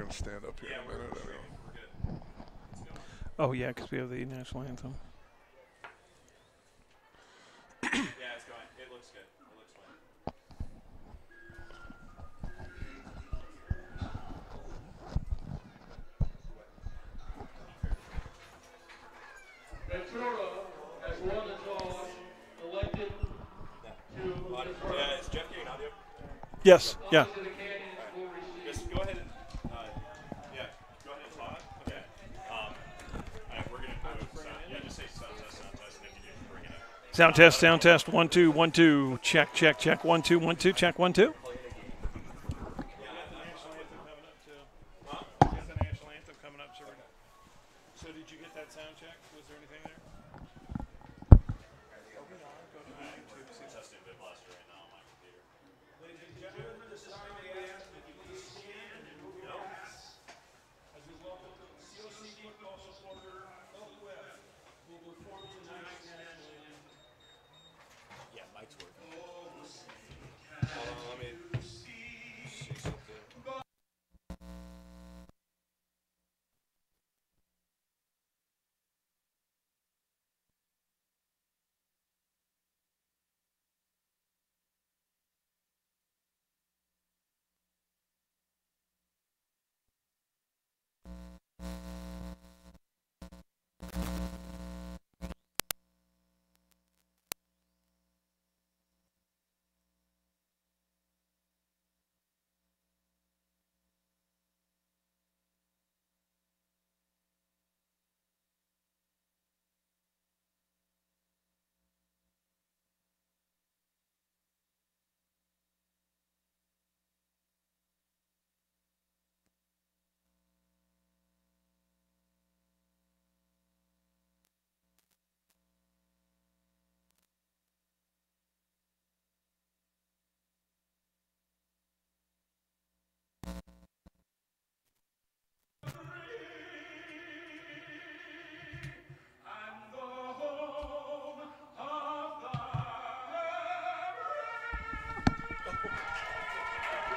going to stand up here in a minute. Oh, yeah, because we have the national anthem. Yeah, it's going. It looks good. It looks fine. Ventura has won the toss, elected to defer. Yeah, is Jeff getting audio? Yes, yeah. Just go ahead and, yeah, go ahead and talk. Okay. All right, we're going to sound. Yeah, just say sound test, and if you do, bring it up. Sound test, 1 2 1 2. Check, 1 2 1 2, check 1 2. So did you get that sound check? Was there anything there? Testing bit blaster right now on my computer. Ladies and gentlemen, this is time they ask that you please stand and move your hats as we welcome COC football supporter LUF who will perform tonight's national anthem. Yeah, Mike's working. Hold on, let me see something.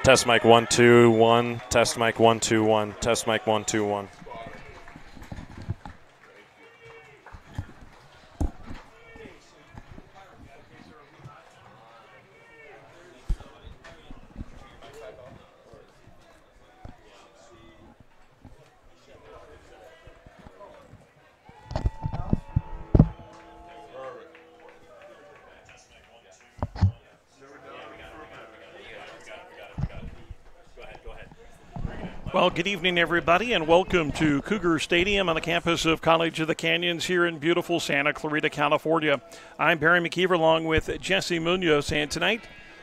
Test mic 1 2 1. Test mic 1 2 1. Test mic 1 2 1. Well, good evening, everybody, and welcome to Cougar Stadium on the campus of College of the Canyons here in beautiful Santa Clarita, California. I'm Barry McKeever along with Jesse Munoz, and tonight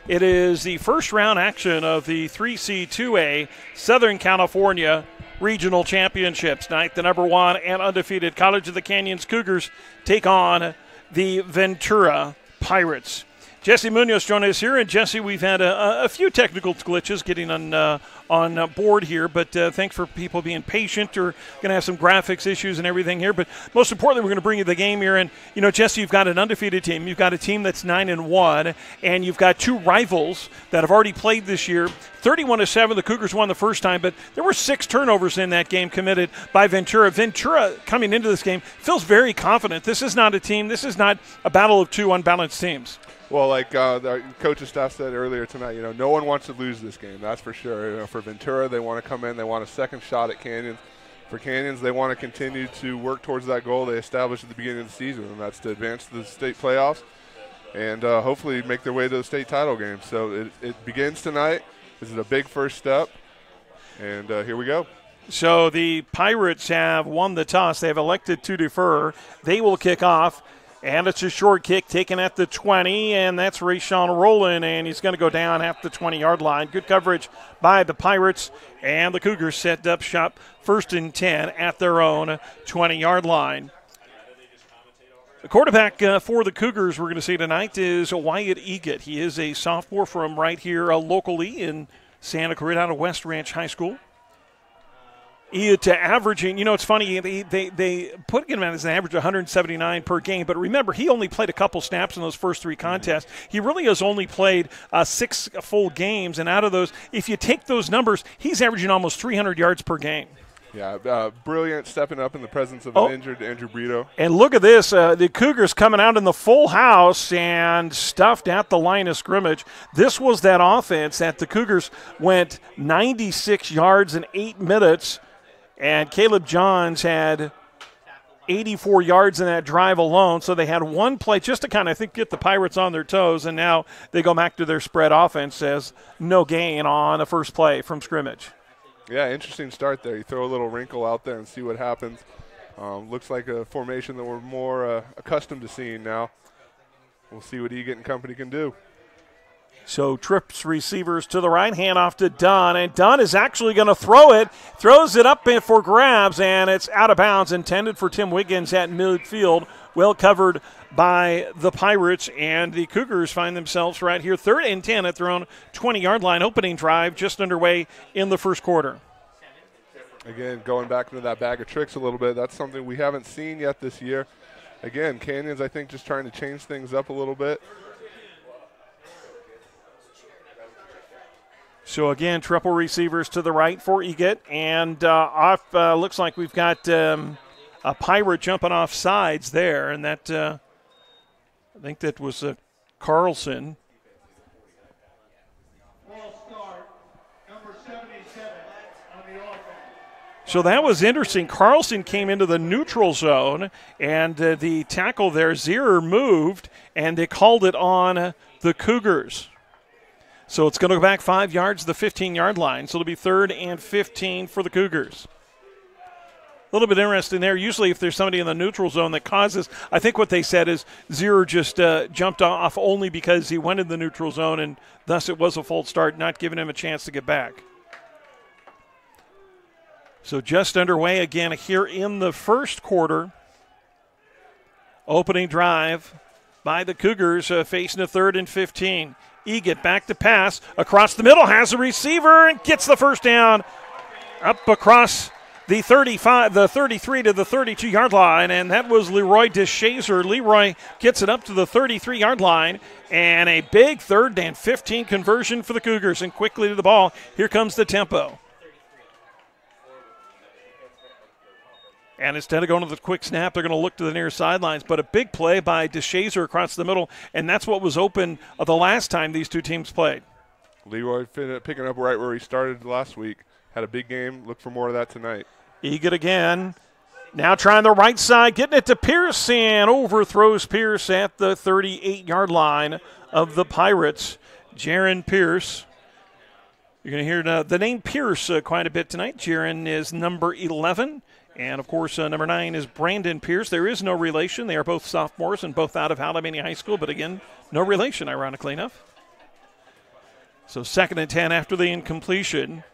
it is the first round action of the 3C2A Southern California Regional Championships. Tonight, the number 1 and undefeated College of the Canyons Cougars take on the Ventura Pirates. Jesse Munoz joined us here, and Jesse, we've had a few technical glitches getting on board here, but thanks for people being patient. We're going to have some graphics issues and everything here, but most importantly, we're going to bring you the game here. And you know, Jesse, you've got an undefeated team. You've got a team that's 9-1, and you've got two rivals that have already played this year. 31-7, the Cougars won the first time, but there were 6 turnovers in that game committed by Ventura. Ventura, coming into this game, feels very confident. This is not a team. This is not a battle of two unbalanced teams. Well, like the coaching staff said earlier tonight, you know, no one wants to lose this game. That's for sure. You know, for Ventura, they want to come in. They want a second shot at Canyons. For Canyons, they want to continue to work towards that goal they established at the beginning of the season, and that's to advance to the state playoffs and hopefully make their way to the state title game. So it begins tonight. This is a big first step, and here we go. So the Pirates have won the toss. They have elected to defer. They will kick off. And it's a short kick taken at the 20, and that's Rayshawn Rowland, and he's going to go down at the 20-yard line. Good coverage by the Pirates, and the Cougars set up shop 1st and 10 at their own 20-yard line. The quarterback for the Cougars we're going to see tonight is Wyatt Egat. He is a sophomore from right here locally in Santa Clarita out of West Ranch High School. To averaging, it's funny, they put him as an average of 179 per game, but remember, he only played a couple snaps in those first 3 contests. He really has only played 6 full games, and out of those, if you take those numbers, he's averaging almost 300 yards per game. Yeah, brilliant stepping up in the presence of an injured Andrew Brito. And look at this, the Cougars coming out in the full house and stuffed at the line of scrimmage. This was that offense that the Cougars went 96 yards in 8 minutes, and Caleb Johns had 84 yards in that drive alone. So they had one play just to kind of, get the Pirates on their toes, and now they go back to their spread offense as no gain on a first play from scrimmage. Yeah, interesting start there. You throw a little wrinkle out there and see what happens. Looks like a formation that we're more accustomed to seeing now. We'll see what Egan and company can do. So trips receivers to the right, hand off to Dunn, and Dunn is actually going to throw it, throws it up for grabs, and it's out of bounds, intended for Tim Wiggins at midfield, well covered by the Pirates, and the Cougars find themselves right here, 3rd and 10 at their own 20-yard line. Opening drive just underway in the first quarter. Again, going back into that bag of tricks a little bit, that's something we haven't seen yet this year. Again, Canyons, I think, just trying to change things up a little bit. So, again, triple receivers to the right for Egan. And looks like we've got a Pirate jumping off sides there. And that, I think that was Carlson. So that was interesting. Carlson came into the neutral zone, and the tackle there, Zierer, moved, and they called it on the Cougars. So it's going to go back 5 yards to the 15-yard line. So it'll be 3rd and 15 for the Cougars. A little bit interesting there. Usually if there's somebody in the neutral zone that causes, I think what they said is Zierer just jumped off only because he went in the neutral zone, and thus it was a false start, not giving him a chance to get back. So just underway again here in the first quarter. Opening drive by the Cougars facing a 3rd and 15. Egan back to pass across the middle, has a receiver and gets the first down up across the 35, the 33 to the 32-yard line, and that was Leroy DeShazer. Leroy gets it up to the 33-yard line, and a big 3rd and 15 conversion for the Cougars, and quickly to the ball. Here comes the tempo. And instead of going to the quick snap, they're going to look to the near sidelines. But a big play by DeShazer across the middle, and that's what was open the last time these two teams played. Leroy picking up right where he started last week. Had a big game. Look for more of that tonight. Egan again. Now trying the right side, getting it to Pierce, and overthrows Pierce at the 38-yard line of the Pirates. Jaron Pierce. You're going to hear the name Pierce quite a bit tonight. Jaron is number 11. And, of course, number 9 is Brandon Pierce. There is no relation. They are both sophomores and both out of Alamany High School. But, again, no relation, ironically enough. So 2nd and 10 after the incompletion.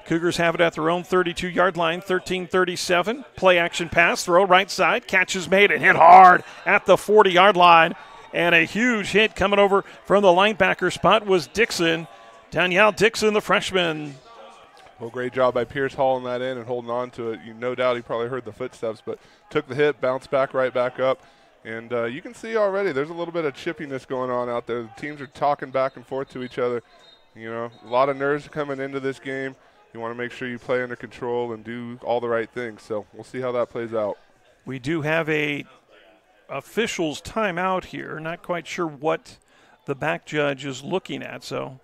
Cougars have it at their own 32-yard line, 13-37. Play action pass, throw right side. Catch is made and hit hard at the 40-yard line. And a huge hit coming over from the linebacker spot was Dixon. Danielle Dixon, the freshman. Well, great job by Pierce hauling that in and holding on to it. No doubt he probably heard the footsteps, but took the hit, bounced back right back up. And you can see already there's a little bit of chippiness going on out there. The teams are talking back and forth to each other. You know, a lot of nerves coming into this game. You want to make sure you play under control and do all the right things. So we'll see how that plays out. We do have a officials timeout here. Not quite sure what the back judge is looking at, so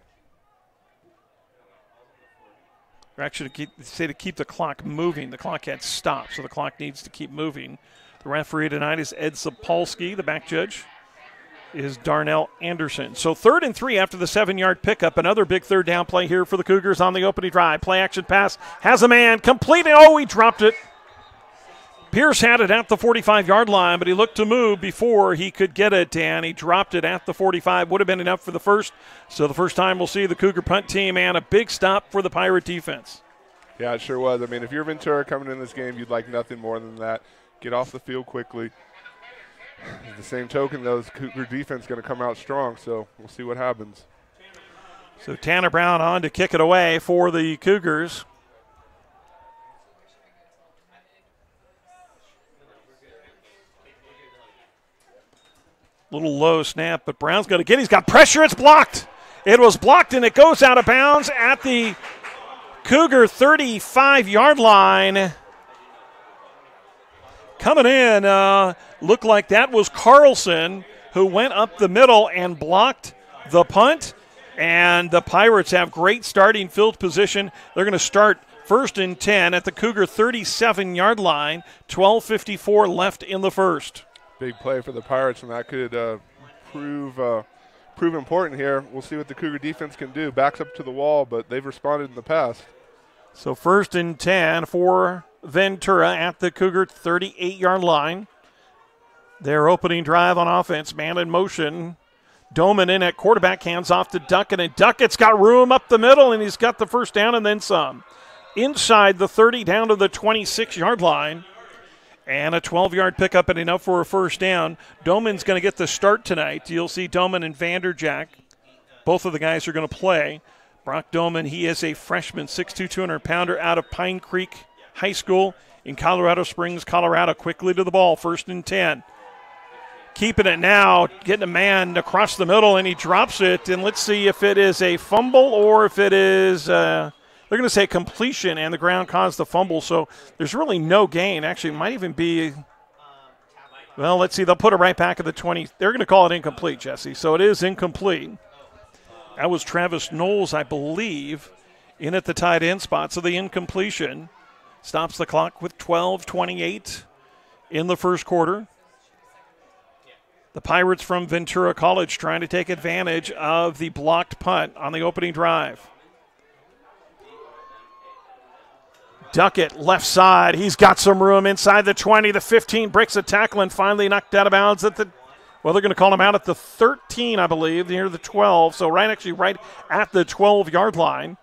actually to keep the clock moving. The clock had stopped, so the clock needs to keep moving. The referee tonight is Ed Sapolsky. The back judge is Darnell Anderson. So 3rd and 3 after the 7-yard pickup. Another big 3rd down play here for the Cougars on the opening drive. Play action pass, has a man, completing. Oh, he dropped it. Pierce had it at the 45-yard line, but he looked to move before he could get it, and he dropped it at the 45. Would have been enough for the first. So the first time we'll see the Cougar punt team, and a big stop for the Pirate defense. Yeah, it sure was. I mean, if you're Ventura coming in this game, you'd like nothing more than that. Get off the field quickly. At the same token, though, the Cougar defense is going to come out strong, so we'll see what happens. So Tanner Brown on to kick it away for the Cougars. Little low snap, but Brown's going to get it. He's got pressure. It's blocked. It was blocked, and it goes out of bounds at the Cougar 35-yard line. Coming in, looked like that was Carlson, who went up the middle and blocked the punt. And the Pirates have great starting field position. They're going to start 1st and 10 at the Cougar 37-yard line. 12:54 left in the first. Big play for the Pirates, and that could prove important here. We'll see what the Cougar defense can do. Backs up to the wall, but they've responded in the past. So 1st and 10 for Ventura at the Cougar 38-yard line. Their opening drive on offense, man in motion. Doman in at quarterback, hands off to Duckett, and Duckett's got room up the middle, and he's got the first down and then some. Inside the 30, down to the 26-yard line, and a 12-yard pickup and enough for a first down. Doman's going to get the start tonight. You'll see Doman and Vanderjack. Both of the guys are going to play. Brock Doman, he is a freshman, 6'2", 200-pounder out of Pine Creek High School in Colorado Springs, Colorado. Quickly to the ball, 1st and 10. Keeping it now, getting a man across the middle, and he drops it. And let's see if it is a fumble or if it is, they're going to say completion, and the ground caused the fumble. So there's really no gain. Actually, it might even be, well, let's see. They'll put it right back at the 20. They're going to call it incomplete, Jesse. So it is incomplete. That was Travis Knowles, I believe, in at the tight end spot. So the incompletion stops the clock with 12:28 in the first quarter. The Pirates from Ventura College trying to take advantage of the blocked punt on the opening drive. Duckett, left side. He's got some room inside the 20, the 15, breaks a tackle and finally knocked out of bounds at the, well, they're going to call him out at the 13, I believe, near the 12. So right at the 12-yard line.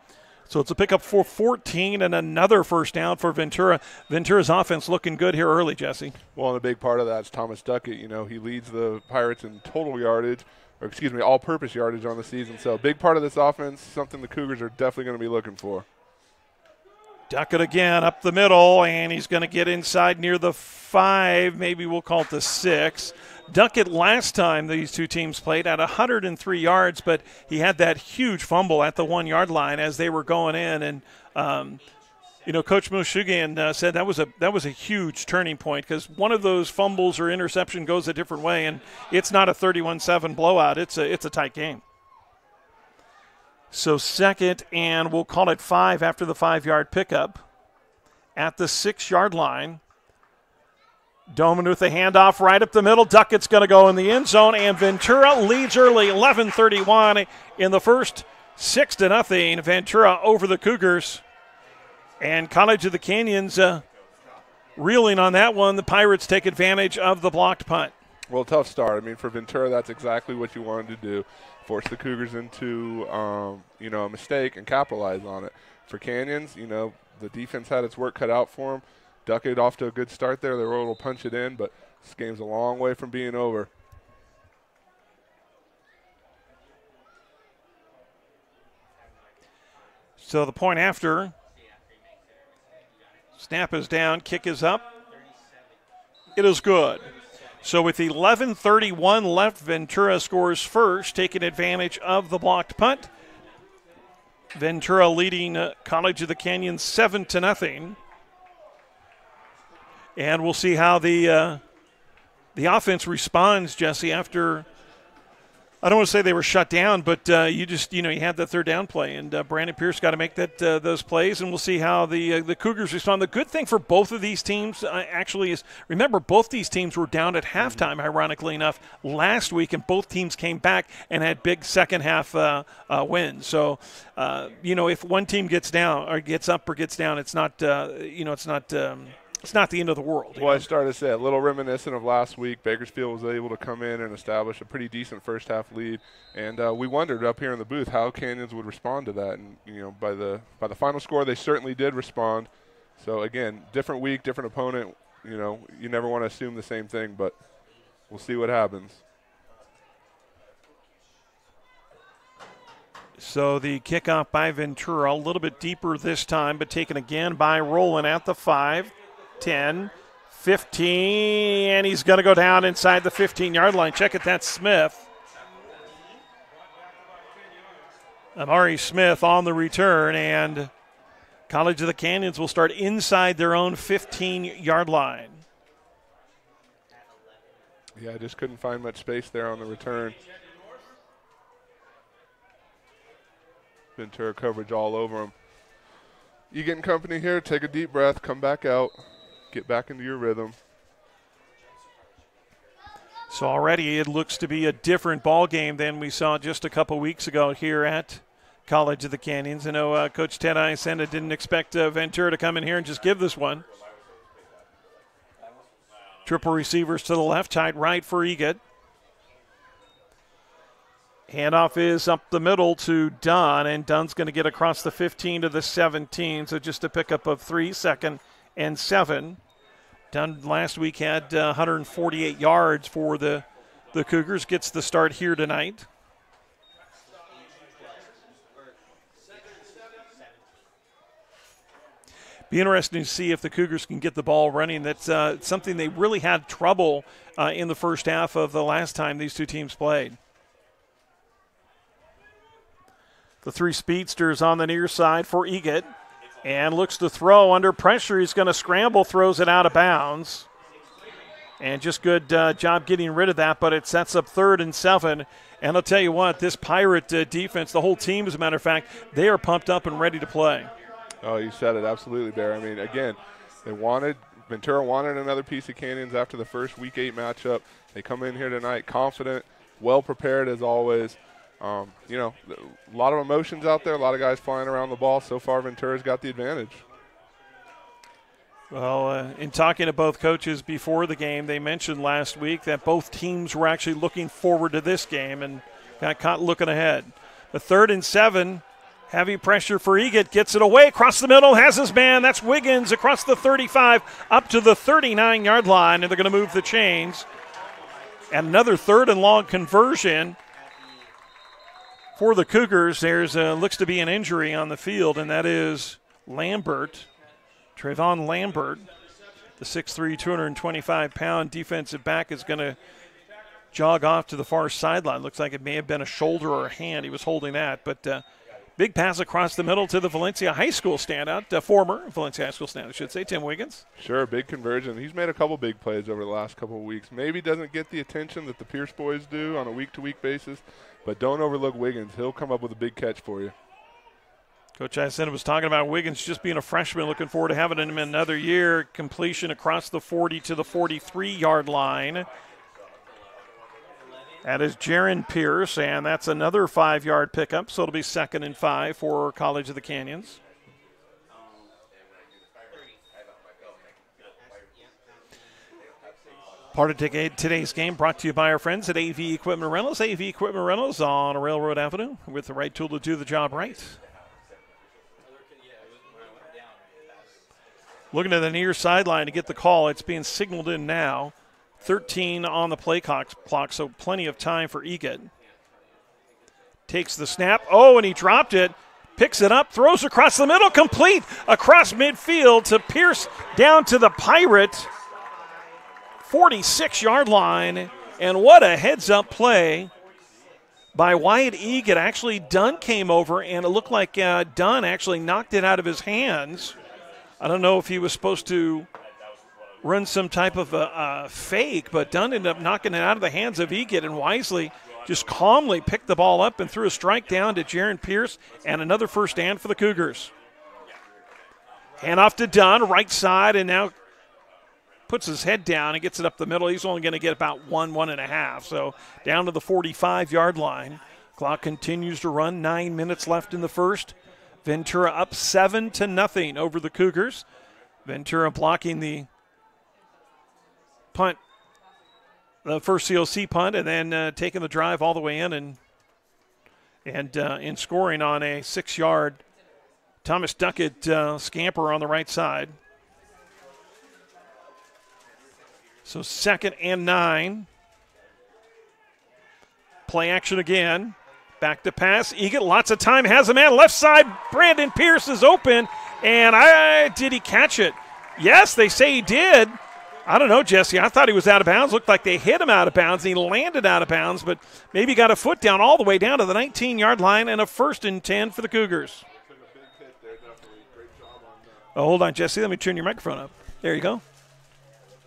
So it's a pickup for 14 and another first down for Ventura. Ventura's offense looking good here early, Jesse. Well, and a big part of that is Thomas Duckett. You know, he leads the Pirates in total yardage, or excuse me, all-purpose yardage on the season. So a big part of this offense, something the Cougars are definitely going to be looking for. Duckett again up the middle, and he's going to get inside near the 5, maybe we'll call it the 6. Duckett last time these two teams played at 103 yards, but he had that huge fumble at the 1-yard line as they were going in. And, you know, Coach Mushugian said that was a huge turning point because one of those fumbles or interception goes a different way, and it's not a 31-7 blowout. It's a tight game. So 2nd, and we'll call it 5 after the 5-yard pickup at the 6-yard line. Doman with a handoff right up the middle. Duckett's going to go in the end zone, and Ventura leads early, 11:31 in the first, 6-0. Ventura over the Cougars. And College of the Canyons reeling on that one. The Pirates take advantage of the blocked punt. Well, tough start. I mean, for Ventura, that's exactly what you wanted to do. Force the Cougars into, you know, a mistake and capitalize on it. For Canyons, you know, the defense had its work cut out for them. Duckett off to a good start there. They were able to punch it in, but this game's a long way from being over. So the point after, snap is down, kick is up. It is good. So with 11:31 left, Ventura scores first, taking advantage of the blocked punt. Ventura leading College of the Canyons 7-0. And we'll see how the offense responds, Jesse, after, I don't want to say they were shut down, but you had that third down play, and Brandon Pierce got to make those plays, and we'll see how the Cougars respond. The good thing for both of these teams actually is, remember, both these teams were down at halftime, ironically enough, last week, and both teams came back and had big second-half wins. So, if one team gets down or gets up or gets down, it's not, it's not the end of the world. Well, I started to say a little reminiscent of last week. Bakersfield was able to come in and establish a pretty decent first-half lead, and we wondered up here in the booth how Canyons would respond to that. And by the final score, they certainly did respond. So again, different week, different opponent. You never want to assume the same thing, but we'll see what happens. So the kickoff by Ventura, a little bit deeper this time, but taken again by Rowland at the 5. 10, 15, and he's going to go down inside the 15-yard line. Check it, that's Smith. Amari Smith on the return, and College of the Canyons will start inside their own 15-yard line. Yeah, I just couldn't find much space there on the return. Ventura coverage all over him. You getting company here, take a deep breath, come back out, get back into your rhythm. So already it looks to be a different ball game than we saw just a couple weeks ago here at College of the Canyons. I know Coach Ted Iacenta didn't expect Ventura to come in here and just give this one. Triple receivers to the left, tight right for Egat. Handoff is up the middle to Dunn, and Dunn's going to get across the 15 to the 17, so just a pickup of 3, 2nd and 7. Dunn last week had 148 yards for the Cougars, gets the start here tonight. Be interesting to see if the Cougars can get the ball running. That's something they really had trouble in the first half of the last time these two teams played. The 3 speedsters on the near side for Egat, and looks to throw under pressure. He's going to scramble, throws it out of bounds. And just good job getting rid of that, but it sets up 3rd and 7. And I'll tell you what, this Pirate defense, the whole team, as a matter of fact, they are pumped up and ready to play. Oh, you said it, absolutely, Bear. I mean, again, Ventura wanted another piece of Canyons after the first Week 8 matchup. They come in here tonight confident, well prepared as always. You know, a lot of emotions out there, a lot of guys flying around the ball. So far, Ventura's got the advantage. Well, in talking to both coaches before the game, they mentioned last week that both teams were actually looking forward to this game and got caught looking ahead. The 3rd and 7, heavy pressure for Egat, gets it away across the middle, has his man. That's Wiggins across the 35 up to the 39-yard line, and they're going to move the chains. And another 3rd and long conversion for the Cougars. There's looks to be an injury on the field, and that is Lambert. Trayvon Lambert, the 6'3", 225-pound defensive back, is going to jog off to the far sideline. Looks like it may have been a shoulder or a hand. He was holding that. But big pass across the middle to the Valencia High School standout, former Valencia High School standout, I should say, Tim Wiggins. Sure, big conversion. He's made a couple big plays over the last couple of weeks. Maybe doesn't get the attention that the Pierce boys do on a week-to-week basis, but don't overlook Wiggins. He'll come up with a big catch for you. Coach Iacenta was talking about Wiggins just being a freshman, looking forward to having him another year. Completion across the 40 to the 43-yard line. That is Jaron Pierce, and that's another 5-yard pickup, so it'll be 2nd and 5 for College of the Canyons. Part of today's game brought to you by our friends at AV Equipment Rentals. AV Equipment Rentals on Railroad Avenue with the right tool to do the job right. Looking at the near sideline to get the call. It's being signaled in now. 13 on the play clock, so plenty of time for Egat. Takes the snap. Oh, and he dropped it. Picks it up, throws across the middle, complete across midfield to Pierce down to the Pirate 46-yard line. And what a heads-up play by Wyatt Egat. Actually, Dunn came over, and it looked like Dunn actually knocked it out of his hands. I don't know if he was supposed to run some type of a fake, but Dunn ended up knocking it out of the hands of Egat, and wisely just calmly picked the ball up and threw a strike down to Jaron Pierce, and another first down for the Cougars. Hand off to Dunn, right side, and now puts his head down and gets it up the middle. He's only going to get about 1.5, so down to the 45-yard line. Clock continues to run, 9 minutes left in the first. Ventura up 7-0 over the Cougars. Ventura blocking the punt, the first COC punt, and then taking the drive all the way in and scoring on a 6-yard Thomas Duckett scamper on the right side. So 2nd and 9. Play action again. Back to pass. Egat, lots of time, has a man left side. Brandon Pierce is open, and did he catch it? Yes, they say he did. I don't know, Jesse. I thought he was out of bounds. Looked like they hit him out of bounds. He landed out of bounds, but maybe got a foot down all the way down to the 19-yard line, and a 1st and 10 for the Cougars. Oh, hold on, Jesse. Let me turn your microphone up. There you go.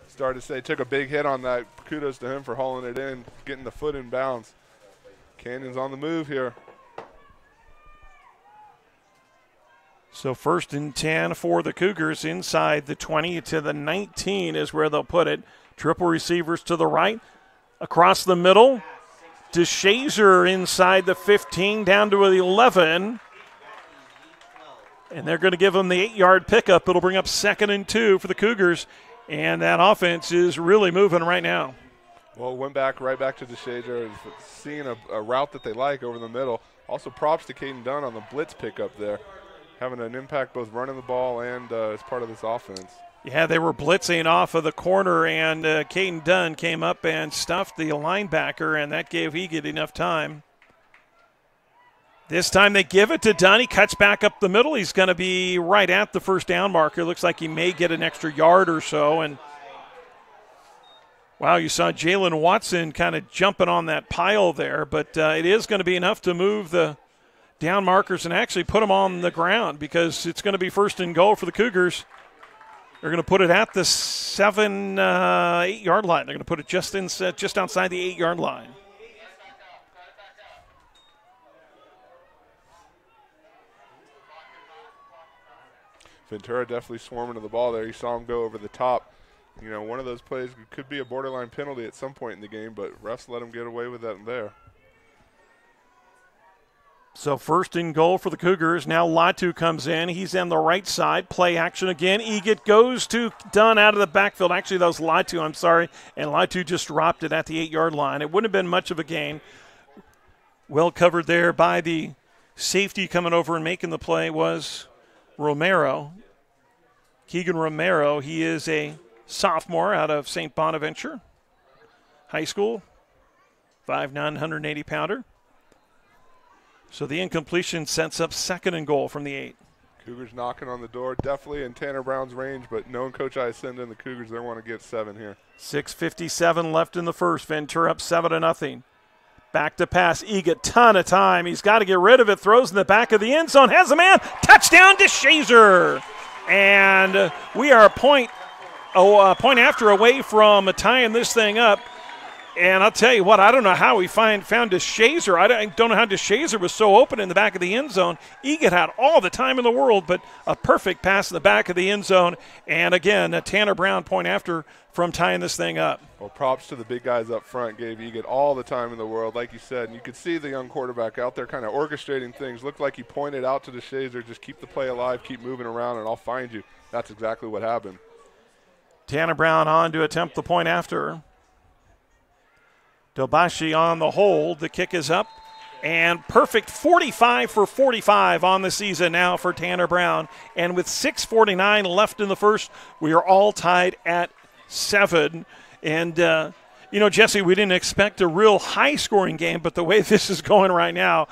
Started to say took a big hit on that. Kudos to him for hauling it in, getting the foot in bounds. Canyon's on the move here. So 1st and 10 for the Cougars inside the 20 to the 19 is where they'll put it. Triple receivers to the right. Across the middle, DeShazer inside the 15 down to the 11. And they're going to give them the 8-yard pickup. It'll bring up 2nd and 2 for the Cougars. And that offense is really moving right now. Well, went right back to DeShazer, seeing a route that they like over the middle. Also props to Caden Dunn on the blitz pickup there, having an impact both running the ball and as part of this offense. Yeah, they were blitzing off of the corner, and Caden Dunn came up and stuffed the linebacker, and that gave Egan enough time. This time they give it to Dunn. He cuts back up the middle. He's going to be right at the 1st down marker. Looks like he may get an extra yard or so. And wow, you saw Jalen Watson kind of jumping on that pile there, but it is going to be enough to move the down markers and actually put them on the ground, because it's going to be 1st and goal for the Cougars. They're going to put it at the 8-yard line. They're going to put it just outside the 8-yard line. Ventura definitely swarming to the ball there. You saw him go over the top. You know, one of those plays could be a borderline penalty at some point in the game, but refs let him get away with that there. So 1st and goal for the Cougars. Now Latu comes in. He's on the right side. Play action again. Egan goes to Dunn out of the backfield. Actually, that was Latu, I'm sorry. And Latu just dropped it at the 8-yard line. It wouldn't have been much of a gain. Well covered there by the safety coming over and making the play was Romero. Keegan Romero. He is a sophomore out of St. Bonaventure High School. 5'9", 180-pounder. So the incompletion sets up 2nd and goal from the 8. Cougars knocking on the door, definitely in Tanner Brown's range, but knowing Coach Isenda and the Cougars, they want to get 7 here. 6:57 left in the first. Ventura up 7-0. Back to pass. Egan, ton of time. He's got to get rid of it. Throws in the back of the end zone. Has a man. Touchdown to DeShazer. And we are a point after away from tying this thing up. And I'll tell you what, I don't know how we found DeShazer. I don't know how DeShazer was so open in the back of the end zone. Egan had all the time in the world, but a perfect pass in the back of the end zone. And again, Tanner Brown point after from tying this thing up. Well, props to the big guys up front. Gave Egan all the time in the world, like you said. And you could see the young quarterback out there kind of orchestrating things. Looked like he pointed out to DeShazer, just keep the play alive, keep moving around, and I'll find you. That's exactly what happened. Tanner Brown on to attempt the point after. Dobashi on the hold. The kick is up. And perfect 45 for 45 on the season now for Tanner Brown. And with 6:49 left in the first, we are all tied at 7. And, Jesse, we didn't expect a real high-scoring game, but the way this is going right now,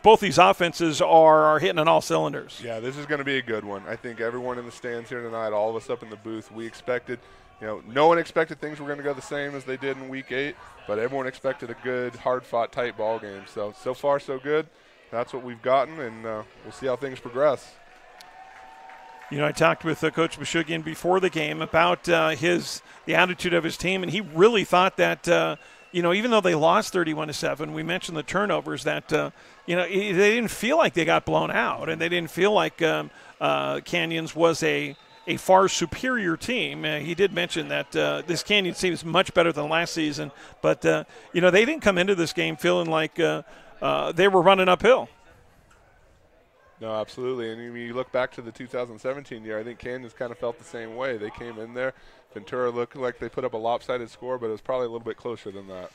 both these offenses are hitting on all cylinders. Yeah, this is going to be a good one. I think everyone in the stands here tonight, all of us up in the booth, we expected – no one expected things were going to go the same as they did in Week 8, but everyone expected a good, hard-fought, tight ball game. So far, so good. That's what we've gotten, and we'll see how things progress. I talked with Coach Meshuggin before the game about the attitude of his team, and he really thought that, even though they lost 31-7, we mentioned the turnovers, that, they didn't feel like they got blown out, and they didn't feel like Canyons was a far superior team. He did mention that this Canyon team is much better than last season, but, they didn't come into this game feeling like they were running uphill. No, absolutely. And when you look back to the 2017 year, I think Canyons kind of felt the same way. They came in there. Ventura looked like they put up a lopsided score, but it was probably a little bit closer than that.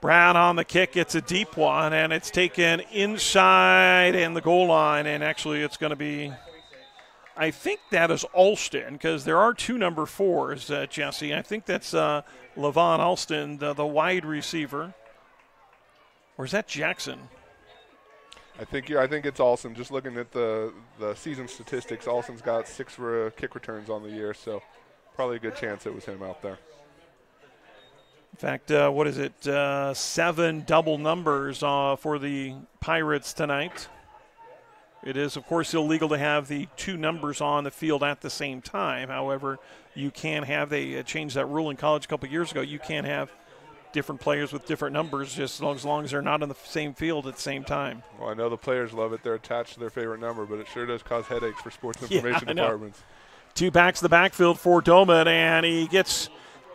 Brown on the kick. It's a deep one, and it's taken inside and the goal line, and actually it's going to be – I think that is Alston, because there are 2 number 4s, Jesse. I think that's Levon Alston, the wide receiver. Or is that Jackson? I think it's Alston. Just looking at the season statistics, Alston's got 6 kick returns on the year. So probably a good chance it was him out there. In fact, what is it? 7 double numbers for the Pirates tonight. It is, of course, illegal to have the 2 numbers on the field at the same time. However, you can have, they changed that rule in college a couple years ago. You can have different players with different numbers just as long as they're not on the same field at the same time. Well, I know the players love it. They're attached to their favorite number, but it sure does cause headaches for sports information departments. 2 backs the backfield for Doman, and he gets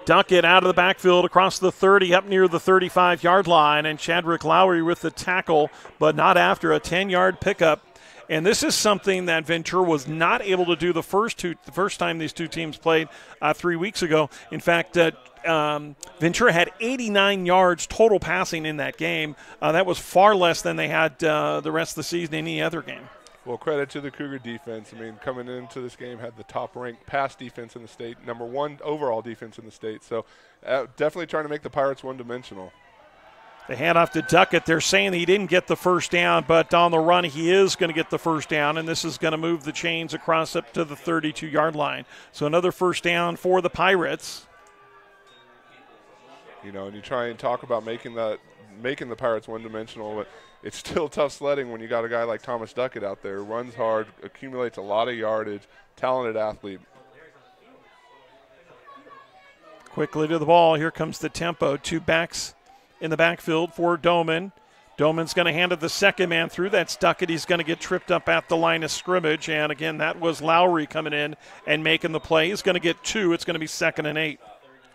Duckett out of the backfield across the 30 up near the 35-yard line, and Chadrick Lowry with the tackle, but not after a 10-yard pickup. And this is something that Ventura was not able to do the first time these 2 teams played 3 weeks ago. In fact, Ventura had 89 yards total passing in that game. That was far less than they had the rest of the season in any other game. Well, credit to the Cougar defense. I mean, coming into this game, had the top-ranked pass defense in the state, #1 overall defense in the state. So definitely trying to make the Pirates one-dimensional. They hand off to Duckett. They're saying he didn't get the first down, but on the run he is going to get the first down, and this is going to move the chains across up to the 32-yard line. So another first down for the Pirates. You know, and you try and talk about making the Pirates one-dimensional, but it's still tough sledding when you got a guy like Thomas Duckett out there who runs hard, accumulates a lot of yardage, talented athlete. Quickly to the ball. Here comes the tempo. 2 backs in the backfield for Doman. Doman's going to hand it the second man through. That's Duckett. He's going to get tripped up at the line of scrimmage. And, again, that was Lowry coming in and making the play. He's going to get 2. It's going to be 2nd and 8.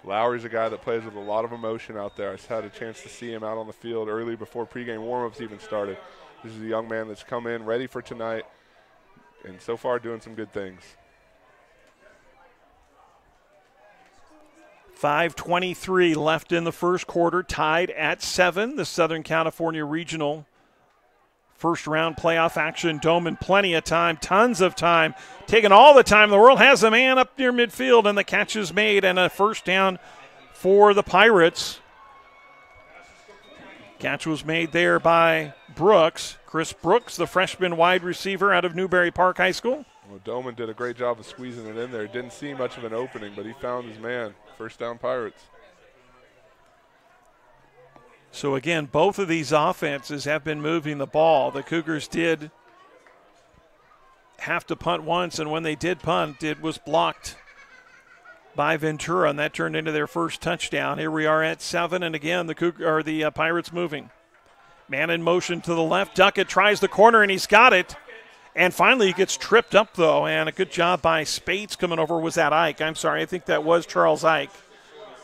Lowry's a guy that plays with a lot of emotion out there. I just had a chance to see him out on the field early before pregame warm-ups even started. This is a young man that's come in ready for tonight and so far doing some good things. 5:23 left in the first quarter, tied at 7. The Southern California Regional first-round playoff action. Doman, plenty of time, tons of time, taking all the time in the world, has a man up near midfield, and the catch is made, and a first down for the Pirates. Catch was made there by Brooks. Chris Brooks, the freshman wide receiver out of Newberry Park High School. Well, Doman did a great job of squeezing it in there. Didn't see much of an opening, but he found his man. First down, Pirates. So, again, both of these offenses have been moving the ball. The Cougars did have to punt once, and when they did punt, it was blocked by Ventura, and that turned into their first touchdown. Here we are at 7, and again, the Pirates moving. Man in motion to the left. Duckett tries the corner, and he's got it. And finally, he gets tripped up, though, and a good job by Spates coming over. Was that Ike? I'm sorry, I think that was Charles Ike.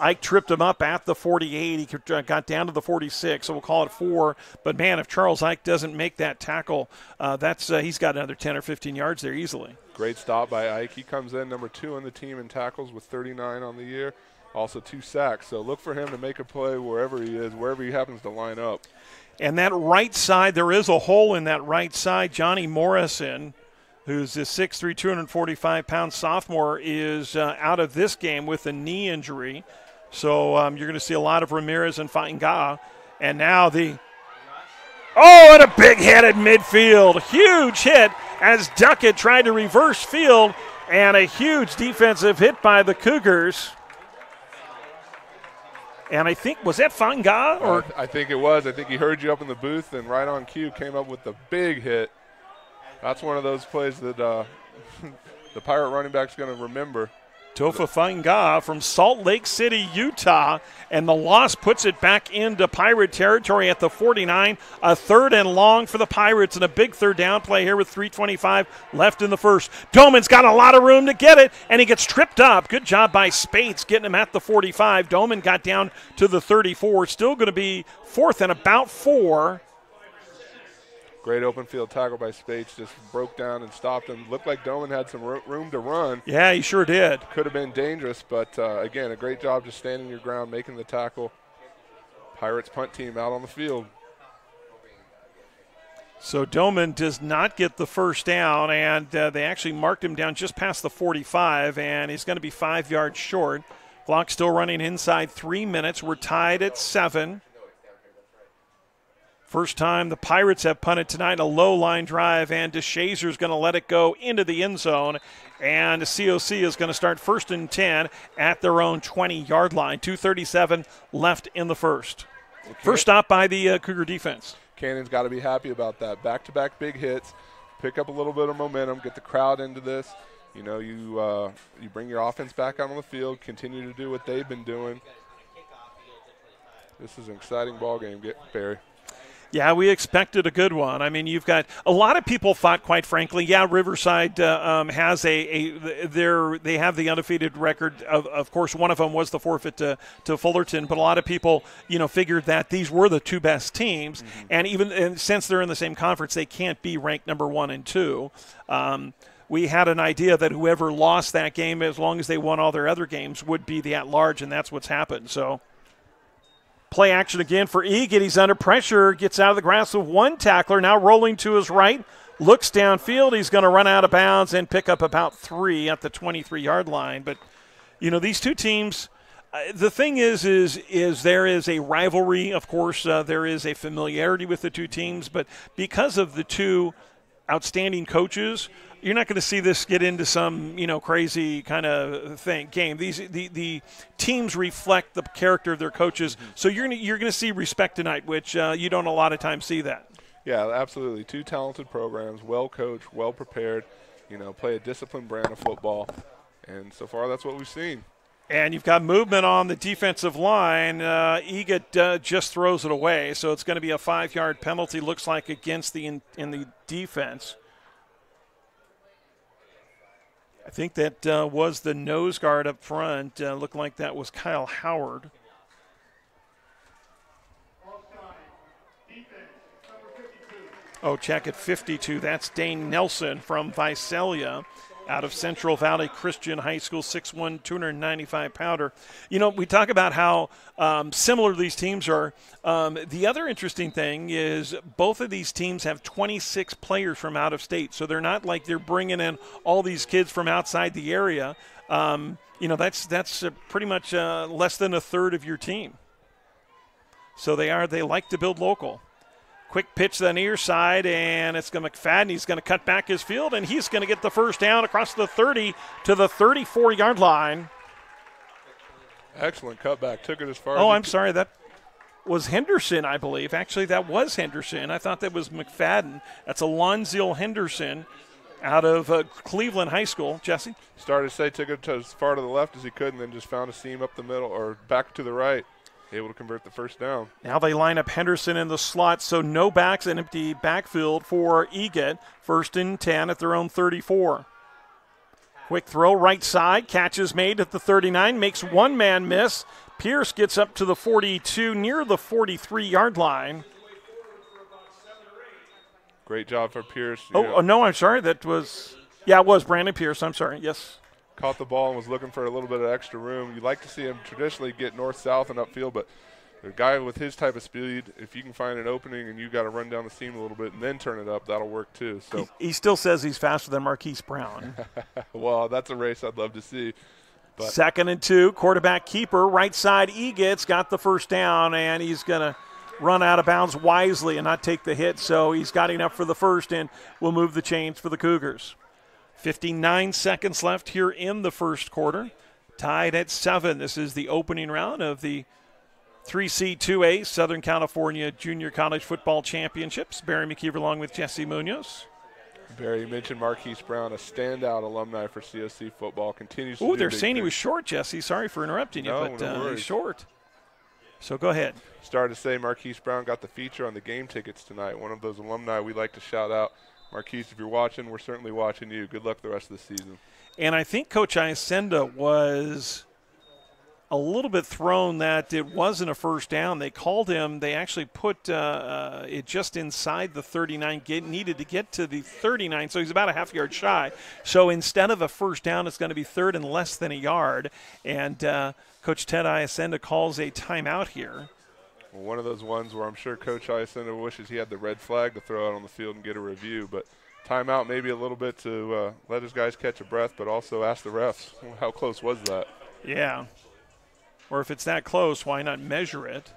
Ike tripped him up at the 48. He got down to the 46, so we'll call it 4. But, man, if Charles Ike doesn't make that tackle, he's got another 10 or 15 yards there easily. Great stop by Ike. He comes in #2 on the team in tackles with 39 on the year, also 2 sacks. So look for him to make a play wherever he is, wherever he happens to line up. And that right side, there is a hole in that right side. Johnny Morrison, who's a 6'3", 245-pound sophomore, is out of this game with a knee injury. So you're going to see a lot of Ramirez and Fainga. And now and a big hit at midfield. Huge hit as Duckett tried to reverse field, and a huge defensive hit by the Cougars. And I think, was that Fainga? Or I think it was. I think he heard you up in the booth and right on cue came up with the big hit. That's one of those plays that the Pirate running back's going to remember. Tofa Fainga from Salt Lake City, Utah, and the loss puts it back into Pirate territory at the 49. A 3rd and long for the Pirates, and a big third down play here with 3:25 left in the first. Doman's got a lot of room to get it, and he gets tripped up. Good job by Spates getting him at the 45. Doman got down to the 34. Still going to be 4th and about 4. Great open field tackle by Spates, just broke down and stopped him. Looked like Doman had some room to run. Yeah, he sure did. Could have been dangerous, but again, a great job just standing your ground, making the tackle. Pirates punt team out on the field. So Doman does not get the first down, and they actually marked him down just past the 45, and he's going to be 5 yards short. Clock still running inside 3 minutes. We're tied at 7. First time the Pirates have punted tonight, a low line drive, and DeShazer's going to let it go into the end zone. And the COC is going to start 1st and 10 at their own 20-yard line. 2:37 left in the first. Okay. First stop by the Cougar defense. Cannon's got to be happy about that. Back-to-back big hits, pick up a little bit of momentum, get the crowd into this. You know, you bring your offense back out on the field, continue to do what they've been doing. This is an exciting ball game, Barry. Yeah, we expected a good one. I mean, you've got a lot of people thought, quite frankly, yeah, Riverside has they have the undefeated record. Of course, one of them was the forfeit to Fullerton, but a lot of people, figured that these were the two best teams, and since they're in the same conference, they can't be ranked number 1 and 2. We had an idea that whoever lost that game, as long as they won all their other games, would be the at-large, and that's what's happened. So. Play action again for Egan. He's under pressure, gets out of the grasp of one tackler, now rolling to his right, looks downfield. He's going to run out of bounds and pick up about 3 at the 23-yard line. But, these two teams, the thing is there is a rivalry. Of course, there is a familiarity with the two teams, but because of the two outstanding coaches, you're not going to see this get into some, crazy kind of game. The teams reflect the character of their coaches, so you're going to see respect tonight, which you don't a lot of times see that. Yeah, absolutely. Two talented programs, well coached, well prepared. Play a disciplined brand of football, and so far that's what we've seen. And you've got movement on the defensive line. Egan just throws it away, so it's going to be a 5-yard penalty. Looks like against in the defense. I think that was the nose guard up front. Looked like that was Kyle Howard. Oh, check at 52. That's Dane Nelson from Visalia out of Central Valley Christian High School, 6'1", 295-pounder. We talk about how similar these teams are. The other interesting thing is both of these teams have 26 players from out of state, so they're not like they're bringing in all these kids from outside the area. That's pretty much less than a third of your team. So they like to build local. Quick pitch to the near side, and it's going to McFadden. He's going to cut back his field, and he's going to get the first down across the 30 to the 34-yard line. Excellent cutback. Took it as far as I'm sorry. That was Henderson, I believe. Actually, that was Henderson. I thought that was McFadden. That's Alonzo Henderson out of Cleveland High School. Jesse? Started to say took it as far to the left as he could, and then just found a seam up the middle or back to the right. Able to convert the first down. Now they line up Henderson in the slot, so no backs, an empty backfield for Egan. 1st and 10 at their own 34. Quick throw right side, catch is made at the 39, makes one man miss. Pierce gets up to the 42, near the 43-yard line. Great job for Pierce. No, I'm sorry. That was, it was Brandon Pierce. I'm sorry, yes. Caught the ball and was looking for a little bit of extra room. You like to see him traditionally get north-south and upfield, but a guy with his type of speed, if you can find an opening and you got to run down the seam a little bit and then turn it up, that'll work too. So he still says he's faster than Marquise Brown. Well, that's a race I'd love to see. But 2nd and 2, quarterback keeper, right side. Egan's got the first down, and he's going to run out of bounds wisely and not take the hit. So he's got enough for the first, and will move the chains for the Cougars. 59 seconds left here in the first quarter. Tied at 7. This is the opening round of the 3C2A Southern California Junior College Football Championships. Barry McKeever along with Jesse Munoz. Barry, you mentioned Marquise Brown, a standout alumni for COC football. Continues to do they're big saying things. he was short, Jesse. Sorry for interrupting you, No, but no worries. he's short. So go ahead. Started to say Marquise Brown got the feature on the game tickets tonight. One of those alumni we like to shout out. Marquise, if you're watching, we're certainly watching you. Good luck the rest of the season. And I think Coach Iacenda was a little bit thrown that it wasn't a first down. They called him. They actually put it just inside the 39, needed to get to the 39, so he's about a half yard shy. So instead of a first down, it's going to be 3rd and less than a yard. And Coach Ted Iacenda calls a timeout here. Well, one of those ones where I'm sure Coach Iacenda wishes he had the red flag to throw out on the field and get a review. But timeout maybe a little bit to let his guys catch a breath, but also ask the refs, how close was that? Yeah. Or if it's that close, why not measure it?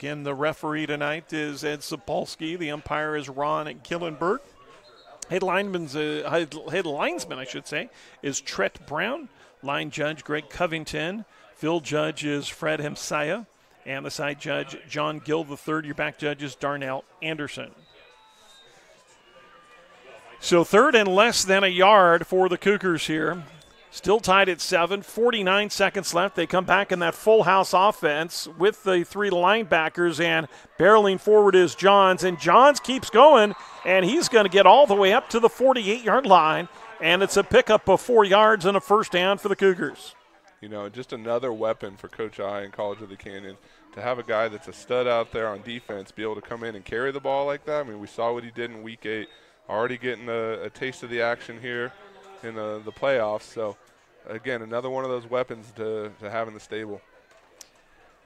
Again, the referee tonight is Ed Sapolsky. The umpire is Ron Gillenberg. Head linesman, I should say, is Tret Brown. Line judge, Greg Covington. Field judge is Fred Hemsiah. And the side judge, John Gill III. Your back judge is Darnell Anderson. So third and less than a yard for the Cougars here. Still tied at 7, 49 seconds left. They come back in that full house offense with the 3 linebackers, and barreling forward is Johns. And Johns keeps going, and he's going to get all the way up to the 48-yard line. And it's a pickup of 4 yards and a first down for the Cougars. You know, just another weapon for Coach I in College of the Canyon to have a guy that's a stud out there on defense be able to come in and carry the ball like that. I mean, we saw what he did in Week 8, already getting a taste of the action here in the playoffs. So, again, another one of those weapons to have in the stable.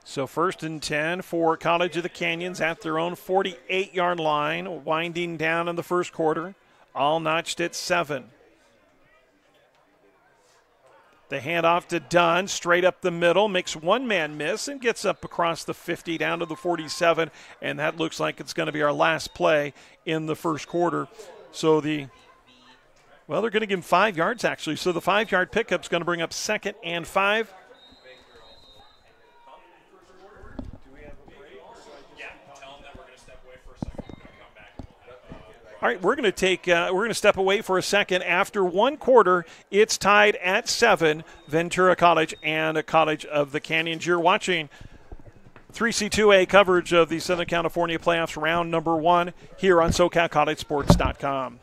So 1st and 10 for College of the Canyons at their own 48-yard line, winding down in the first quarter, all notched at 7. The handoff to Dunn, straight up the middle, makes one man miss and gets up across the 50 down to the 47, and that looks like it's going to be our last play in the first quarter. So they're going to give him 5 yards actually. So the 5-yard pickup is going to bring up 2nd and 5. All right, we're going to step away for a second. After 1 quarter, it's tied at 7, Ventura College and College of the Canyons. You're watching 3C2A coverage of the Southern California Playoffs round number 1 here on SoCalCollegeSports.com.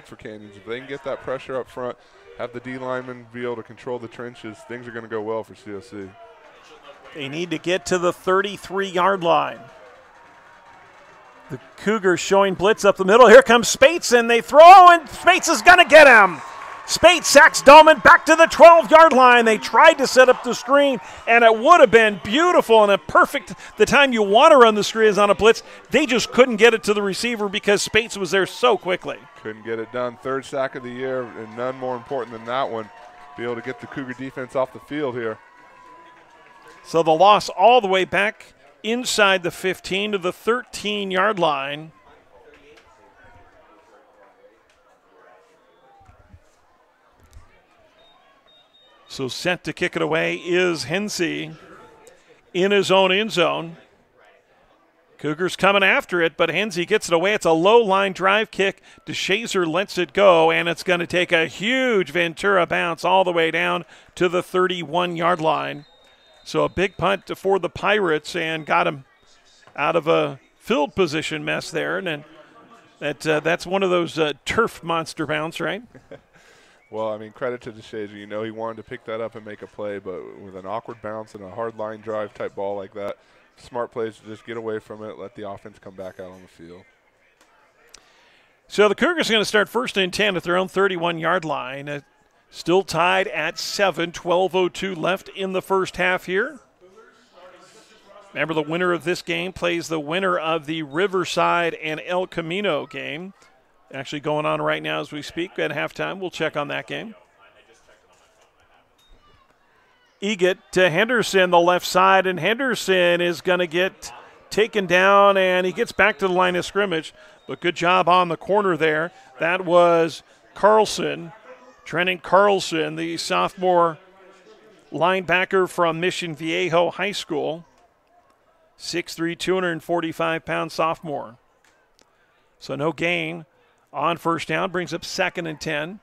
For Canyons, if they can get that pressure up front, have the D linemen be able to control the trenches, things are going to go well for COC. They need to get to the 33-yard line. The Cougars showing blitz up the middle. Here comes Spates, and they throw, and Spates is going to get him. Spates sacks Dolman back to the 12-yard line. They tried to set up the screen, and it would have been beautiful and a perfect, the time you want to run the screen is on a blitz. They just couldn't get it to the receiver because Spates was there so quickly. Couldn't get it done. Third sack of the year, and none more important than that one. Be able to get the Cougar defense off the field here. So the loss all the way back inside the 15 to the 13-yard line. So set to kick it away is Hensey in his own end zone. Cougars coming after it, but Hensey gets it away. It's a low-line drive kick. DeShazer lets it go, and it's going to take a huge Ventura bounce all the way down to the 31-yard line. So a big punt for the Pirates and got him out of a field position mess there. And then that's one of those turf monster bounce, right? Well, I mean, credit to DeShazer. You know he wanted to pick that up and make a play, but with an awkward bounce and a hard line drive type ball like that, smart plays to just get away from it, let the offense come back out on the field. So the Cougars are going to start 1st and 10 at their own 31-yard line. Still tied at 7, 12:02 left in the first half here. Remember, the winner of this game plays the winner of the Riverside and El Camino game. Actually going on right now as we speak at halftime. We'll check on that game. Eget to Henderson, the left side, and Henderson is going to get taken down, and he gets back to the line of scrimmage. But good job on the corner there. That was Carlson, Trenton Carlson, the sophomore linebacker from Mission Viejo High School. 6'3", 245-pound sophomore. So no gain on first down, brings up 2nd and 10.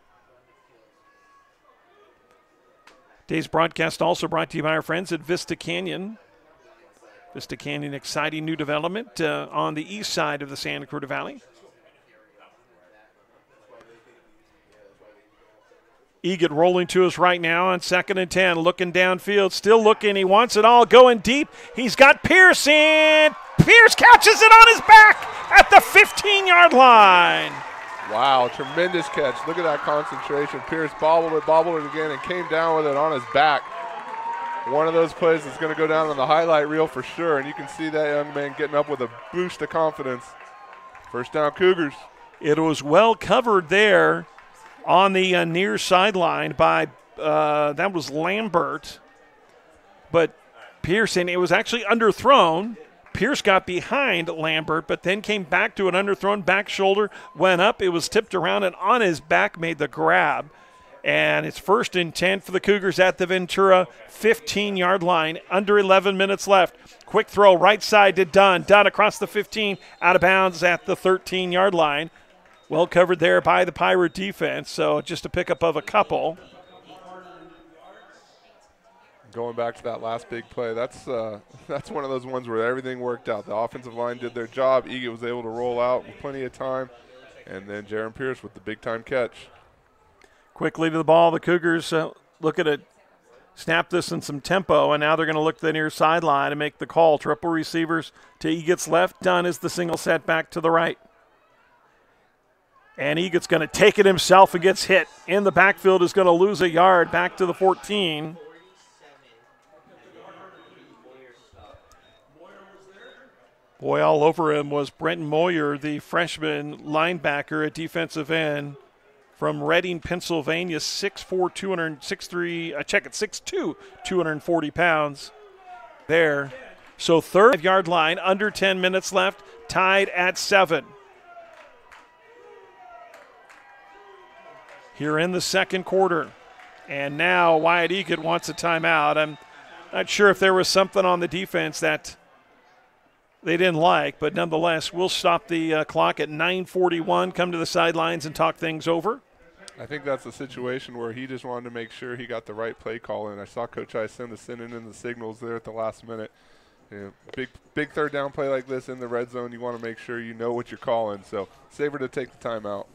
Today's broadcast also brought to you by our friends at Vista Canyon. Vista Canyon, exciting new development on the east side of the Santa Cruz Valley. Eget rolling to us right now on 2nd and 10, looking downfield, still looking, he wants it all, going deep. He's got Pearson. Pierce catches it on his back at the 15-yard line. Wow, tremendous catch. Look at that concentration. Pierce bobbled it again, and came down with it on his back. One of those plays that's going to go down on the highlight reel for sure, and you can see that young man getting up with a boost of confidence. First down, Cougars. It was well covered there on the near sideline by, that was Lambert. But Pearson, it was actually underthrown. Pierce got behind Lambert, but then came back to an underthrown back shoulder, went up, it was tipped around, and on his back made the grab. And it's 1st and 10 for the Cougars at the Ventura 15-yard line, under 11 minutes left. Quick throw right side to Dunn. Dunn across the 15, out of bounds at the 13-yard line. Well covered there by the Pirate defense, so just a pickup of a couple. Going back to that last big play, that's one of those ones where everything worked out. The offensive line did their job. Eget was able to roll out with plenty of time, and then Jaron Pierce with the big-time catch. Quickly to the ball, the Cougars look at it, snap this in some tempo, and now they're going to look to the near sideline and make the call. Triple receivers to Eget's left. Dunn is the single set back to the right. And Eget's going to take it himself and gets hit. In the backfield is going to lose a yard back to the 14. Boy, all over him was Brenton Moyer, the freshman linebacker at defensive end from Reading, Pennsylvania, 6'4", 6'2", 240 pounds there. So 3rd-yard line, under 10 minutes left, tied at 7. Here in the second quarter. And now Wyatt Eget wants a timeout. I'm not sure if there was something on the defense that they didn't like, but nonetheless, we'll stop the clock at 9:41, come to the sidelines and talk things over. I think that's a situation where he just wanted to make sure he got the right play call in. I saw Coach Isinda sending in the signals there at the last minute. You know, big third down play like this in the red zone, you want to make sure you know what you're calling. So Saber to take the timeout.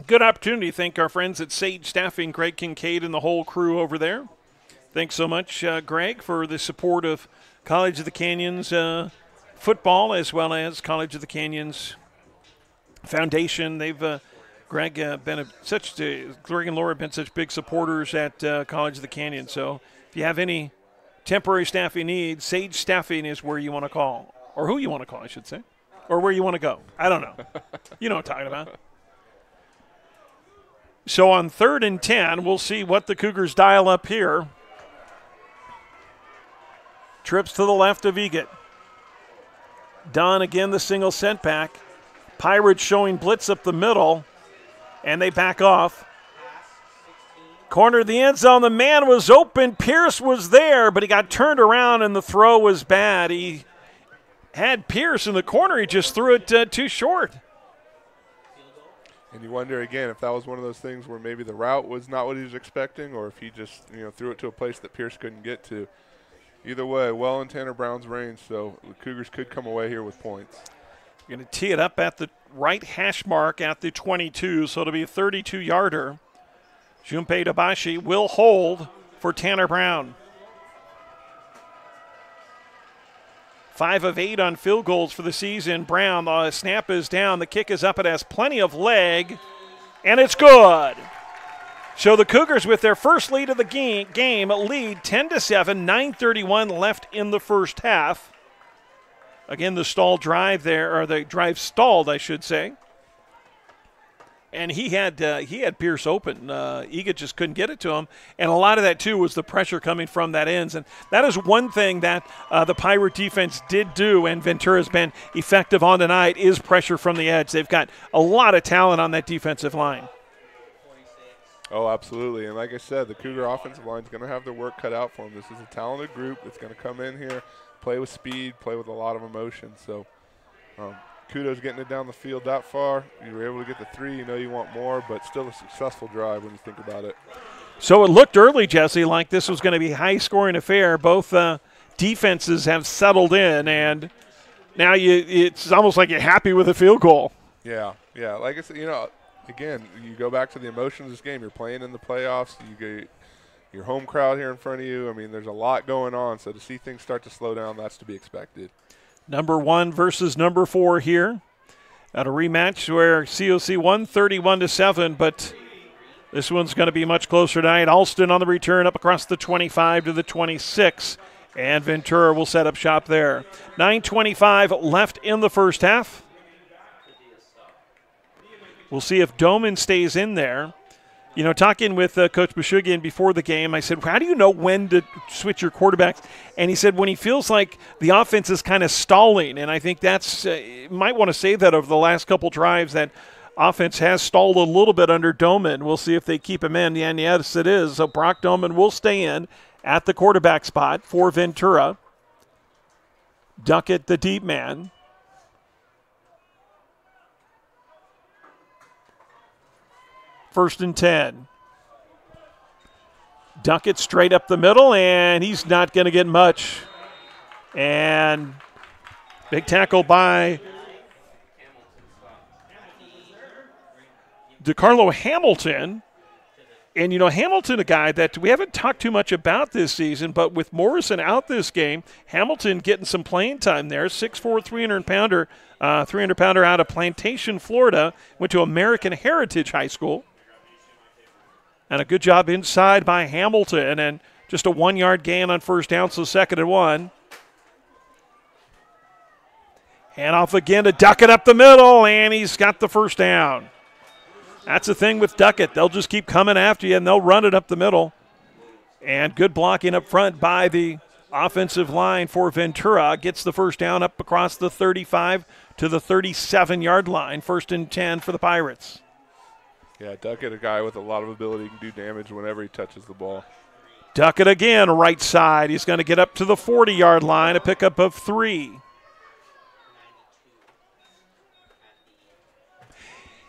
Good opportunity to thank our friends at Sage Staffing, Greg Kincaid and the whole crew over there. Thanks so much, Greg, for the support of College of the Canyons football as well as College of the Canyons Foundation. They've Greg been Greg and Laura have been such big supporters at College of the Canyons. So if you have any temporary staffing needs, Sage Staffing is where you want to call, or who you want to call, I should say, or where you want to go. I don't know. You know what I'm talking about. So on 3rd and 10, we'll see what the Cougars dial up here. Trips to the left of Egot. Dunn again, the single setback. Pirates showing blitz up the middle, and they back off. Corner of the end zone, the man was open. Pierce was there, but he got turned around, and the throw was bad. He had Pierce in the corner. He just threw it too short. And you wonder, again, if that was one of those things where maybe the route was not what he was expecting, or if he just threw it to a place that Pierce couldn't get to. Either way, well in Tanner Brown's range, so the Cougars could come away here with points. Going to tee it up at the right hash mark at the 22, so it'll be a 32-yarder. Junpei Dabashi will hold for Tanner Brown. 5 of 8 on field goals for the season. Brown, the snap is down. The kick is up. It has plenty of leg, and it's good. So the Cougars, with their first lead of the game lead 10-7, 9:31 left in the first half. Again, the stall drive there, or the drive stalled, I should say. And he had Pierce open. Egot just couldn't get it to him. And a lot of that, too, was the pressure coming from that ends. And that is one thing that the Pirate defense did do, and Ventura's been effective on tonight, is pressure from the edge. They've got a lot of talent on that defensive line. Oh, absolutely. And like I said, the Cougar offensive line is going to have their work cut out for them. This is a talented group that's going to come in here, play with speed, play with a lot of emotion. So kudos getting it down the field that far. You were able to get the 3. You know you want more, but still a successful drive when you think about it. So it looked early, Jesse, like this was going to be a high-scoring affair. Both defenses have settled in, and now it's almost like you're happy with a field goal. Yeah. Like I said, again, you go back to the emotions of this game. You're playing in the playoffs. You get your home crowd here in front of you. I mean, there's a lot going on. So to see things start to slow down, that's to be expected. Number 1 versus number 4 here at a rematch where COC won 31-7, but this one's going to be much closer tonight. Alston on the return up across the 25 to the 26, and Ventura will set up shop there. 9:25 left in the first half. We'll see if Doman stays in there. Talking with Coach Beshugian before the game, I said, how do you know when to switch your quarterbacks? And he said, when he feels like the offense is kind of stalling. And I think that's you might want to say that over the last couple drives, that offense has stalled a little bit under Doman. We'll see if they keep him in. And yes, it is. So Brock Doman will stay in at the quarterback spot for Ventura. Duckett, the deep man. First and 10. Duckett straight up the middle, and he's not going to get much. And big tackle by DeCarlo Hamilton. And, Hamilton, a guy that we haven't talked too much about this season, but with Morrison out this game, Hamilton getting some playing time there. 6'4", 300-pounder out of Plantation, Florida. Went to American Heritage High School. And a good job inside by Hamilton, and just a 1-yard gain on first down, so 2nd and 1. Hand off again to Duckett up the middle, and he's got the first down. That's the thing with Duckett. They'll just keep coming after you, and they'll run it up the middle. And good blocking up front by the offensive line for Ventura. Gets the first down up across the 35 to the 37-yard line. 1st and 10 for the Pirates. Yeah, Duckett, a guy with a lot of ability, can do damage whenever he touches the ball. Duckett again, right side. He's going to get up to the 40-yard line, a pickup of 3.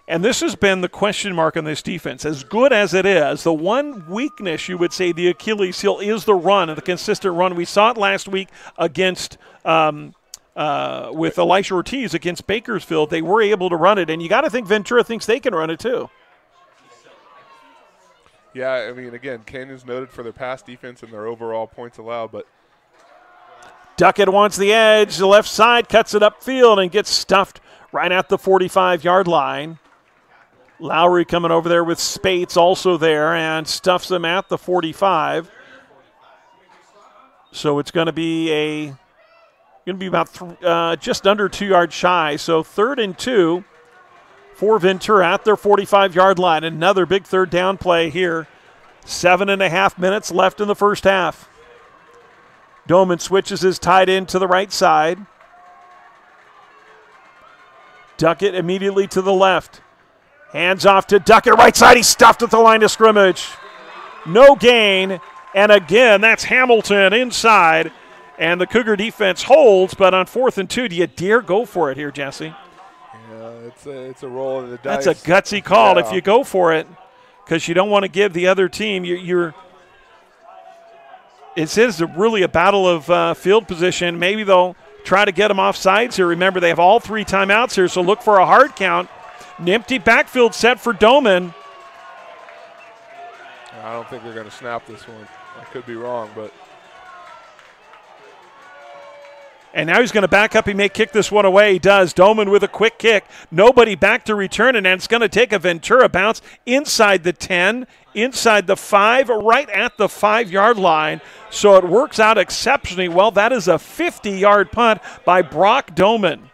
And this has been the question mark on this defense. As good as it is, the one weakness, you would say, the Achilles heel, is the run, and the consistent run. We saw it last week against with Elisha Ortiz against Bakersfield. They were able to run it, and you got to think Ventura thinks they can run it too. Yeah, I mean, again, Canyon's noted for their pass defense and their overall points allowed, but Duckett wants the edge. The left side cuts it upfield and gets stuffed right at the 45-yard line. Lowry coming over there with Spates also there and stuffs him at the 45. So it's going to be about just under 2 yards shy. So 3rd and 2 for Ventura at their 45-yard line. Another big third down play here. 7.5 minutes left in the first half. Doman switches his tight end to the right side. Duckett immediately to the left. Hands off to Duckett, right side. He's stuffed at the line of scrimmage. No gain. And again, that's Hamilton inside. And the Cougar defense holds, but on 4th and 2, do you dare go for it here, Jesse? Yeah, it's a roll of the dice. That's a gutsy call if you go for it, because you don't want to give the other team it is really a battle of field position. Maybe they'll try to get them off sides here. Remember, they have all 3 timeouts here, so look for a hard count. An empty backfield set for Doman. I don't think they're going to snap this one. I could be wrong, but. And now he's going to back up. He may kick this one away. He does. Doman with a quick kick. Nobody back to return, and it's going to take a Ventura bounce inside the 10, inside the 5, right at the 5-yard line. So it works out exceptionally well. That is a 50-yard punt by Brock Doman.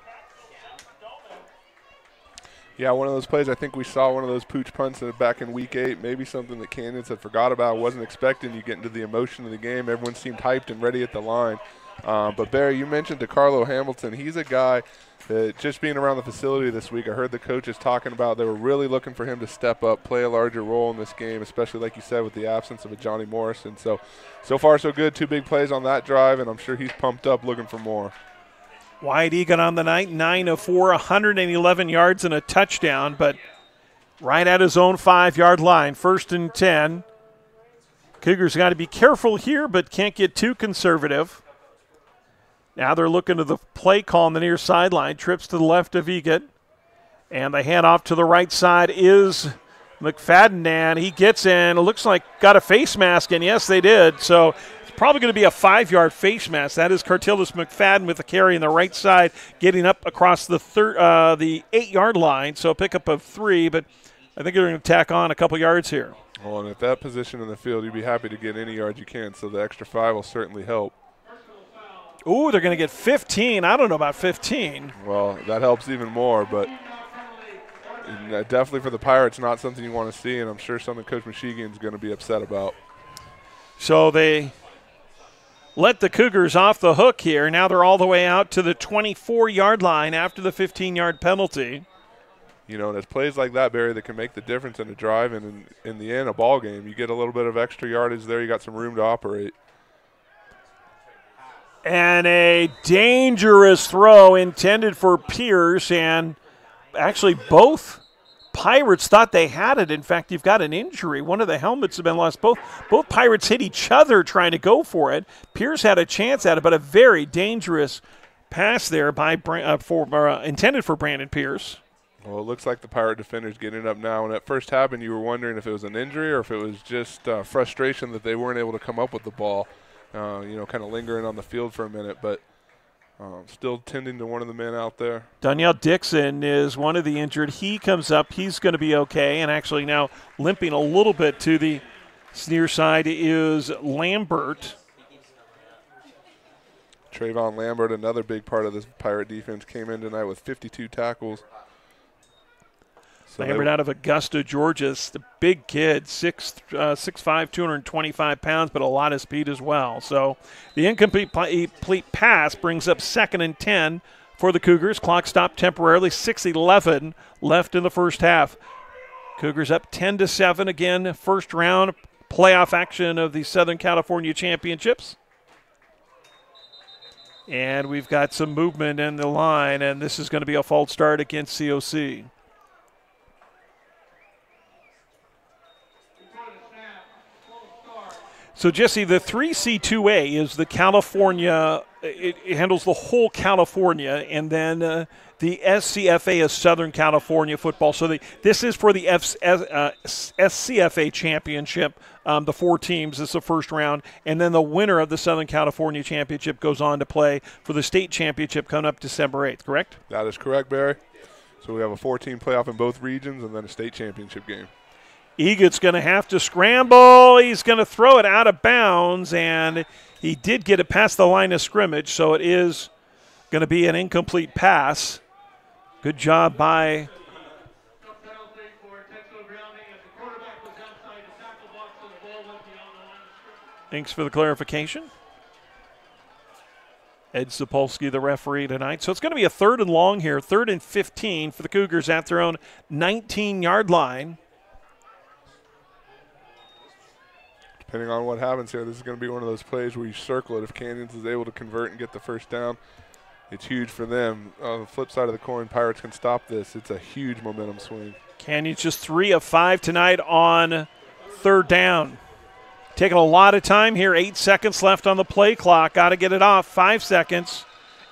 Yeah, one of those plays, I think we saw one of those pooch punts back in week 8, maybe something that Canyons had forgot about, wasn't expecting. You get into the emotion of the game. Everyone seemed hyped and ready at the line. But, Barry, you mentioned DeCarlo Hamilton. He's a guy that just being around the facility this week, I heard the coaches talking about they were really looking for him to step up, play a larger role in this game, especially, like you said, with the absence of a Johnny Morrison. So far so good. 2 big plays on that drive, and I'm sure he's pumped up looking for more. Wyatt Egan on the night, 9 of 4, 111 yards and a touchdown, but right at his own 5-yard line, 1st and 10. Cougars got to be careful here, but can't get too conservative. Now they're looking to the play call on the near sideline. Trips to the left of Egan. And the handoff to the right side is McFadden, and he gets in. It looks like got a face mask, and yes, they did. So it's probably going to be a 5-yard face mask. That is Cartilus McFadden with the carry on the right side, getting up across the 8-yard line. So a pickup of 3, but I think they're going to tack on a couple yards here. Well, and at that position in the field, you'd be happy to get any yards you can, so the extra 5 will certainly help. Ooh, they're going to get 15. I don't know about 15. Well, that helps even more, but definitely for the Pirates, not something you want to see, and I'm sure something Coach Michigan's going to be upset about. So they let the Cougars off the hook here. Now they're all the way out to the 24-yard line after the 15-yard penalty. You know, and it's plays like that, Barry, that can make the difference in a drive and in the end, a ball game. You get a little bit of extra yardage there. You got some room to operate. And a dangerous throw intended for Pierce, and actually both Pirates thought they had it. In fact, you've got an injury. One of the helmets have been lost. Both Pirates hit each other trying to go for it. Pierce had a chance at it, but a very dangerous pass there by intended for Brandon Pierce. Well, it looks like the Pirate defender's getting up now. When that first happened, you were wondering if it was an injury or if it was just frustration that they weren't able to come up with the ball. Kind of lingering on the field for a minute, but still tending to one of the men out there. Danielle Dixon is one of the injured. He comes up. He's going to be okay, and actually now limping a little bit to the near side is Lambert. Trayvon Lambert, another big part of this Pirate defense, came in tonight with 52 tackles. So Lambert out of Augusta, Georgia. The big kid, 6'5", 225 pounds, but a lot of speed as well. So the incomplete pass brings up 2nd and 10 for the Cougars. Clock stopped temporarily, 6:11 left in the first half. Cougars up 10-7 again, first round playoff action of the Southern California Championships. And we've got some movement in the line, and this is going to be a false start against COC. So, Jesse, the 3C2A is the California, it handles the whole California, and then the SCFA is Southern California football. So this is for the SCFA championship. The 4 teams is the first round, and then the winner of the Southern California championship goes on to play for the state championship coming up December 8th, correct? That is correct, Barry. So we have a 4-team playoff in both regions and then a state championship game. Egan's going to have to scramble. He's going to throw it out of bounds, and he did get it past the line of scrimmage, so it is going to be an incomplete pass. Good job by Thanks for the clarification. Ed Sapolsky, the referee tonight. So it's going to be a 3rd and long here, 3rd and 15 for the Cougars at their own 19-yard line. Depending on what happens here, this is going to be one of those plays where you circle it. If Canyons is able to convert and get the first down, it's huge for them. On the flip side of the coin, Pirates can stop this. It's a huge momentum swing. Canyons just 3 of 5 tonight on 3rd down. Taking a lot of time here. 8 seconds left on the play clock. Got to get it off. 5 seconds,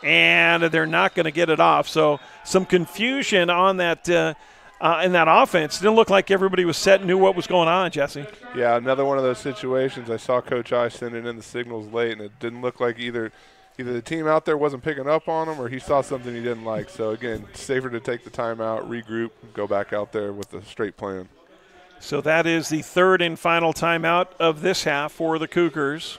and they're not going to get it off. So some confusion on that in that offense. Didn't look like everybody was set and knew what was going on, Jesse. Yeah, another one of those situations. I saw Coach I sending in the signals late, and it didn't look like either the team out there wasn't picking up on him or he saw something he didn't like. So, again, safer to take the timeout, regroup, go back out there with a straight plan. So that is the 3rd and final timeout of this half for the Cougars.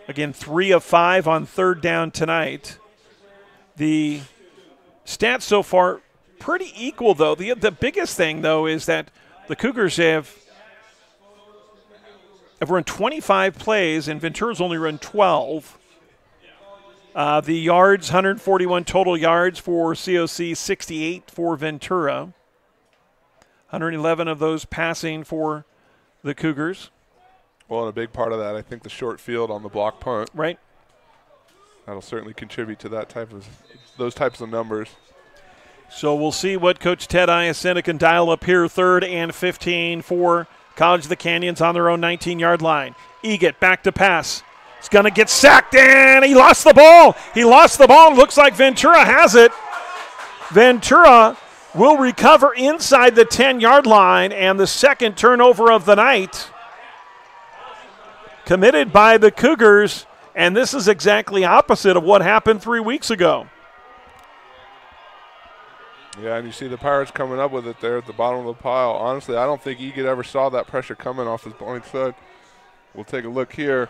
Again, 3 of 5 on 3rd down tonight. The stats so far pretty equal, though. The biggest thing, though, is that the Cougars have run 25 plays, and Ventura's only run 12. The yards, 141 total yards for COC, 68 for Ventura. 111 of those passing for the Cougars. Well, and a big part of that, I think the short field on the block punt. Right. That'll certainly contribute to those types of numbers. So we'll see what Coach Ted Iacenta can dial up here. 3rd and 15 for College of the Canyons on their own 19-yard line. Egan back to pass. He's going to get sacked, and he lost the ball. He lost the ball. Looks like Ventura has it. Ventura will recover inside the 10-yard line, and the second turnover of the night committed by the Cougars, and this is exactly opposite of what happened 3 weeks ago. Yeah, and you see the Pirates coming up with it there at the bottom of the pile. Honestly, I don't think Egan ever saw that pressure coming off his blind side. We'll take a look here.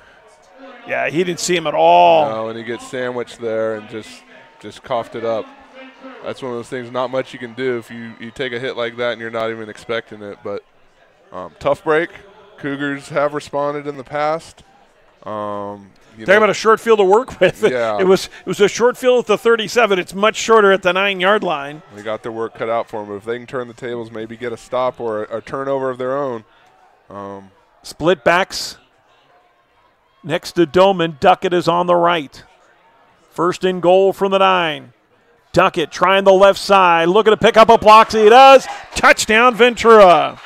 Yeah, he didn't see him at all. No, and he gets sandwiched there and just coughed it up. That's one of those things, not much you can do if you take a hit like that and you're not even expecting it. But tough break. Cougars have responded in the past. Talking about a short field to work with. Yeah. It was a short field at the 37. It's much shorter at the 9-yard line. They got their work cut out for them. But if they can turn the tables, maybe get a stop or a turnover of their own. Split backs next to Doman. Duckett is on the right. 1st and goal from the 9. Duckett trying the left side. Looking to pick up a block. He does. Touchdown, Ventura.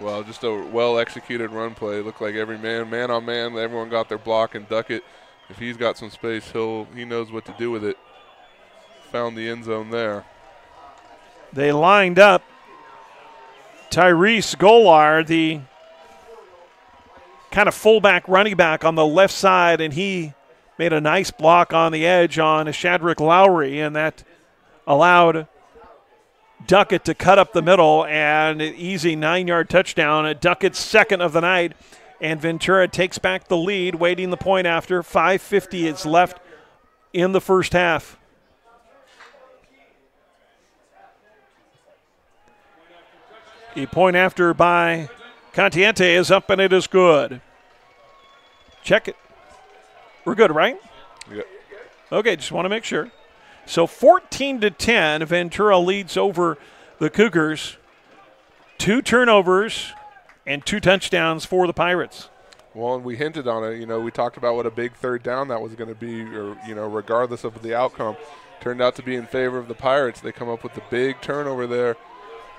Well, just a well-executed run play. It looked like every man on man, everyone got their block, and Duckett, if he's got some space, he knows what to do with it. Found the end zone there. They lined up Tyrese Golar, the kind of fullback running back on the left side, and he made a nice block on the edge on Shadrick Lowry, and that allowed Duckett to cut up the middle, and an easy 9-yard touchdown. Duckett's second of the night, and Ventura takes back the lead, waiting the point after. 5:50 is left in the first half. A point after by Contiente is up, and it is good. Check it. We're good, right? Yeah. Okay, just want to make sure. So 14-10, Ventura leads over the Cougars. 2 turnovers and 2 touchdowns for the Pirates. Well, and we hinted on it. We talked about what a big third down that was going to be, or, regardless of the outcome. Turned out to be in favor of the Pirates. They come up with the big turnover there.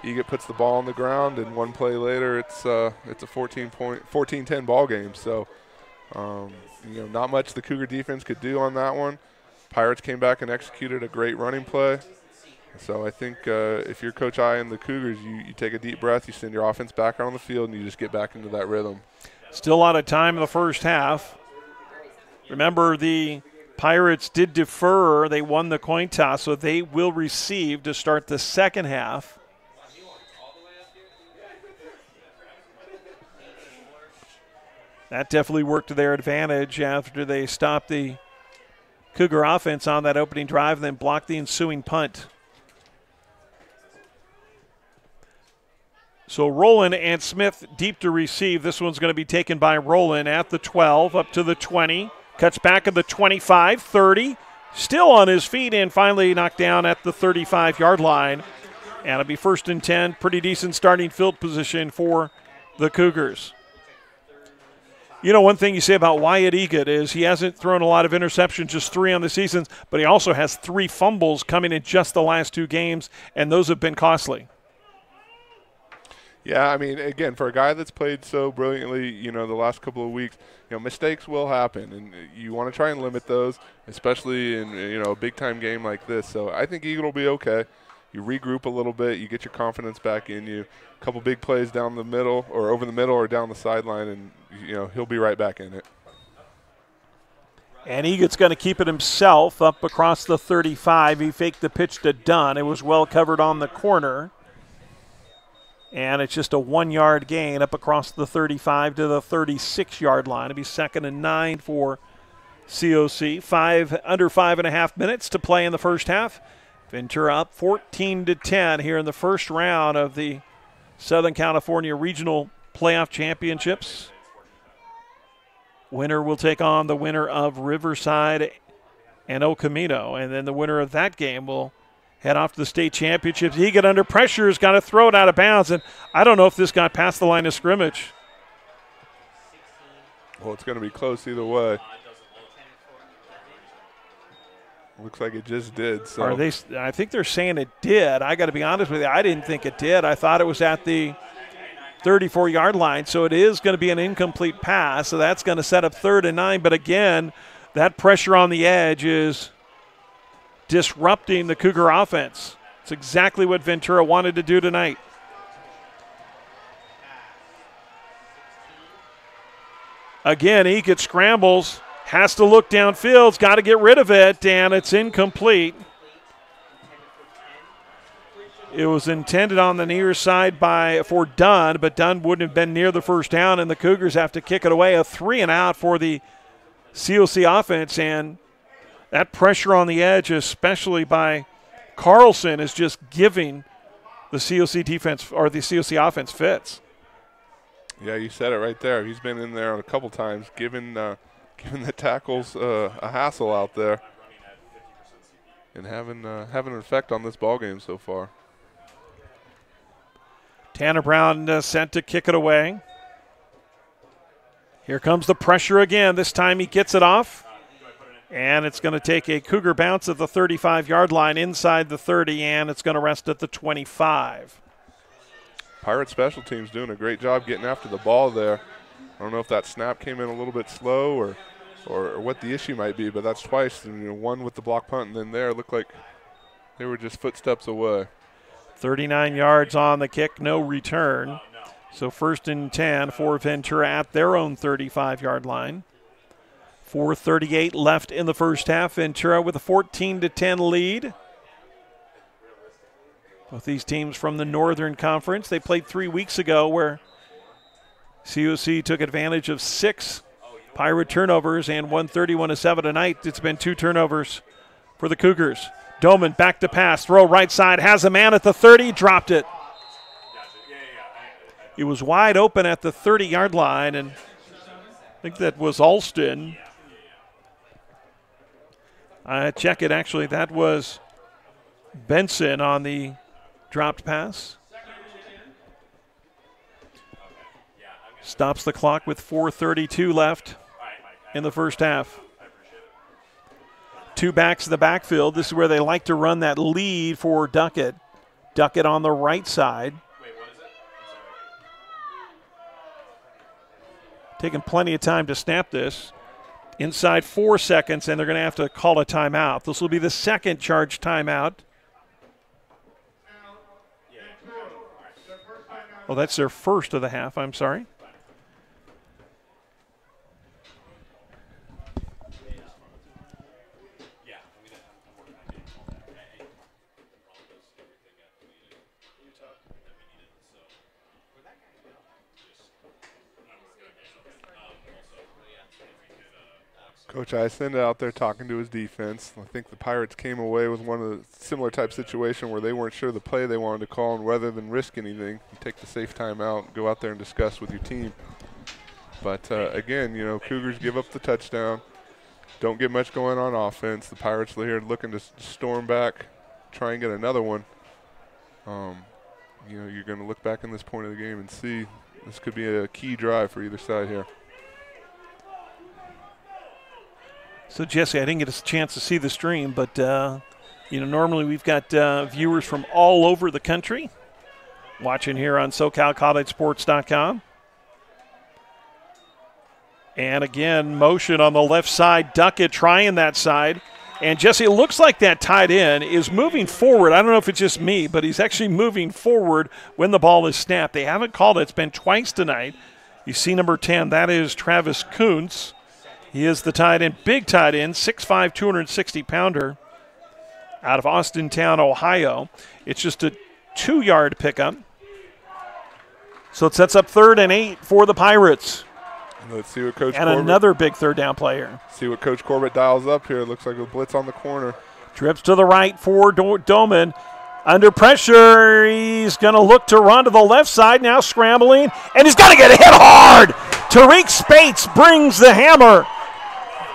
Egan puts the ball on the ground, and one play later, it's a 14-10 ball game. So, not much the Cougar defense could do on that one. Pirates came back and executed a great running play. So I think if you're Coach I and the Cougars, you take a deep breath, you send your offense back out on the field, and you just get back into that rhythm. Still a lot of time in the first half. Remember, the Pirates did defer. They won the coin toss, so they will receive to start the second half. That definitely worked to their advantage after they stopped the Cougar offense on that opening drive and then blocked the ensuing punt. So Rowland and Smith deep to receive. This one's going to be taken by Rowland at the 12, up to the 20. Cuts back at the 25, 30. Still on his feet and finally knocked down at the 35-yard line. And it'll be 1st and 10. Pretty decent starting field position for the Cougars. One thing you say about Wyatt Egan is he hasn't thrown a lot of interceptions, just 3 on the season, but he also has 3 fumbles coming in just the last 2 games, and those have been costly. Yeah, I mean, again, for a guy that's played so brilliantly, the last couple of weeks, mistakes will happen, and you want to try and limit those, especially in, a big-time game like this. So I think Eagle will be okay. You regroup a little bit, you get your confidence back in you, a couple big plays down the middle or over the middle or down the sideline, and, he'll be right back in it. And Egan's going to keep it himself up across the 35. He faked the pitch to Dunn. It was well covered on the corner. And it's just a 1-yard gain up across the 35 to the 36-yard line. It'll be 2nd and 9 for COC. Under 5.5 minutes to play in the first half. Ventura up 14-10 here in the first round of the Southern California Regional Playoff Championships. Winner will take on the winner of Riverside and El Camino. And then the winner of that game will head off to the state championships. He got under pressure, has got to throw it out of bounds, and I don't know if this got past the line of scrimmage. Well, it's going to be close either way. Looks like it just did. So I think they're saying it did. I got to be honest with you, I didn't think it did. I thought it was at the 34-yard line, so it is going to be an incomplete pass, so that's going to set up 3rd and 9. But again, that pressure on the edge is disrupting the Cougar offense. It's exactly what Ventura wanted to do tonight. Again, Egan scrambles, has to look downfield, got to get rid of it, and it's incomplete. It was intended on the near side for Dunn, but Dunn wouldn't have been near the first down, and the Cougars have to kick it away. A 3-and-out for the COC offense, and that pressure on the edge, especially by Carlson, is just giving the COC defense or the COC offense fits. Yeah, you said it right there. He's been in there a couple times, giving the tackles a hassle out there, and having an effect on this ball game so far. Tanner Brown sent to kick it away. Here comes the pressure again. This time he gets it off. And it's going to take a Cougar bounce at the 35-yard line inside the 30, and it's going to rest at the 25. Pirate special teams doing a great job getting after the ball there. I don't know if that snap came in a little bit slow or what the issue might be, but that's twice. One with the block punt, and then there looked like they were just footsteps away. 39 yards on the kick, no return. So 1st and 10 for Ventura at their own 35-yard line. 4:38 left in the first half. Ventura with a 14-10 lead. Both these teams from the Northern Conference. They played 3 weeks ago where COC took advantage of 6 Pirate turnovers and won 31-7 tonight. It's been 2 turnovers for the Cougars. Doman back to pass. Throw right side. Has a man at the 30. Dropped it. It was wide open at the 30-yard line, and I think that was Alston. Check it, actually. That was Benson on the dropped pass. Stops the clock with 4:32 left in the first half. Two backs in the backfield. This is where they like to run that lead for Duckett. Duckett on the right side. Taking plenty of time to snap this. Inside 4 seconds, and they're going to have to call a timeout. This will be the second charge timeout. Oh, that's their first of the half, I'm sorry. Coach Eisen out there talking to his defense. I think the Pirates came away with one of the similar type situation where they weren't sure the play they wanted to call, and rather than risk anything, you take the safe time out and go out there and discuss with your team. But again, you know, Cougars give up the touchdown. Don't get much going on offense. The Pirates are here looking to storm back, try and get another one. You know, you're going to look back in this point of the game and see this could be a key drive for either side here. So, Jesse, I didn't get a chance to see the stream, but, you know, normally we've got viewers from all over the country watching here on SoCalCollegeSports.com. And, again, motion on the left side. Duckett trying that side. And, Jesse, it looks like that tight end is moving forward. I don't know if it's just me, but he's actually moving forward when the ball is snapped. They haven't called it. It's been twice tonight. You see number 10. That is Travis Kuntz. He is the tight end, big tight end, 6'5", 260-pounder out of Austintown, Ohio. It's just a 2-yard pickup. So it sets up 3rd and 8 for the Pirates. Let's see what Coach and Corbett, another big third down player. See what Coach Corbett dials up here. Looks like a blitz on the corner. Trips to the right for Doman. Under pressure, he's going to look to run to the left side, now scrambling, and he's got to get hit hard. Tariq Spates brings the hammer.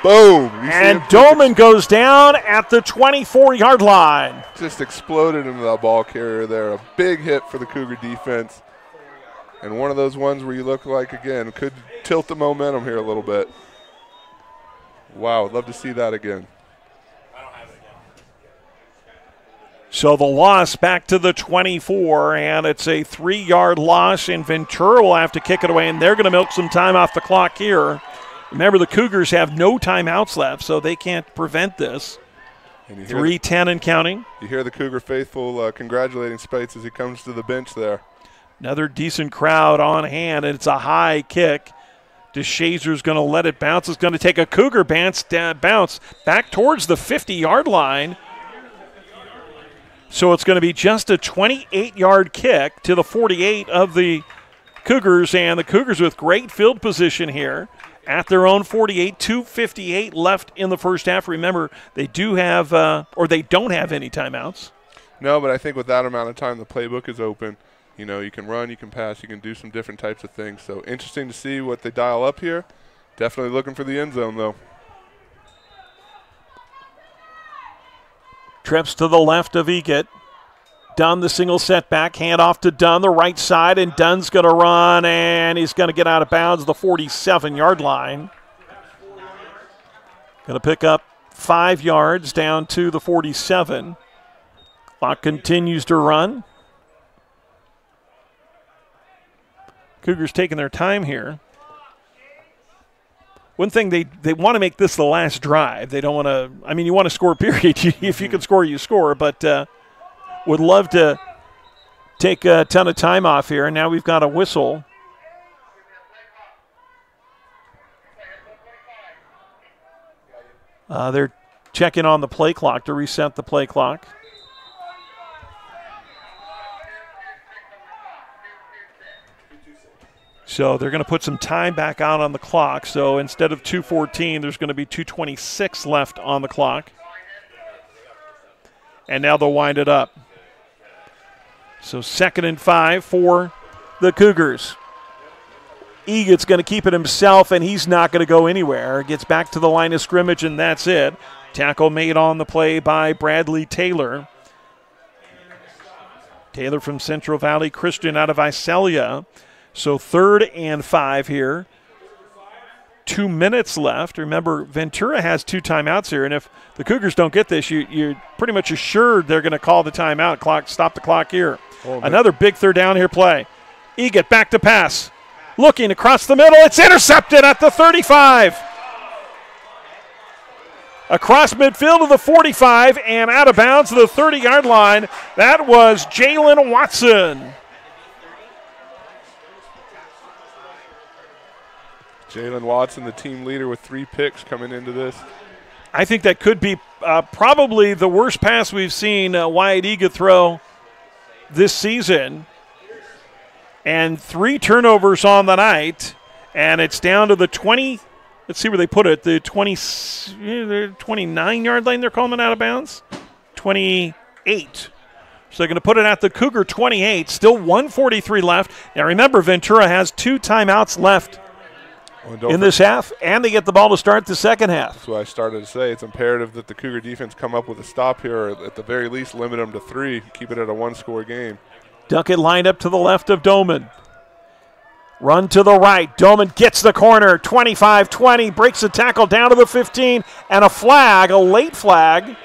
Boom. And Doman goes down at the 24-yard line. Just exploded into that ball carrier there. A big hit for the Cougar defense. And one of those ones where you look like, again, could tilt the momentum here a little bit. Wow, I'd love to see that again. So the loss back to the 24, and it's a 3-yard loss, and Ventura will have to kick it away, and they're going to milk some time off the clock here. Remember, the Cougars have no timeouts left, so they can't prevent this. 3:10 and counting. You hear the Cougar faithful congratulating Spates as he comes to the bench there. Another decent crowd on hand, and it's a high kick. DeShazer's going to let it bounce. It's going to take a Cougar bounce back towards the 50-yard line. So it's going to be just a 28-yard kick to the 48 of the Cougars, and the Cougars with great field position here at their own 48, 2:58 left in the first half. Remember, they do have, or they don't have any timeouts. No, but I think with that amount of time, the playbook is open. You know, you can run, you can pass, you can do some different types of things. So interesting to see what they dial up here. Definitely looking for the end zone, though. Trips to the left of Egett. Dunn, the single setback, hand off to Dunn, the right side, and Dunn's going to run, and he's going to get out of bounds the 47-yard line. Going to pick up 5 yards down to the 47. Clock continues to run. Cougars taking their time here. One thing, they want to make this the last drive. They don't want to – I mean, you want to score, period. If you can score, you score, but would love to take a ton of time off here. And now we've got a whistle. They're checking on the play clock to reset the play clock. So they're going to put some time back out on the clock. So instead of 2:14, there's going to be 2:26 left on the clock. And now they'll wind it up. So 2nd and 5 for the Cougars. Egett's going to keep it himself, and he's not going to go anywhere. Gets back to the line of scrimmage, and that's it. Tackle made on the play by Bradley Taylor. Taylor from Central Valley Christian out of Visalia. So 3rd and 5 here. 2 minutes left. Remember, Ventura has 2 timeouts here, and if the Cougars don't get this, you're pretty much assured they're going to call the timeout. Stop the clock here. Another big 3rd down here play. Eget back to pass. Looking across the middle. It's intercepted at the 35. Across midfield to the 45 and out of bounds to the 30-yard line. That was Jalen Watson. Jalen Watson, the team leader with 3 picks coming into this. I think that could be probably the worst pass we've seen Wyatt Eget throw this season. And 3 turnovers on the night. And it's down to the 20. Let's see where they put it. The 29-yard line they're calling it out of bounds. 28. So they're going to put it at the Cougar 28. Still 1:43 left. Now remember, Ventura has 2 timeouts left in this half, and they get the ball to start the second half. That's what I started to say. It's imperative that the Cougar defense come up with a stop here, or at the very least limit them to 3, keep it at a 1-score game. Duckett lined up to the left of Doman. Run to the right. Doman gets the corner. 25-20, breaks the tackle down to the 15, and a flag, a late flag.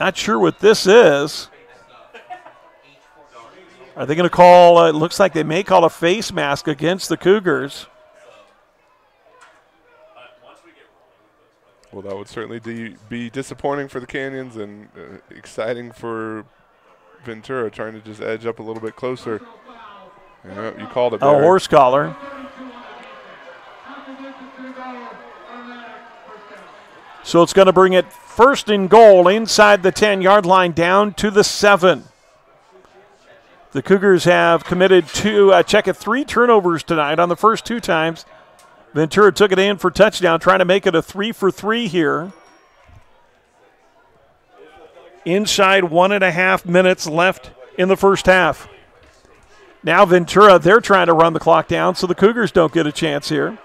Not sure what this is. Are they going to call, it looks like they may call a face mask against the Cougars. Well, that would certainly be disappointing for the Canyons and exciting for Ventura, trying to just edge up a little bit closer. Yeah, you called it, Barry. A horse collar. So it's going to bring it 1st and goal inside the 10-yard line down to the 7. The Cougars have committed 3 turnovers tonight on the first 2 times. Ventura took it in for touchdown, trying to make it a 3-for-3 here. Inside 1.5 minutes left in the first half. Now Ventura, they're trying to run the clock down so the Cougars don't get a chance here.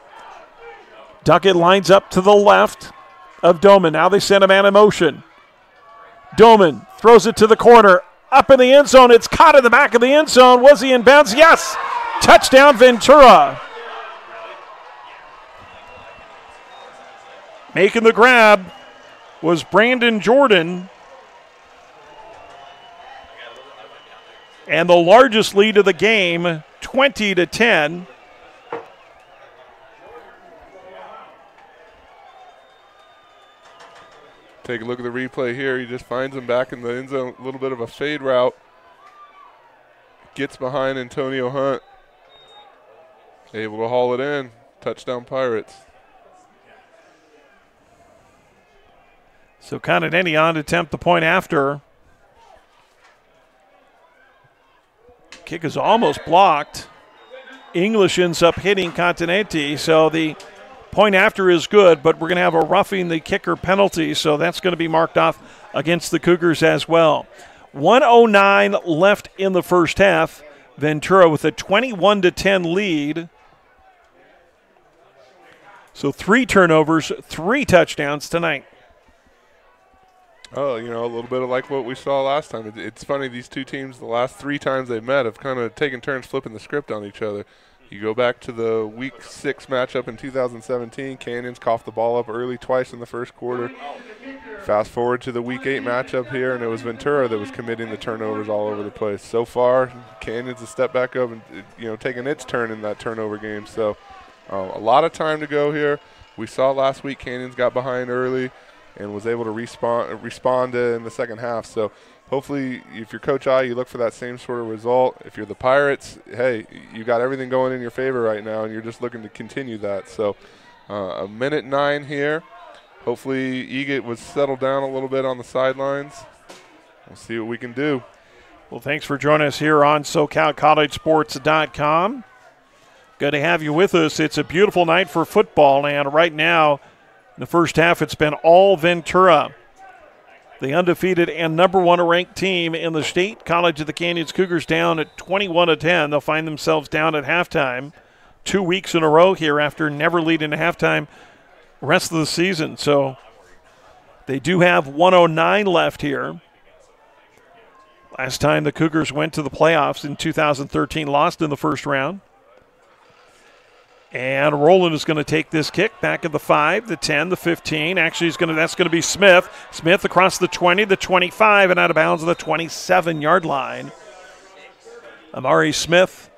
Duckett lines up to the left of Doman. Now they send a man in motion. Doman throws it to the corner. Up in the end zone. It's caught in the back of the end zone. Was he in bounds? Yes. Touchdown, Ventura. Making the grab was Brandon Jordan. And the largest lead of the game, 20-10. Take a look at the replay here. He just finds him back in the end zone, a little bit of a fade route. Gets behind Antonio Hunt. Able to haul it in. Touchdown Pirates. So Continenti on to attempt the point after. Kick is almost blocked. English ends up hitting Continenti, so the point after is good, but we're going to have a roughing the kicker penalty, so that's going to be marked off against the Cougars as well. 1:09 left in the first half. Ventura with a 21-10 lead. So 3 turnovers, 3 touchdowns tonight. Oh, a little bit of like what we saw last time. It's funny, these 2 teams, the last 3 times they've met, have kind of taken turns flipping the script on each other. You go back to the Week 6 matchup in 2017. Canyons coughed the ball up early twice in the first quarter. Fast forward to the Week 8 matchup here, and it was Ventura that was committing the turnovers all over the place. So far, Canyons a step back up and taking its turn in that turnover game. So a lot of time to go here. We saw last week Canyons got behind early and was able to respond in the second half. So hopefully, if you're Coach I, you look for that same sort of result. If you're the Pirates, hey, you got everything going in your favor right now, and you're just looking to continue that. So a 1:09 here. Hopefully, Eget was settled down a little bit on the sidelines. We'll see what we can do. Well, thanks for joining us here on SoCalCollegeSports.com. Good to have you with us. It's a beautiful night for football, and right now, in the first half, it's been all Ventura. The undefeated and number 1 ranked team in the state. College of the Canyons Cougars down at 21-10. They'll find themselves down at halftime 2 weeks in a row here after never leading at halftime rest of the season. So they do have 1:09 left here. Last time the Cougars went to the playoffs in 2013, lost in the first round. And Rowland is going to take this kick back at the 5, the 10, the 15. Actually, that's going to be Smith. Smith across the 20, the 25, and out of bounds on the 27-yard line. Amari Smith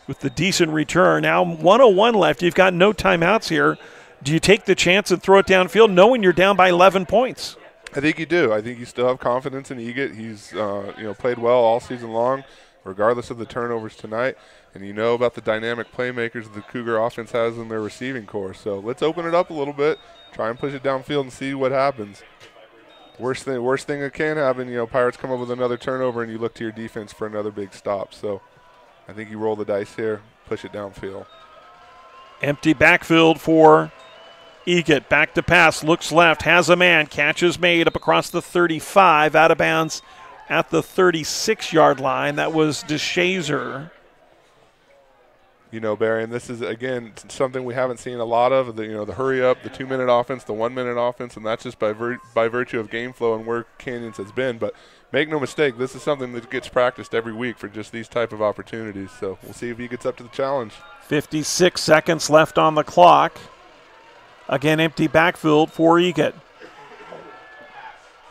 with the decent return. Now 1:01 left. You've got no timeouts here. Do you take the chance and throw it downfield knowing you're down by 11 points? I think you do. I think you still have confidence in Egan. He's played well all season long, regardless of the turnovers tonight. And you know about the dynamic playmakers the Cougar offense has in their receiving core. So let's open it up a little bit, try and push it downfield and see what happens. Worst thing that can happen, Pirates come up with another turnover and you look to your defense for another big stop. So I think you roll the dice here, push it downfield. Empty backfield for Egan. Back to pass, looks left, has a man, catch is made up across the 35, out of bounds at the 36-yard line. That was DeShazer. Barry, and this is, again, something we haven't seen a lot of, the hurry-up, the 2-minute offense, the 1-minute offense, and that's just by virtue of game flow and where Canyons has been. But make no mistake, this is something that gets practiced every week for just these type of opportunities. So we'll see if he gets up to the challenge. 56 seconds left on the clock. Again, empty backfield for Egan.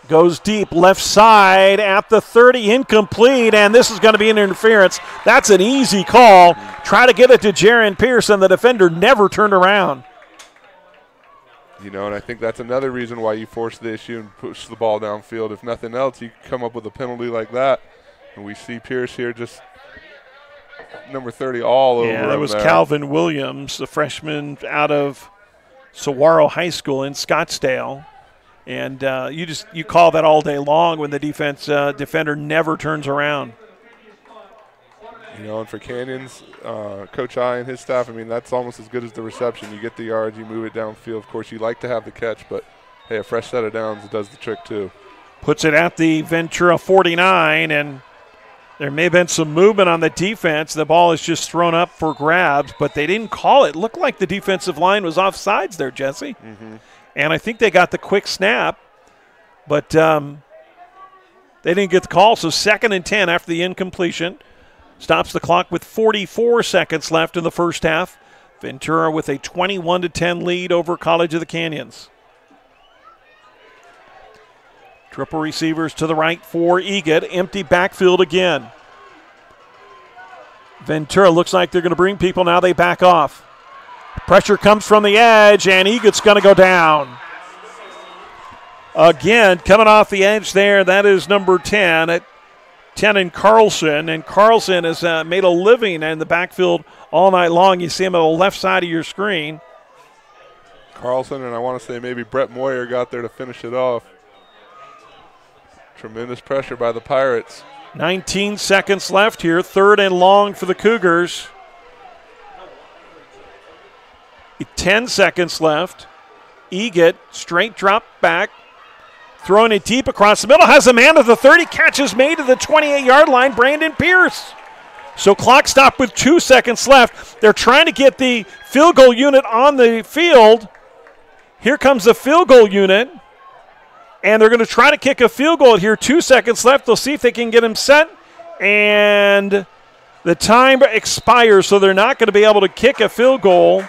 Goes deep, left side at the 30, incomplete, and this is going to be an interference. That's an easy call. Try to get it to Jaron Pearson. The defender never turned around. And I think that's another reason why you force the issue and push the ball downfield. If nothing else, you come up with a penalty like that. And we see Pierce here just number 30 all over him. Yeah, that was Calvin Williams, the freshman out of Saguaro High School in Scottsdale. And you call that all day long when the defender never turns around. And for Canyons, Coach I and his staff, that's almost as good as the reception. You get the yards, you move it downfield. Of course, you like to have the catch, but, hey, a fresh set of downs does the trick too. Puts it at the Ventura 49, and there may have been some movement on the defense. The ball is just thrown up for grabs, but they didn't call it. Looked like the defensive line was offsides there, Jesse. Mm-hmm. And I think they got the quick snap, but they didn't get the call. So 2nd and 10 after the incompletion. Stops the clock with 44 seconds left in the first half. Ventura with a 21-10 lead over College of the Canyons. Triple receivers to the right for Egan. Empty backfield again. Ventura looks like they're going to bring people. Now they back off. Pressure comes from the edge, and Egan's going to go down. Again, coming off the edge there, that is number 10 at 10 in Carlson. And Carlson has made a living in the backfield all night long. You see him on the left side of your screen. Carlson, and I want to say maybe Brett Moyer got there to finish it off. Tremendous pressure by the Pirates. 19 seconds left here, 3rd and long for the Cougars. 10 seconds left. Egan, straight drop back. Throwing it deep across the middle. Has a man to the 30. Catches made to the 28-yard line. Brandon Pierce. So clock stopped with 2 seconds left. They're trying to get the field goal unit on the field. Here comes the field goal unit. And they're going to try to kick a field goal here. 2 seconds left. They'll see if they can get him set. And the time expires, so they're not going to be able to kick a field goal.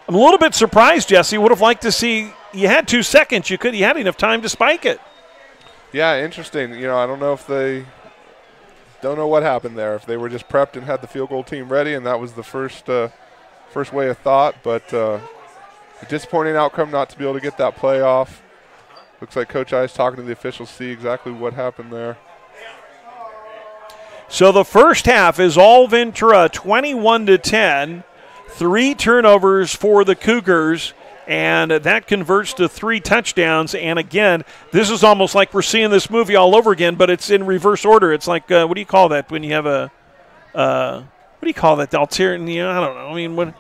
I'm a little bit surprised, Jesse. Would have liked to see you had 2 seconds. You had enough time to spike it. Yeah, interesting. I don't know if they don't know what happened there. If they were just prepped and had the field goal team ready, and that was the first way of thought. But a disappointing outcome not to be able to get that play off. Looks like Coach I is talking to the officials, see exactly what happened there. So the first half is all Ventura, 21-10. 3 turnovers for the Cougars, and that converts to 3 touchdowns. And again, this is almost like we're seeing this movie all over again, but it's in reverse order. It's like, what do you call that when you have what do you call that? The ulterior, I don't know. What?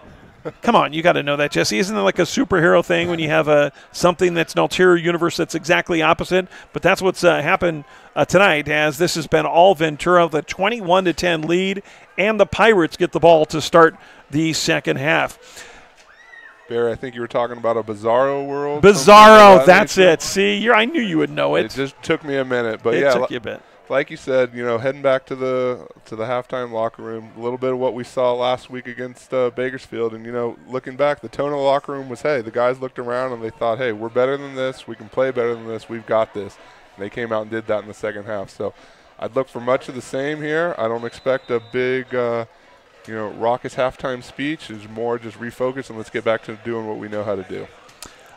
Come on, you got to know that, Jesse. Isn't it like a superhero thing when you have something that's an ulterior universe that's exactly opposite? But that's what's happened tonight, as this has been all Ventura, the 21-10 lead, and the Pirates get the ball to start the second half. Barry, I think you were talking about a Bizarro world. Bizarro, that's it. See, I knew you would know it. It just took me a minute, but it yeah, took you a bit. like you said, heading back to the halftime locker room, a little bit of what we saw last week against Bakersfield. And, looking back, the tone of the locker room was, hey, the guys looked around and they thought, hey, we're better than this. We can play better than this. We've got this. And they came out and did that in the second half. So I'd look for much of the same here. I don't expect a big, raucous halftime speech. It's more just refocus and let's get back to doing what we know how to do.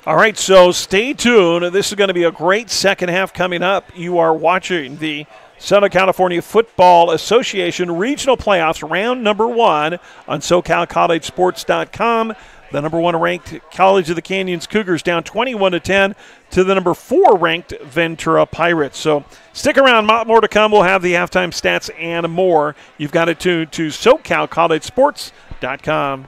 All right, so stay tuned. This is going to be a great second half coming up. You are watching the Southern California Football Association Regional Playoffs, round number 1 on SoCalCollegeSports.com. The number 1 ranked College of the Canyons Cougars down 21-10 to the number 4 ranked Ventura Pirates. So stick around, more to come. We'll have the halftime stats and more. You've got it tuned to SoCalCollegeSports.com.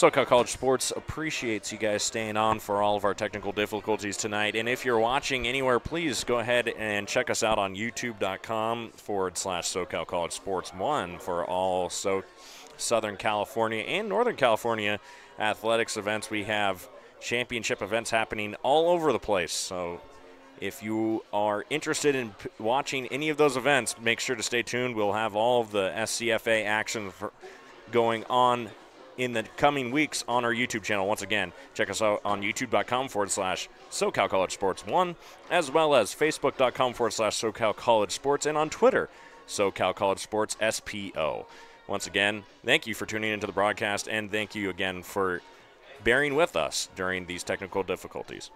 SoCal College Sports appreciates you guys staying on for all of our technical difficulties tonight. And if you're watching anywhere, please go ahead and check us out on youtube.com/SoCal College Sports 1 for all Southern California and Northern California athletics events. We have championship events happening all over the place. So if you are interested in watching any of those events, make sure to stay tuned. We'll have all of the SCFA action going on in the coming weeks on our YouTube channel. Once again, check us out on youtube.com/SoCal College Sports 1, as well as facebook.com/SoCal College Sports, and on Twitter, SoCal College Sports SPO. Once again, thank you for tuning into the broadcast, and thank you again for bearing with us during these technical difficulties.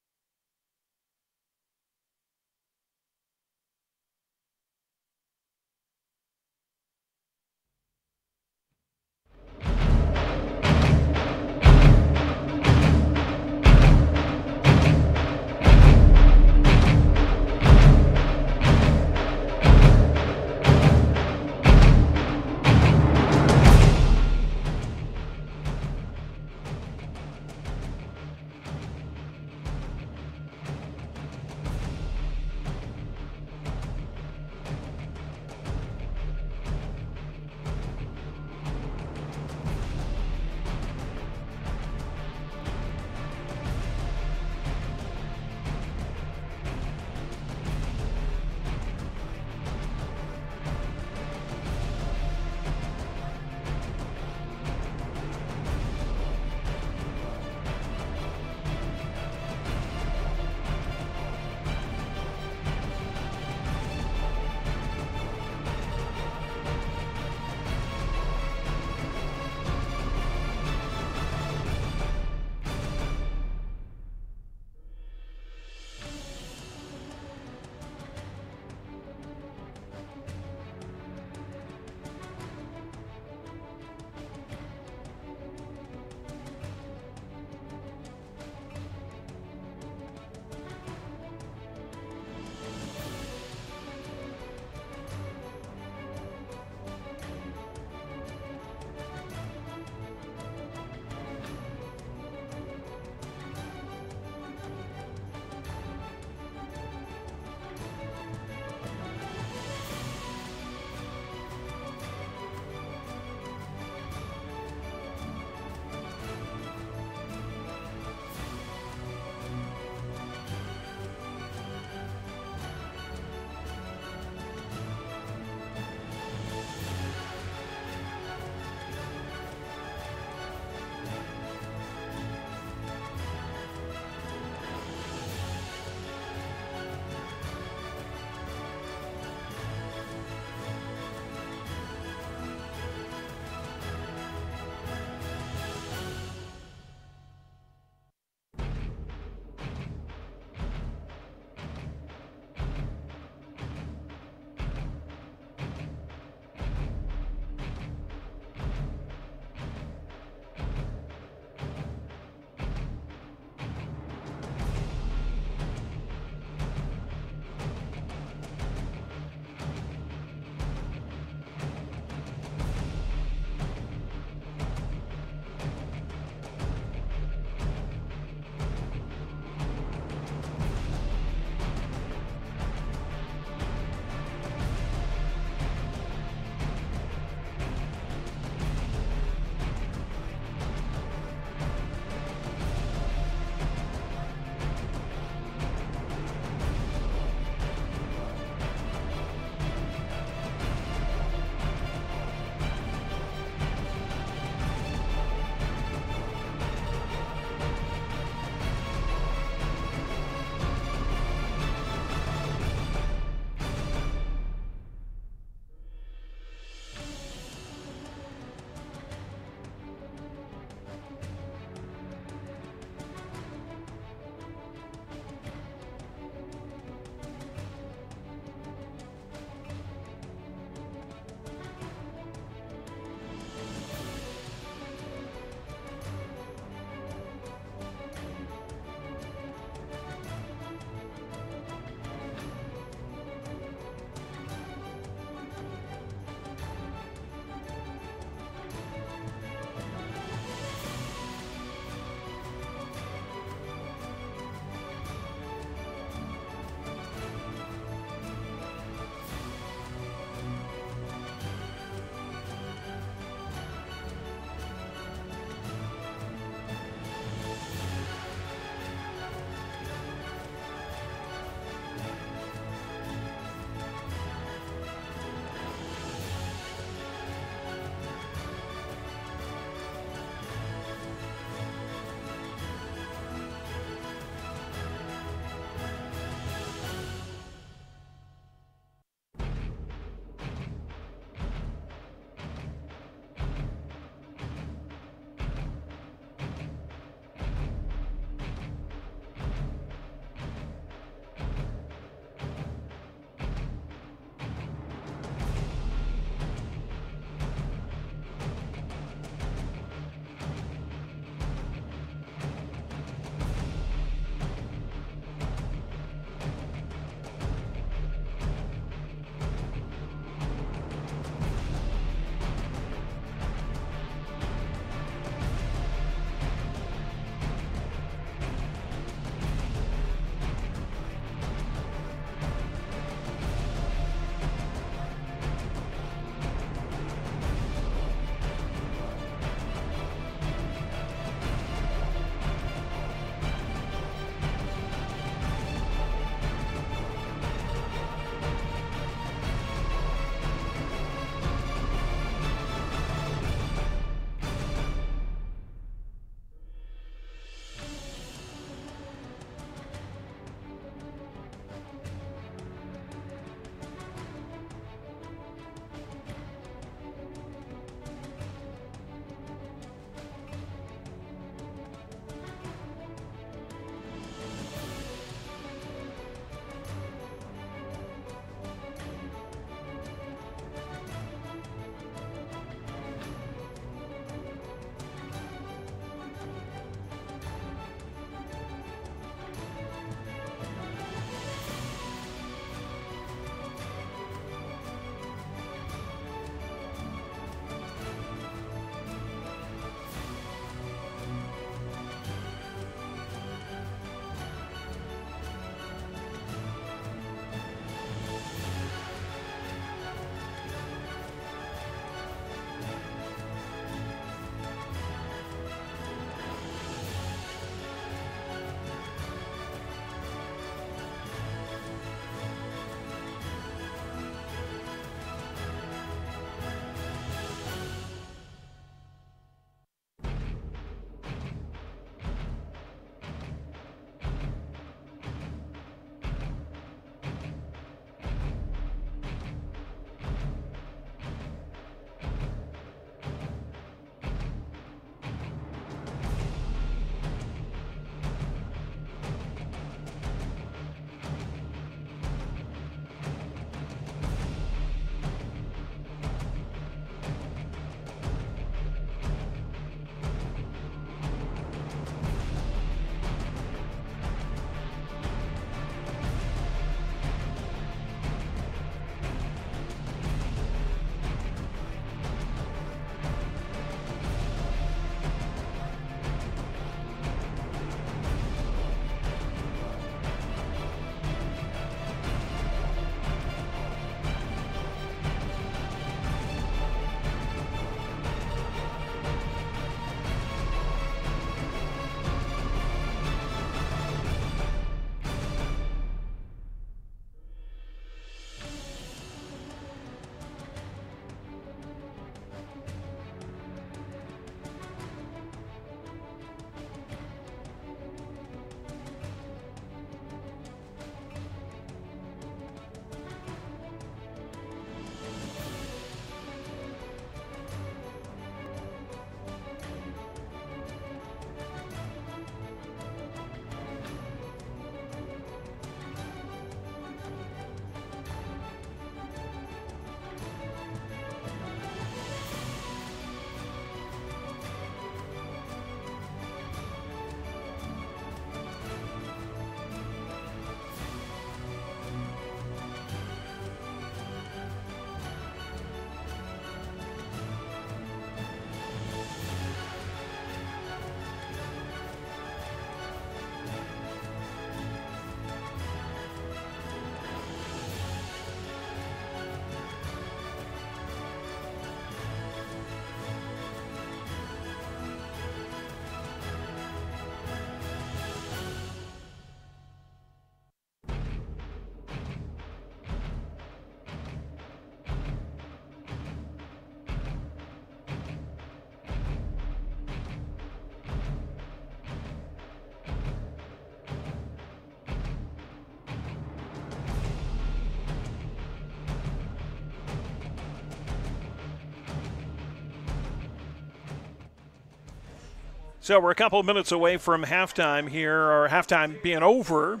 So we're a couple of minutes away from halftime here, or halftime being over.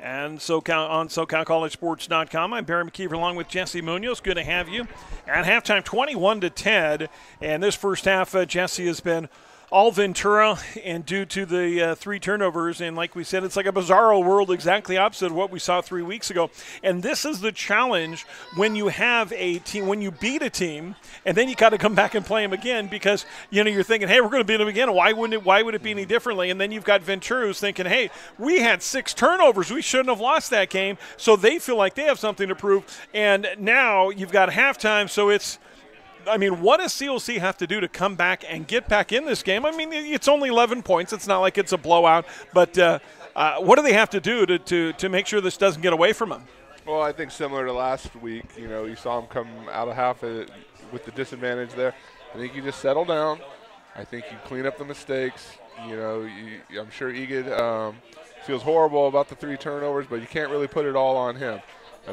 And on SoCalCollegeSports.com, I'm Barry McKeever along with Jesse Munoz. Good to have you. At halftime, 21-10. And this first half, Jesse, has been all Ventura, and due to the 3 turnovers, and like we said, it's like a bizarro world, exactly opposite of what we saw 3 weeks ago. And this is the challenge when you have a team, when you beat a team, and then you got to come back and play them again because, you're thinking, hey, we're going to beat them again. Why would it be any differently? And then you've got Ventura who's thinking, hey, we had 6 turnovers. We shouldn't have lost that game. So they feel like they have something to prove. And now you've got halftime, so what does COC have to do to come back and get back in this game? It's only 11 points. It's not like it's a blowout. But what do they have to do to make sure this doesn't get away from them? Well, I think similar to last week, you saw them come out of half with the disadvantage there. I think you just settle down. I think you clean up the mistakes. I'm sure Egid feels horrible about the 3 turnovers, but you can't really put it all on him.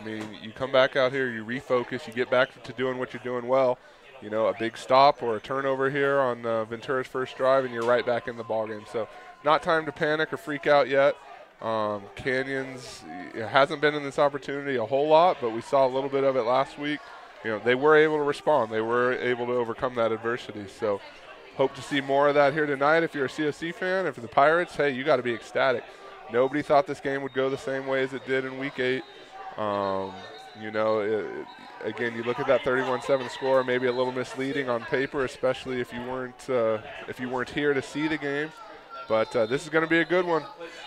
You come back out here, you refocus, you get back to doing what you're doing well. A big stop or a turnover here on Ventura's first drive, and you're right back in the ballgame. So not time to panic or freak out yet. Canyons hasn't been in this opportunity a whole lot, but we saw a little bit of it last week. They were able to respond. They were able to overcome that adversity. So hope to see more of that here tonight. If you're a COC fan, and for the Pirates, hey, you got to be ecstatic. Nobody thought this game would go the same way as it did in Week 8. Again, you look at that 31-7 score, maybe a little misleading on paper, especially if you weren't here to see the game. But this is going to be a good one.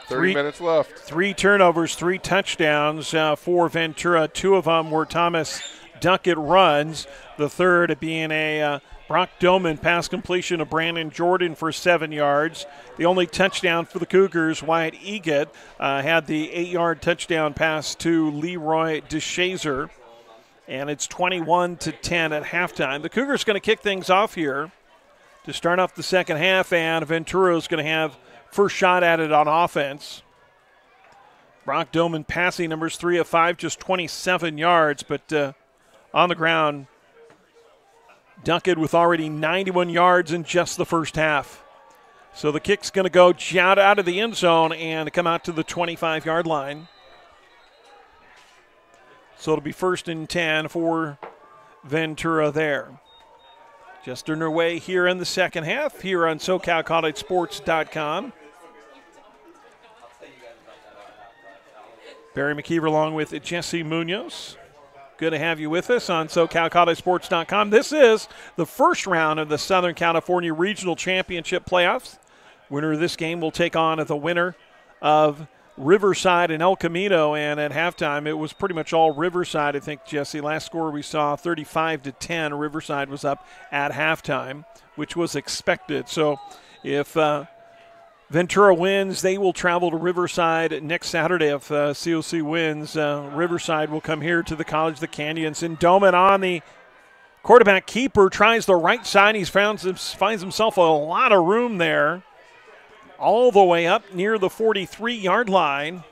30 minutes left. 3 turnovers, 3 touchdowns for Ventura. 2 of them were Thomas Duckett runs. The third being a Brock Doman pass completion of Brandon Jordan for 7 yards. The only touchdown for the Cougars, Wyatt Egid, had the 8-yard touchdown pass to Leroy DeShazer. And it's 21-10 at halftime. The Cougars going to kick things off here to start off the second half, and Ventura is going to have first shot at it on offense. Brock Doman passing numbers 3 of 5, just 27 yards, but on the ground, Duckett with already 91 yards in just the first half. So the kick's going to go out of the end zone and come out to the 25-yard line. So it'll be 1st and 10 for Ventura there. Just underway here in the second half here on SoCalCollegeSports.com. Barry McKeever along with Jesse Munoz. Good to have you with us on SoCalCollegeSports.com. This is the first round of the Southern California Regional Championship playoffs. Winner of this game will take on the winner of Riverside and El Camino, and at halftime it was pretty much all Riverside, I think, Jesse. Last score we saw 35-10. Riverside was up at halftime, which was expected. So if Ventura wins, they will travel to Riverside next Saturday. If COC wins, Riverside will come here to the College of the Canyons. And Doman on the quarterback keeper tries the right side. He finds himself a lot of room there, all the way up near the 43-yard line,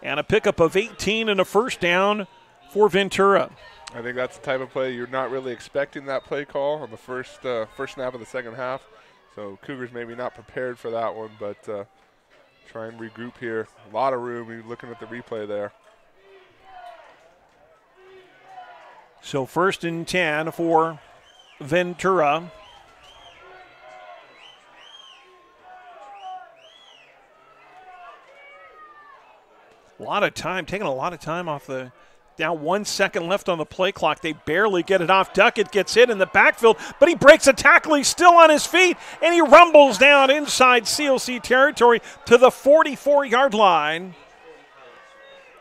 and a pickup of 18 and a first down for Ventura. I think that's the type of play you're not really expecting that play call on the first snap of the second half. So Cougars maybe not prepared for that one, but try and regroup here. A lot of room. You're looking at the replay there. So 1st and 10 for Ventura. Taking a lot of time off the, now 1 second left on the play clock. They barely get it off. Duckett gets hit in the backfield, but he breaks a tackle. He's still on his feet, and he rumbles down inside COC territory to the 44-yard line.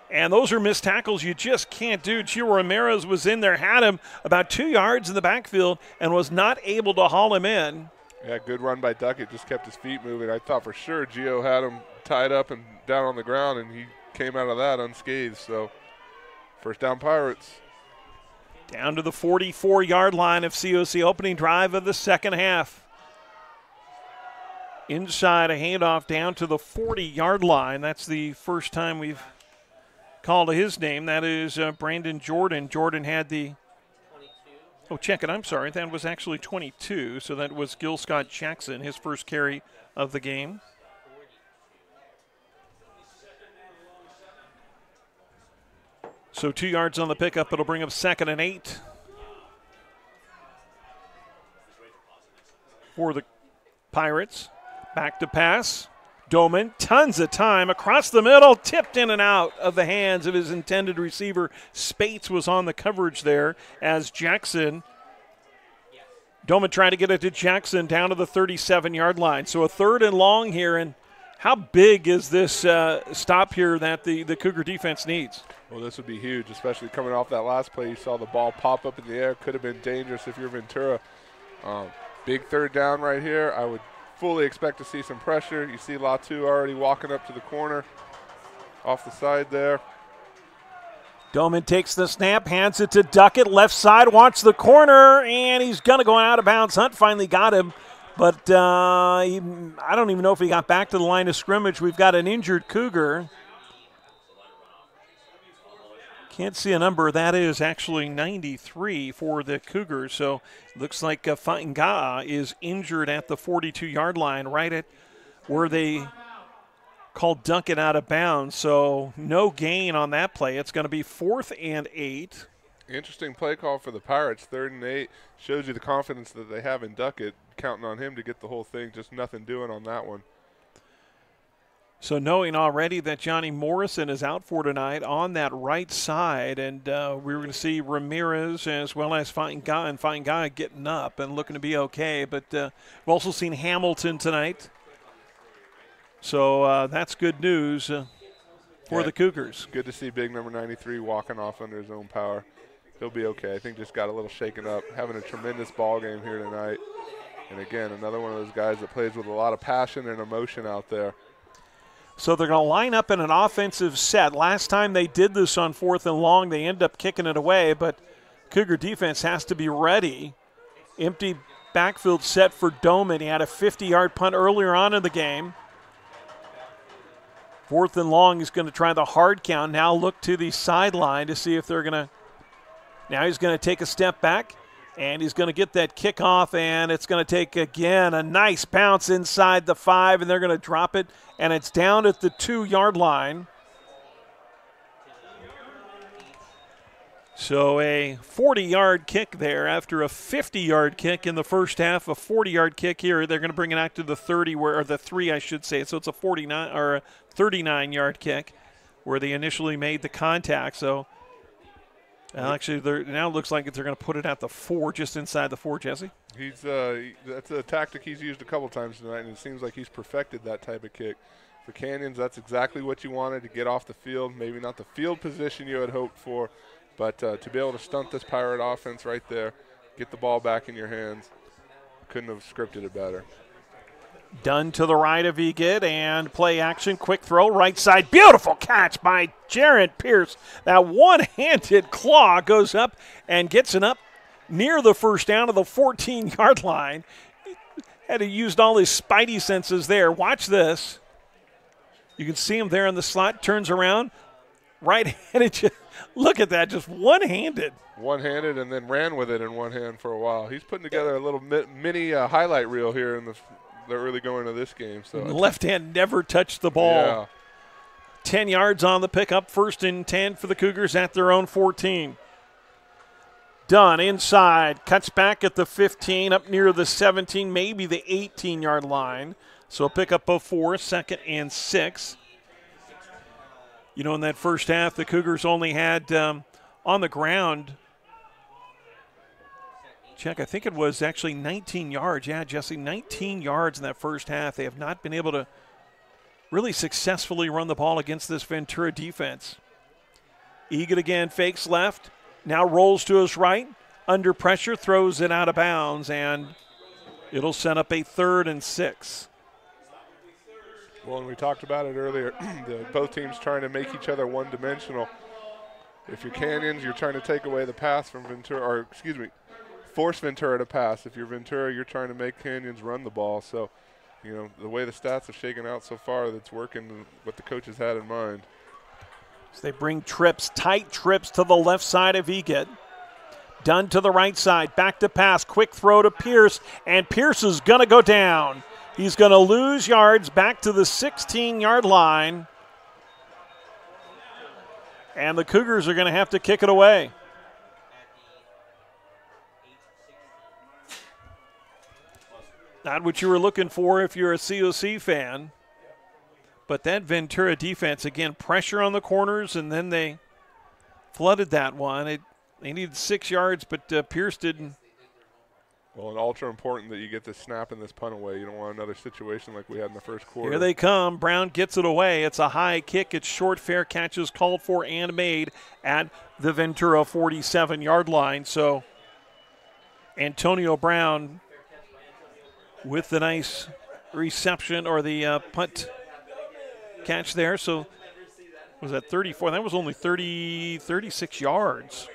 And those are missed tackles you just can't do. Gio Ramirez was in there, had him about 2 yards in the backfield, and was not able to haul him in. Yeah, good run by Duckett. Just kept his feet moving. I thought for sure Gio had him tied up and down on the ground, and he came out of that unscathed. So first down, Pirates. Down to the 44-yard line of COC, opening drive of the second half. Inside a handoff down to the 40-yard line. That's the first time we've called his name. That is Brandon Jordan. Jordan had the Oh, check it. I'm sorry. That was actually 22. So that was Gil Scott Jackson, his first carry of the game. So 2 yards on the pickup. It'll bring up 2nd and 8 for the Pirates. Back to pass. Doman, tons of time across the middle, tipped in and out of the hands of his intended receiver. Spates was on the coverage there as Jackson. Doman trying to get it to Jackson down to the 37-yard line. So a 3rd and long here, and how big is this stop here that the Cougar defense needs? Well, this would be huge, especially coming off that last play. You saw the ball pop up in the air. Could have been dangerous if you're Ventura. Big 3rd down right here. I would fully expect to see some pressure. You see Latu already walking up to the corner off the side there. Doman takes the snap, hands it to Duckett, left side, wants the corner, and he's going to go out of bounds. Hunt finally got him, but I don't even know if he got back to the line of scrimmage. We've got an injured Cougar. Can't see a number. That is actually 93 for the Cougars. So looks like Fa'inga'a is injured at the 42-yard line, right at where they called Duckett out of bounds. So no gain on that play. It's going to be 4th and 8. Interesting play call for the Pirates. 3rd and 8 shows you the confidence that they have in Duckett, counting on him to get the whole thing. Just nothing doing on that one. So knowing already that Johnny Morrison is out for tonight on that right side, and we're going to see Ramirez as well as Fa'inga'a getting up and looking to be okay. But we've also seen Hamilton tonight. So that's good news for the Cougars. Good to see big number 93 walking off under his own power. He'll be okay. I think just got a little shaken up, having a tremendous ball game here tonight. And again, another one of those guys that plays with a lot of passion and emotion out there. So they're going to line up in an offensive set. Last time they did this on 4th and long, they end up kicking it away, but Cougar defense has to be ready. Empty backfield set for Doman. He had a 50-yard punt earlier on in the game. 4th and long, he's going to try the hard count. Now look to the sideline to see if they're going to. Now he's going to take a step back, and he's going to get that kickoff, and it's going to take, again, a nice bounce inside the 5, and they're going to drop it, and it's down at the 2-yard line. So a 40-yard kick there after a 50-yard kick in the first half, a 40-yard kick here. They're going to bring it out to the 30, or the 3, I should say. So it's a 49 or a 39-yard kick where they initially made the contact. So actually, now it looks like they're going to put it at the 4, just inside the 4, Jesse. That's a tactic he's used a couple times tonight, and it seems like he's perfected that type of kick. For Canyons, that's exactly what you wanted, to get off the field. Maybe not the field position you had hoped for, but to be able to stunt this Pirate offense right there, get the ball back in your hands, couldn't have scripted it better. Dunn to the right of Egid, and play action, quick throw, right side. Beautiful catch by Jared Pierce. That one-handed claw goes up and gets it up near the first down of the 14-yard line. Had used all his spidey senses there. Watch this. You can see him there in the slot, turns around, right-handed. Look at that, just one-handed. One-handed, and then ran with it in one hand for a while. He's putting together a little mini highlight reel here in the early going of this game. So left hand never touched the ball. Yeah. 10 yards on the pickup, 1st and 10 for the Cougars at their own 14. Dunn inside, cuts back at the 15, up near the 17, maybe the 18-yard line. So a pickup of 4, 2nd and 6. You know, in that first half, the Cougars only had on the ground, I think it was actually 19 yards. Yeah, Jesse, 19 yards in that first half. They have not been able to really successfully run the ball against this Ventura defense. Egid again fakes left, now rolls to his right, under pressure, throws it out of bounds, and it'll set up a 3rd and 6. Well, and we talked about it earlier, both teams trying to make each other one-dimensional. If you're Canyons, you're trying to take away the pass from Ventura, or excuse me, force Ventura to pass. If you're Ventura, you're trying to make Canyons run the ball. So, you know, the way the stats have shaken out so far, that's working what the coaches had in mind. So they bring tight trips to the left side of Egid. Dunn to the right side, back to pass, quick throw to Pierce, and Pierce is going to go down. He's going to lose yards back to the 16-yard line, and the Cougars are going to have to kick it away. Not what you were looking for if you're a COC fan, but that Ventura defense, again, pressure on the corners, and then they flooded that one. They needed 6 yards, but Pierce didn't. Well, and ultra important that you get this snap and this punt away. You don't want another situation like we had in the first quarter. Here they come. Brown gets it away. It's a high kick. It's short, fair catches called for and made at the Ventura 47-yard line. So Antonio Brown with the nice reception or the punt catch there. So was that 34? That was only 36 yards.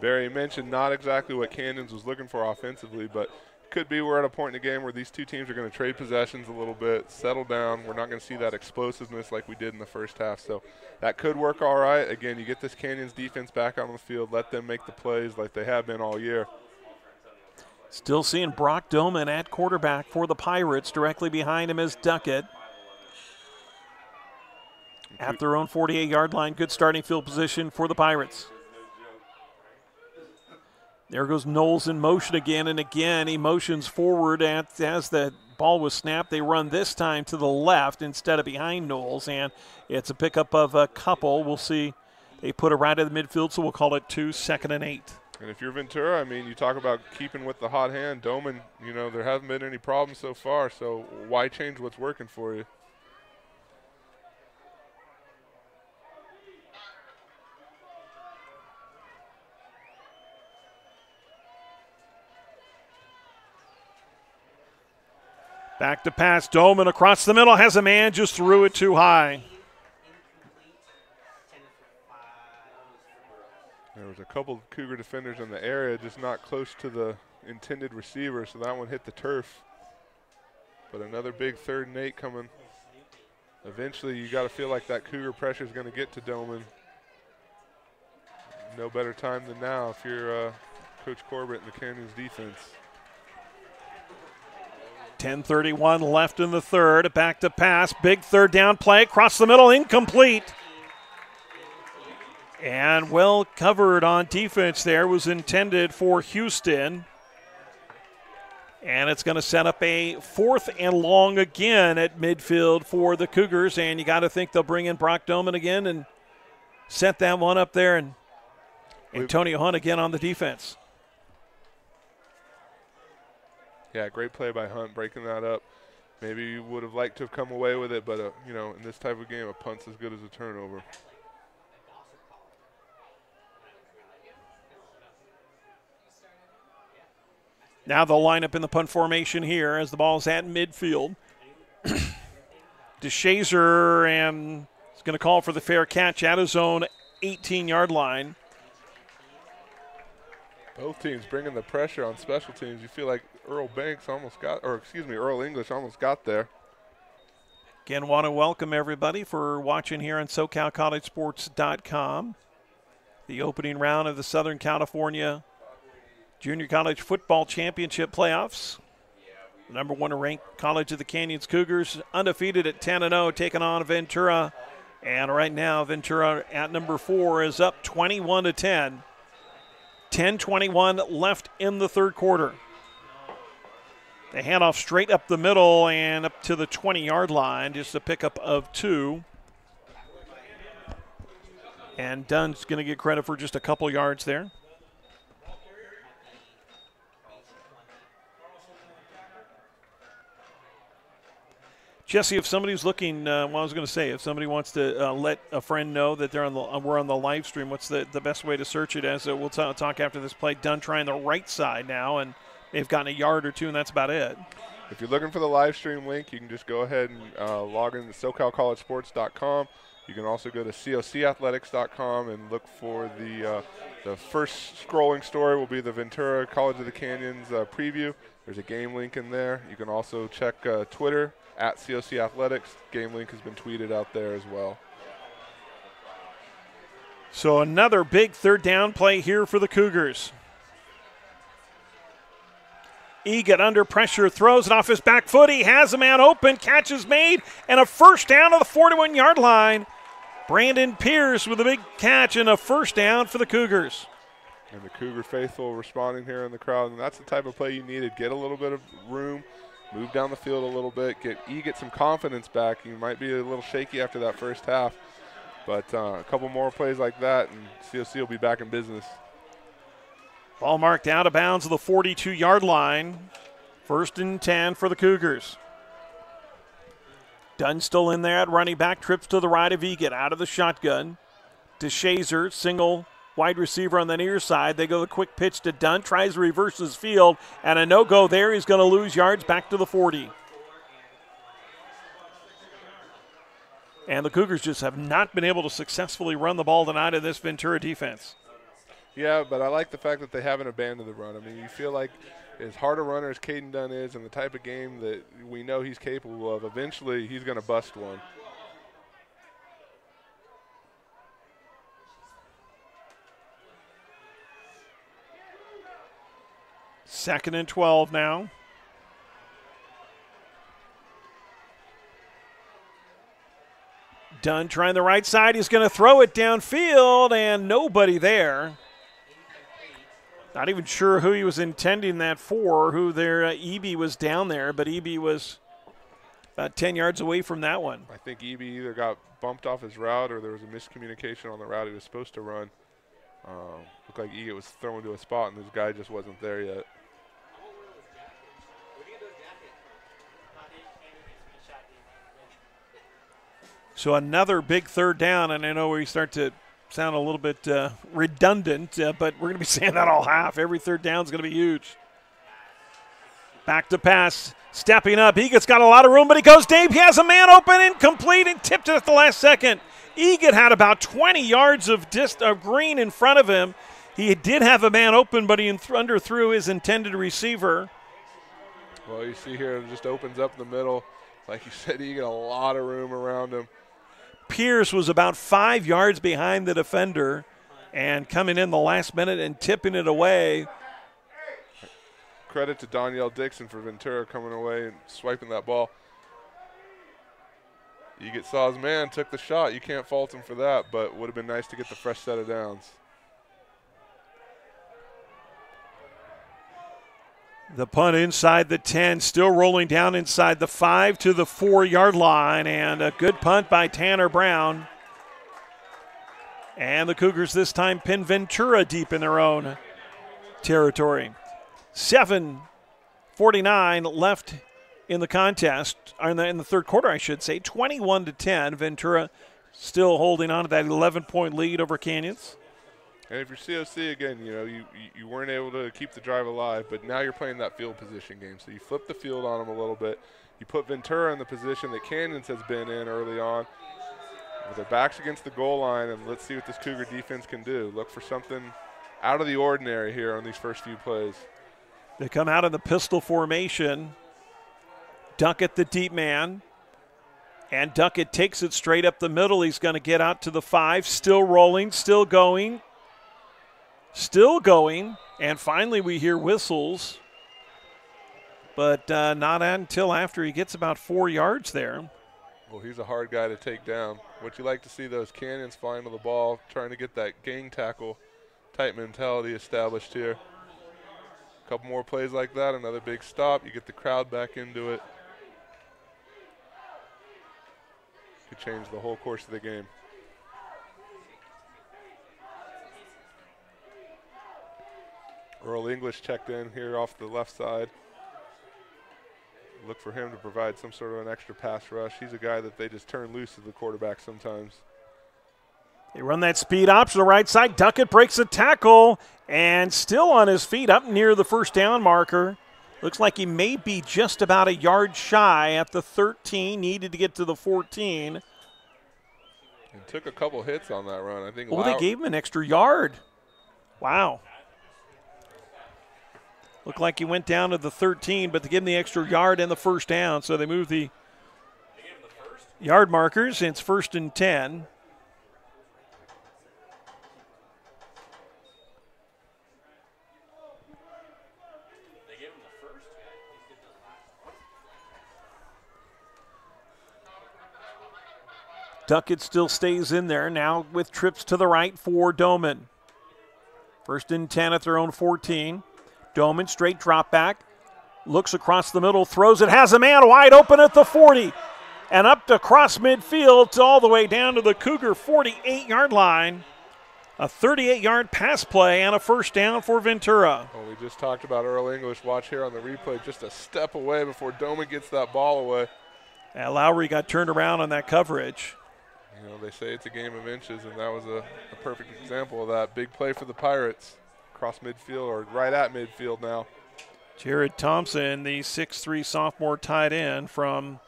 Barry mentioned not exactly what Canyons was looking for offensively, but could be we're at a point in the game where these two teams are going to trade possessions a little bit, settle down. We're not going to see that explosiveness like we did in the first half. So that could work all right. Again, you get this Canyons defense back on the field, let them make the plays like they have been all year. Still seeing Brock Doman at quarterback for the Pirates. Directly behind him is Duckett. At their own 48-yard line, good starting field position for the Pirates. There goes Knowles in motion again, and again he motions forward as the ball was snapped. They run this time to the left instead of behind Knowles, and it's a pickup of a couple. We'll see. They put it right at the midfield, so we'll call it 2, 2nd and 8. And if you're Ventura, I mean, you talk about keeping with the hot hand. Doman, you know, there haven't been any problems so far, so why change what's working for you? Back to pass. Doman across the middle. Has a man. Just threw it too high. There was a couple Cougar defenders in the area, just not close to the intended receiver, so that one hit the turf. But another big 3rd and 8 coming. Eventually, you got to feel like that Cougar pressure is going to get to Doman. No better time than now if you're Coach Corbett and the Canyons defense. 10:31 left in the third. Back to pass. Big 3rd down play. Across the middle. Incomplete. And well covered on defense there. Was intended for Houston. And it's going to set up a 4th and long again at midfield for the Cougars. And you got to think they'll bring in Brock Doman again and set that one up there. And Antonio Hunt again on the defense. Yeah, great play by Hunt, breaking that up. Maybe you would have liked to have come away with it, but, you know, in this type of game, a punt's as good as a turnover. Now they'll line up in the punt formation here as the ball's at midfield. DeShazer and is going to call for the fair catch at his own 18-yard line. Both teams bringing the pressure on special teams. You feel like Earl English almost got there. Again, want to welcome everybody for watching here on SoCalCollegeSports.com. The opening round of the Southern California Junior College Football Championship playoffs. The number 1 ranked College of the Canyons Cougars, undefeated at 10-0, taking on Ventura. And right now, Ventura at number 4 is up 21-10. 10:21 left in the third quarter. They hand off straight up the middle and up to the 20-yard line, just a pickup of 2. And Dunn's going to get credit for just a couple yards there. Jesse, if somebody's looking, I was going to say, if somebody wants to let a friend know that they're we're on the live stream, what's the best way to search it? As we'll talk after this play. Dunn trying the right side now, and they've gotten a yard or two, and that's about it. If you're looking for the live stream link, you can just go ahead and log in to SoCalCollegeSports.com. You can also go to COCathletics.com and look for the first scrolling story will be the Ventura College of the Canyons preview. There's a game link in there. You can also check Twitter at COC Athletics. Game link has been tweeted out there as well. So another big 3rd down play here for the Cougars. Egan under pressure, throws it off his back foot. He has a man open, catch is made, and a first down to the 41-yard line. Brandon Pierce with a big catch and a first down for the Cougars. And the Cougar faithful responding here in the crowd, and that's the type of play you needed. Get a little bit of room, move down the field a little bit, get some confidence back. You might be a little shaky after that first half, but a couple more plays like that, and COC will be back in business. Ball marked out of bounds of the 42-yard line. 1st and 10 for the Cougars. Dunn still in there at running back, trips to the right of Egan, out of the shotgun. To Shazer, single wide receiver on the near side. They go the quick pitch to Dunn, tries to reverse his field, and a no-go there. He's going to lose yards back to the 40. And the Cougars just have not been able to successfully run the ball tonight in this Ventura defense. Yeah, but I like the fact that they haven't abandoned the run. I mean, you feel like as hard a runner as Caden Dunn is and the type of game that we know he's capable of, eventually he's going to bust one. Second and 12 now. Dunn trying the right side. He's going to throw it downfield, and nobody there. Not even sure who he was intending that for, who there. Eby was down there, but Eby was about 10 yards away from that one. I think Eby either got bumped off his route or there was a miscommunication on the route he was supposed to run. Looked like Eby was thrown to a spot, and this guy just wasn't there yet. So another big third down, and I know we start to sound a little bit redundant, but we're going to be saying that all half. Every third down is going to be huge. Back to pass, stepping up. Egan's got a lot of room, but he goes deep. He has a man open, incomplete, and tipped it at the last second. Egan had about 20 yards of green in front of him. He did have a man open, but he underthrew his intended receiver. Well, you see here, it just opens up the middle. Like you said, Egan, a lot of room around him. Pierce was about 5 yards behind the defender and coming in the last minute and tipping it away. Credit to Danielle Dixon for Ventura coming away and swiping that ball. Egan saw his man, took the shot. You can't fault him for that, but would have been nice to get the fresh set of downs. The punt inside the 10, still rolling down inside the 5 to the 4-yard line, and a good punt by Tanner Brown. And the Cougars this time pin Ventura deep in their own territory. 7:49 left in the contest, or in the third quarter, I should say. 21-10. Ventura still holding on to that 11-point lead over Canyons. And if you're COC, again, you know, you weren't able to keep the drive alive, but now you're playing that field position game. So you flip the field on them a little bit. You put Ventura in the position that Canyons has been in early on, with their backs against the goal line, and let's see what this Cougar defense can do. Look for something out of the ordinary here on these first few plays. They come out in the pistol formation. Duckett, the deep man. And Duckett takes it straight up the middle. He's going to get out to the 5. Still rolling, still going. Still going. And finally we hear whistles. But not until after he gets about 4 yards there. Well, he's a hard guy to take down. What you like to see, those Canyons flying to the ball, trying to get that gang tackle type mentality established here. A couple more plays like that, another big stop. You get the crowd back into it. Could change the whole course of the game. Earl English checked in here off the left side. Look for him to provide some sort of an extra pass rush. He's a guy that they just turn loose as the quarterback sometimes. They run that speed option to the right side. Duckett breaks a tackle and still on his feet up near the first down marker. Looks like he may be just about a yard shy at the 13. Needed to get to the 14. And took a couple hits on that run. I think. Oh, they gave him an extra yard. Wow. Looked like he went down to the 13, but they give him the extra yard and the first down, so they move the yard markers. It's 1st and 10. Duckett still stays in there now with trips to the right for Doman. 1st and 10 at their own 14. Doman straight drop back. Looks across the middle, throws it, has a man wide open at the 40. And up to across midfield, all the way down to the Cougar 48-yard line. A 38-yard pass play and a first down for Ventura. Well, we just talked about Earl English. Watch here on the replay, just a step away before Doman gets that ball away. And Lowry got turned around on that coverage. You know, they say it's a game of inches, and that was a perfect example of that. Big play for the Pirates. Across midfield, or right at midfield now. Jared Thompson, the 6'3 sophomore tight end from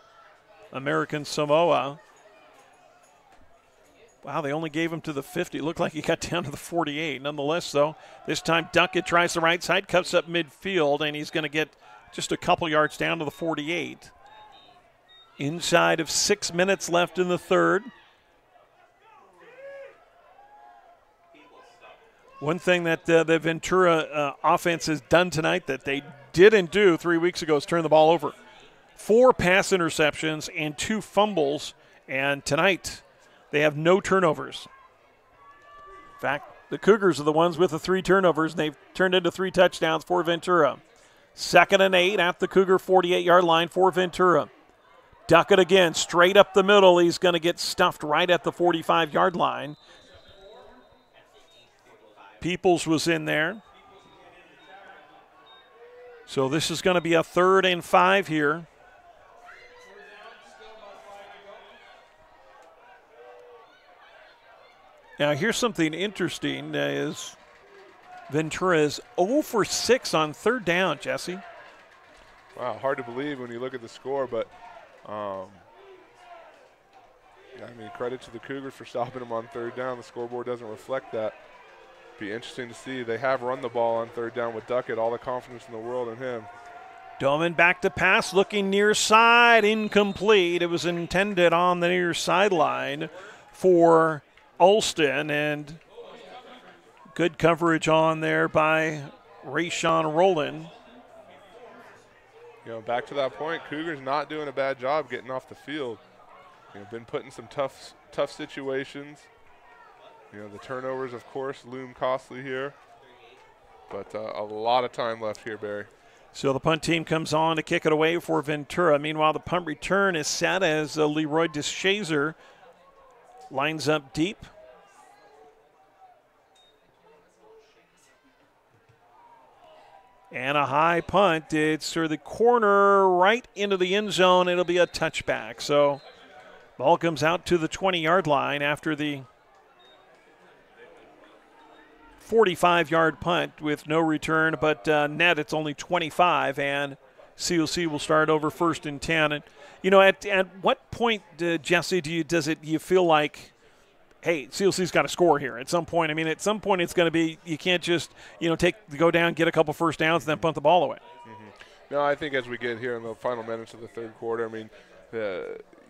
American Samoa. Wow, they only gave him to the 50. It looked like he got down to the 48. Nonetheless, though, this time Duckett tries the right side, cuts up midfield, and he's going to get just a couple yards down to the 48. Inside of 6 minutes left in the third. One thing that the Ventura offense has done tonight that they didn't do 3 weeks ago is turn the ball over. 4 pass interceptions and 2 fumbles, and tonight they have no turnovers. In fact, the Cougars are the ones with the 3 turnovers, and they've turned into 3 touchdowns for Ventura. 2nd and 8 at the Cougar 48-yard line for Ventura. Duckett again, straight up the middle. He's going to get stuffed right at the 45-yard line. Peoples was in there. So this is going to be a 3rd and 5 here. Now here's something interesting is Ventura is 0 for 6 on 3rd down, Jesse. Wow, hard to believe when you look at the score, but I mean, credit to the Cougars for stopping them on 3rd down. The scoreboard doesn't reflect that. Be interesting to see. They have run the ball on 3rd down with Duckett. All the confidence in the world in him. Doman back to pass, looking near side, incomplete. It was intended on the near sideline for Alston, and good coverage on there by Rayshawn Rowland. You know, back to that point, Cougars not doing a bad job getting off the field. You know, been put in some tough situations. You know, the turnovers, of course, loom costly here. But a lot of time left here, Barry. So the punt team comes on to kick it away for Ventura. Meanwhile, the punt return is set as Leroy Deschazer lines up deep. And a high punt. It's through the corner right into the end zone. It'll be a touchback. So ball comes out to the 20-yard line after the 45-yard punt with no return, but net it's only 25, and COC will start over 1st and 10. And you know, at what point, Jesse, do you feel like, hey, COC's got to score here at some point? I mean, at some point it's going to be, you can't just, you know, go down, get a couple first downs, and then punt the ball away. Mm-hmm. No, I think as we get here in the final minutes of the 3rd quarter, I mean,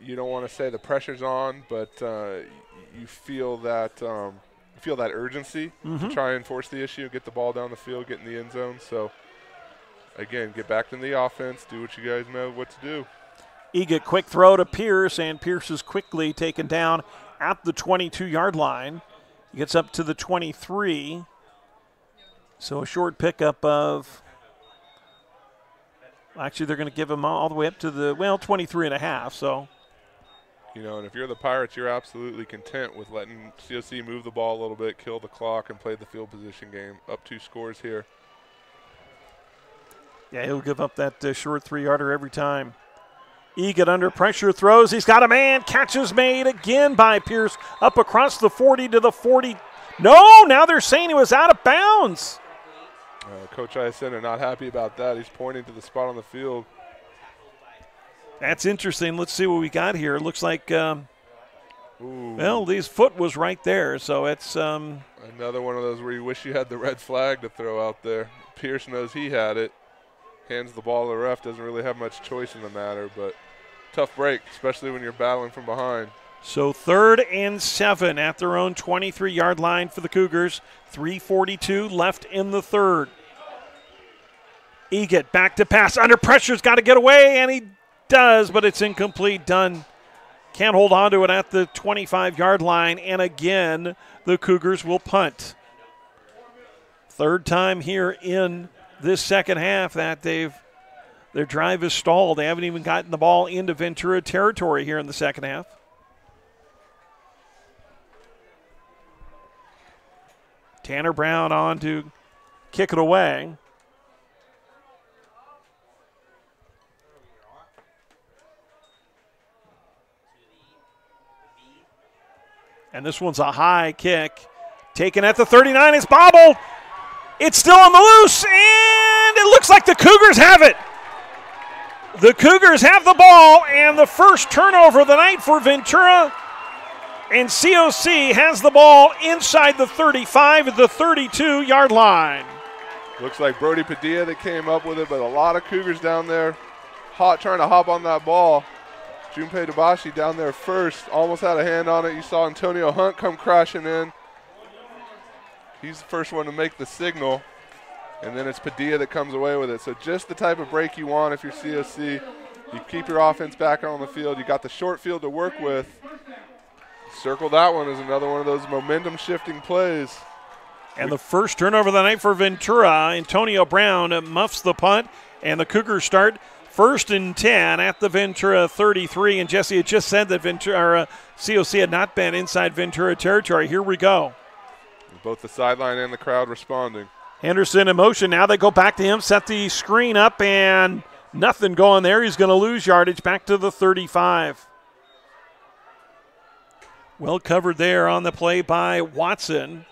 you don't want to say the pressure's on, but you feel that urgency to try and force the issue, get the ball down the field, get in the end zone. So, again, get back in the offense, do what you guys know what to do. Egan, quick throw to Pierce, and Pierce is quickly taken down at the 22-yard line. He gets up to the 23. So a short pickup of, actually they're going to give him all the way up to the, 23 and a half, so. You know, and if you're the Pirates, you're absolutely content with letting COC move the ball a little bit, kill the clock, and play the field position game. Up 2 scores here. Yeah, he'll give up that short 3-yarder every time. Egan under pressure throws. He's got a man. Catch is made again by Pierce. Up across the 40 to the 40. No, now they're saying he was out of bounds. Coach Iasen are not happy about that. He's pointing to the spot on the field. That's interesting. Let's see what we got here. It looks like, well, his foot was right there, so it's another one of those where you wish you had the red flag to throw out there. Pierce knows he had it. Hands the ball to the ref. Doesn't really have much choice in the matter, but tough break, especially when you're battling from behind. So 3rd and 7 at their own 23-yard line for the Cougars. 3:42 left in the 3rd. Egan back to pass. Under pressure's got to get away, and he does, but it's incomplete. Dunn Can't hold on to it at the 25-yard line, and again, the Cougars will punt. Third time here in this second half that their drive is stalled. They haven't even gotten the ball into Ventura territory here in the second half. Tanner Brown on to kick it away. And this one's a high kick. Taken at the 39. It's bobbled. It's still on the loose. And it looks like the Cougars have it. The Cougars have the ball. And the first turnover of the night for Ventura. And COC has the ball inside the 35 at the 32-yard line. Looks like Brody Padilla that came up with it, but a lot of Cougars down there trying to hop on that ball. Junpei Dabashi down there first, almost had a hand on it. You saw Antonio Hunt come crashing in. He's the first one to make the signal, and then it's Padilla that comes away with it. So just the type of break you want if you're COC. You keep your offense back on the field. You got the short field to work with. Circle that one as another one of those momentum-shifting plays. And the first turnover of the night for Ventura. Antonio Brown muffs the punt, and the Cougars start 1st and 10 at the Ventura 33. And Jesse had just said that COC had not been inside Ventura territory. Here we go. Both the sideline and the crowd responding. Henderson in motion. Now they go back to him, set the screen up, and nothing going there. He's going to lose yardage back to the 35. Well covered there on the play by Watson.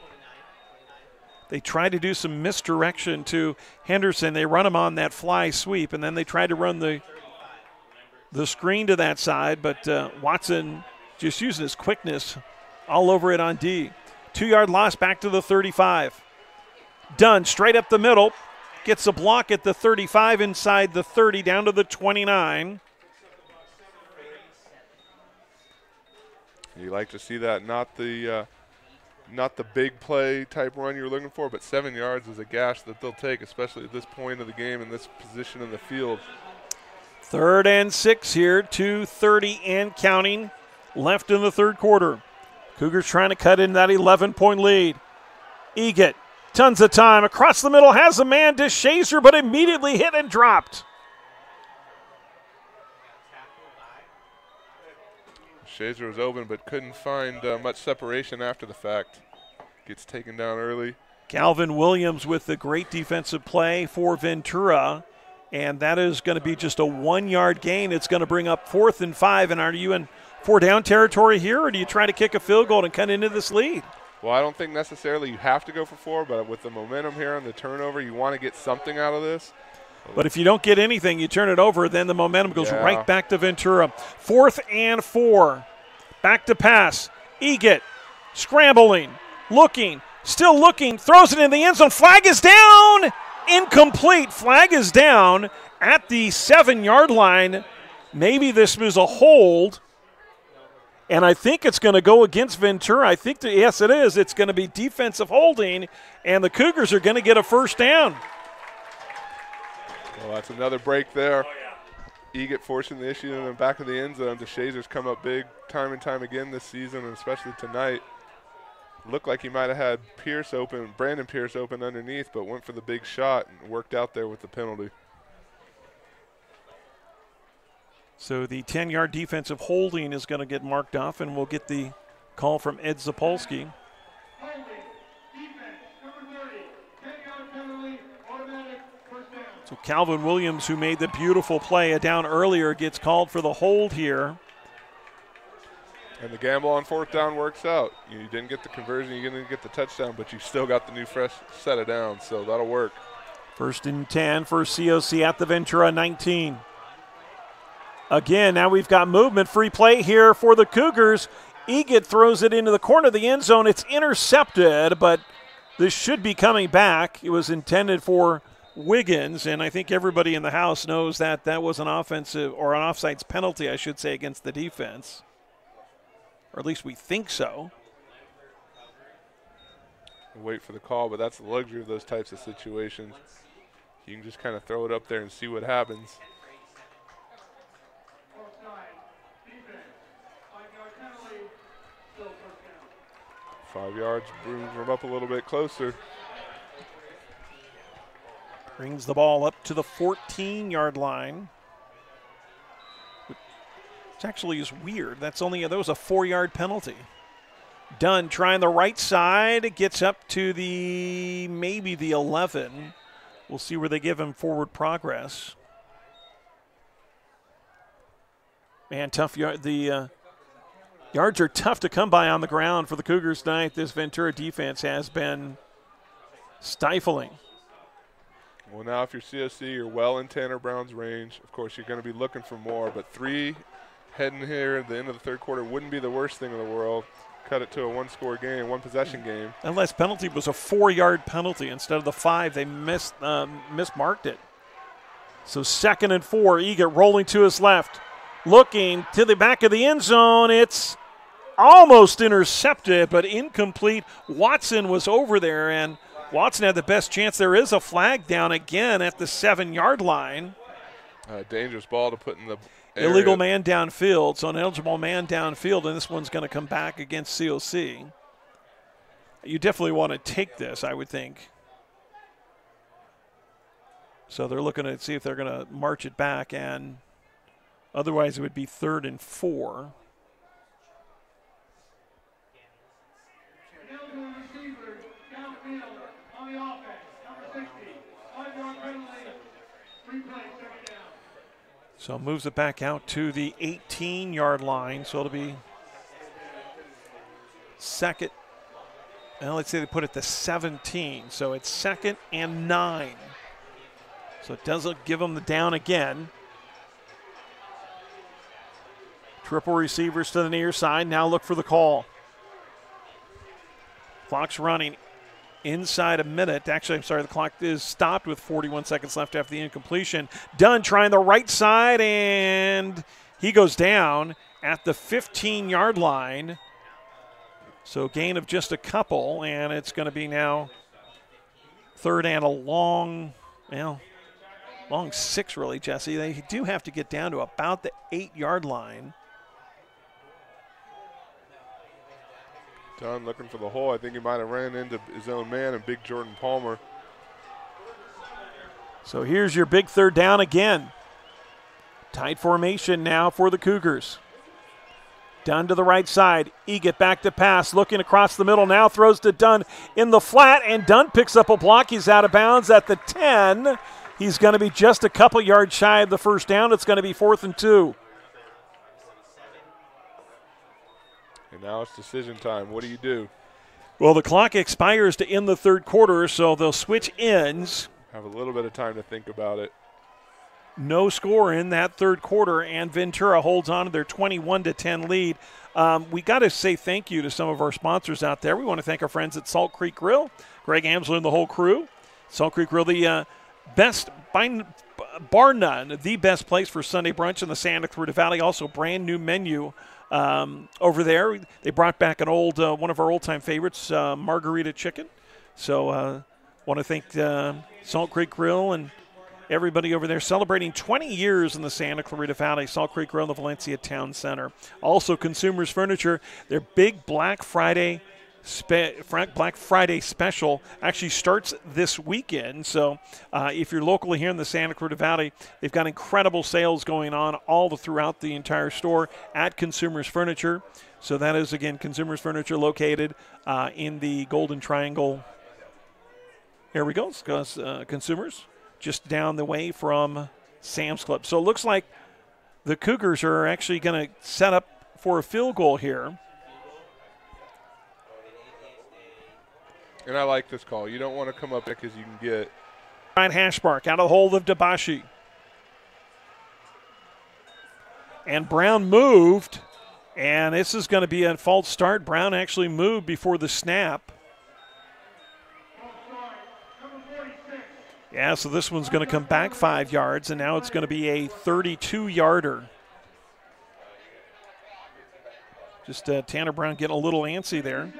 They tried to do some misdirection to Henderson. They run him on that fly sweep, and then they tried to run the screen to that side, but Watson just using his quickness all over it on D. 2-yard loss back to the 35. Dunn straight up the middle. Gets a block at the 35 inside the 30 down to the 29. You like to see that, not the big play type run you're looking for, but 7 yards is a gash that they'll take, especially at this point of the game and this position in the field. 3rd and 6 here, 2:30 and counting left in the third quarter. Cougars trying to cut in that 11-point lead. Eget, tons of time, across the middle, has a man to Shazer, but immediately hit and dropped. Shazer was open but couldn't find much separation after the fact. Gets taken down early. Calvin Williams with the great defensive play for Ventura, and that is going to be just a 1-yard gain. It's going to bring up 4th and 5, and are you in 4-down territory here, or do you try to kick a field goal and cut into this lead? Well, I don't think necessarily you have to go for 4, but with the momentum here on the turnover, you want to get something out of this. But if you don't get anything, you turn it over, then the momentum goes right back to Ventura. 4th and 4. Back to pass. Eget scrambling, looking, still looking, throws it in the end zone. Flag is down. Incomplete. Flag is down at the 7-yard line. Maybe this was a hold. And I think it's going to go against Ventura. I think, yes, it is. It's going to be defensive holding, and the Cougars are going to get a first down. Well, that's another break there. Eget forcing the issue in the back of the end zone. DeShazer's come up big time and time again this season, and especially tonight. Looked like he might have had Brandon Pierce open underneath, but went for the big shot and worked out there with the penalty. So the 10-yard defensive holding is going to get marked off, and we'll get the call from Ed Zapolsky. So Calvin Williams, who made the beautiful play down earlier, gets called for the hold here. And the gamble on 4th down works out. You didn't get the conversion, you didn't get the touchdown, but you still got the new fresh set of downs, so that'll work. 1st and 10 for COC at the Ventura 19. Again, now we've got movement, free play here for the Cougars. Eget throws it into the corner of the end zone. It's intercepted, but this should be coming back. It was intended for Wiggins, and I think everybody in the house knows that that was an offensive or an offsides penalty, I should say, against the defense. Or at least we think so. Wait for the call, but that's the luxury of those types of situations. You can just kind of throw it up there and see what happens. 5 yards brings them up a little bit closer. Brings the ball up to the 14-yard line. Which actually is weird. That was a 4-yard penalty. Dunn trying the right side. Gets up to maybe the 11. We'll see where they give him forward progress. Man, tough yard. The yards are tough to come by on the ground for the Cougars tonight. This Ventura defense has been stifling. Well, now if you're CSC, you're well in Tanner Brown's range. Of course, you're going to be looking for more, but 3 heading here at the end of the third quarter wouldn't be the worst thing in the world. Cut it to a one-score game, one-possession game. That last penalty was a 4-yard penalty. Instead of the 5, they mismarked it. So 2nd and 4, Egan rolling to his left. Looking to the back of the end zone. It's almost intercepted, but incomplete. Watson was over there, and Watson had the best chance. There is a flag down again at the 7-yard line. Dangerous ball to put in the area. Illegal man downfield, so an eligible man downfield, and this one's going to come back against COC. You definitely want to take this, I would think. So they're looking to see if they're going to march it back, and otherwise it would be 3rd and 4. So moves it back out to the 18-yard line. So it'll be 2nd. Well, let's say they put it to 17. So it's 2nd and 9. So it doesn't give them the down again. Triple receivers to the near side. Now look for the call. Clock's running inside a minute. Actually, I'm sorry, the clock is stopped with 41 seconds left after the incompletion. Dunn trying the right side, and he goes down at the 15-yard line. So gain of just a couple, and it's going to be now 3rd and a long 6, really, Jesse. They do have to get down to about the 8-yard line. Dunn looking for the hole. I think he might have ran into his own man and big Jordan Palmer. So here's your big 3rd down again. Tight formation now for the Cougars. Dunn to the right side. Eget back to pass. Looking across the middle. Now throws to Dunn in the flat, and Dunn picks up a block. He's out of bounds at the 10. He's going to be just a couple yards shy of the 1st down. It's going to be 4th and 2. And now it's decision time. What do you do? Well, the clock expires to end the 3rd quarter, so they'll switch ends. Have a little bit of time to think about it. No score in that 3rd quarter, and Ventura holds on to their 21-10 lead. We got to say thank you to some of our sponsors out there. We want to thank our friends at Salt Creek Grill, Greg Amsler and the whole crew. Salt Creek Grill, the best, bar none, the best place for Sunday brunch in the Santa Clarita Valley. Also, brand new menu over there. They brought back an old one of our old-time favorites, margarita chicken. So want to thank Salt Creek Grill and everybody over there celebrating 20 years in the Santa Clarita Valley. Salt Creek Grill in the Valencia Town Center. Also, Consumers Furniture, their big Black Friday special actually starts this weekend. So if you're locally here in the Santa Clarita Valley, they've got incredible sales going on all throughout the entire store at Consumers Furniture. So that is, again, Consumers Furniture located in the Golden Triangle. Here we go. Consumers just down the way from Sam's Club. So it looks like the Cougars are actually going to set up for a field goal here. And I like this call. You don't want to come up because you can get. Ryan Hashmark out of the hold of Dabashi. And Brown moved. And this is going to be a false start. Brown actually moved before the snap. Yeah, so this one's going to come back 5 yards, and now it's going to be a 32-yarder. Just Tanner Brown getting a little antsy there.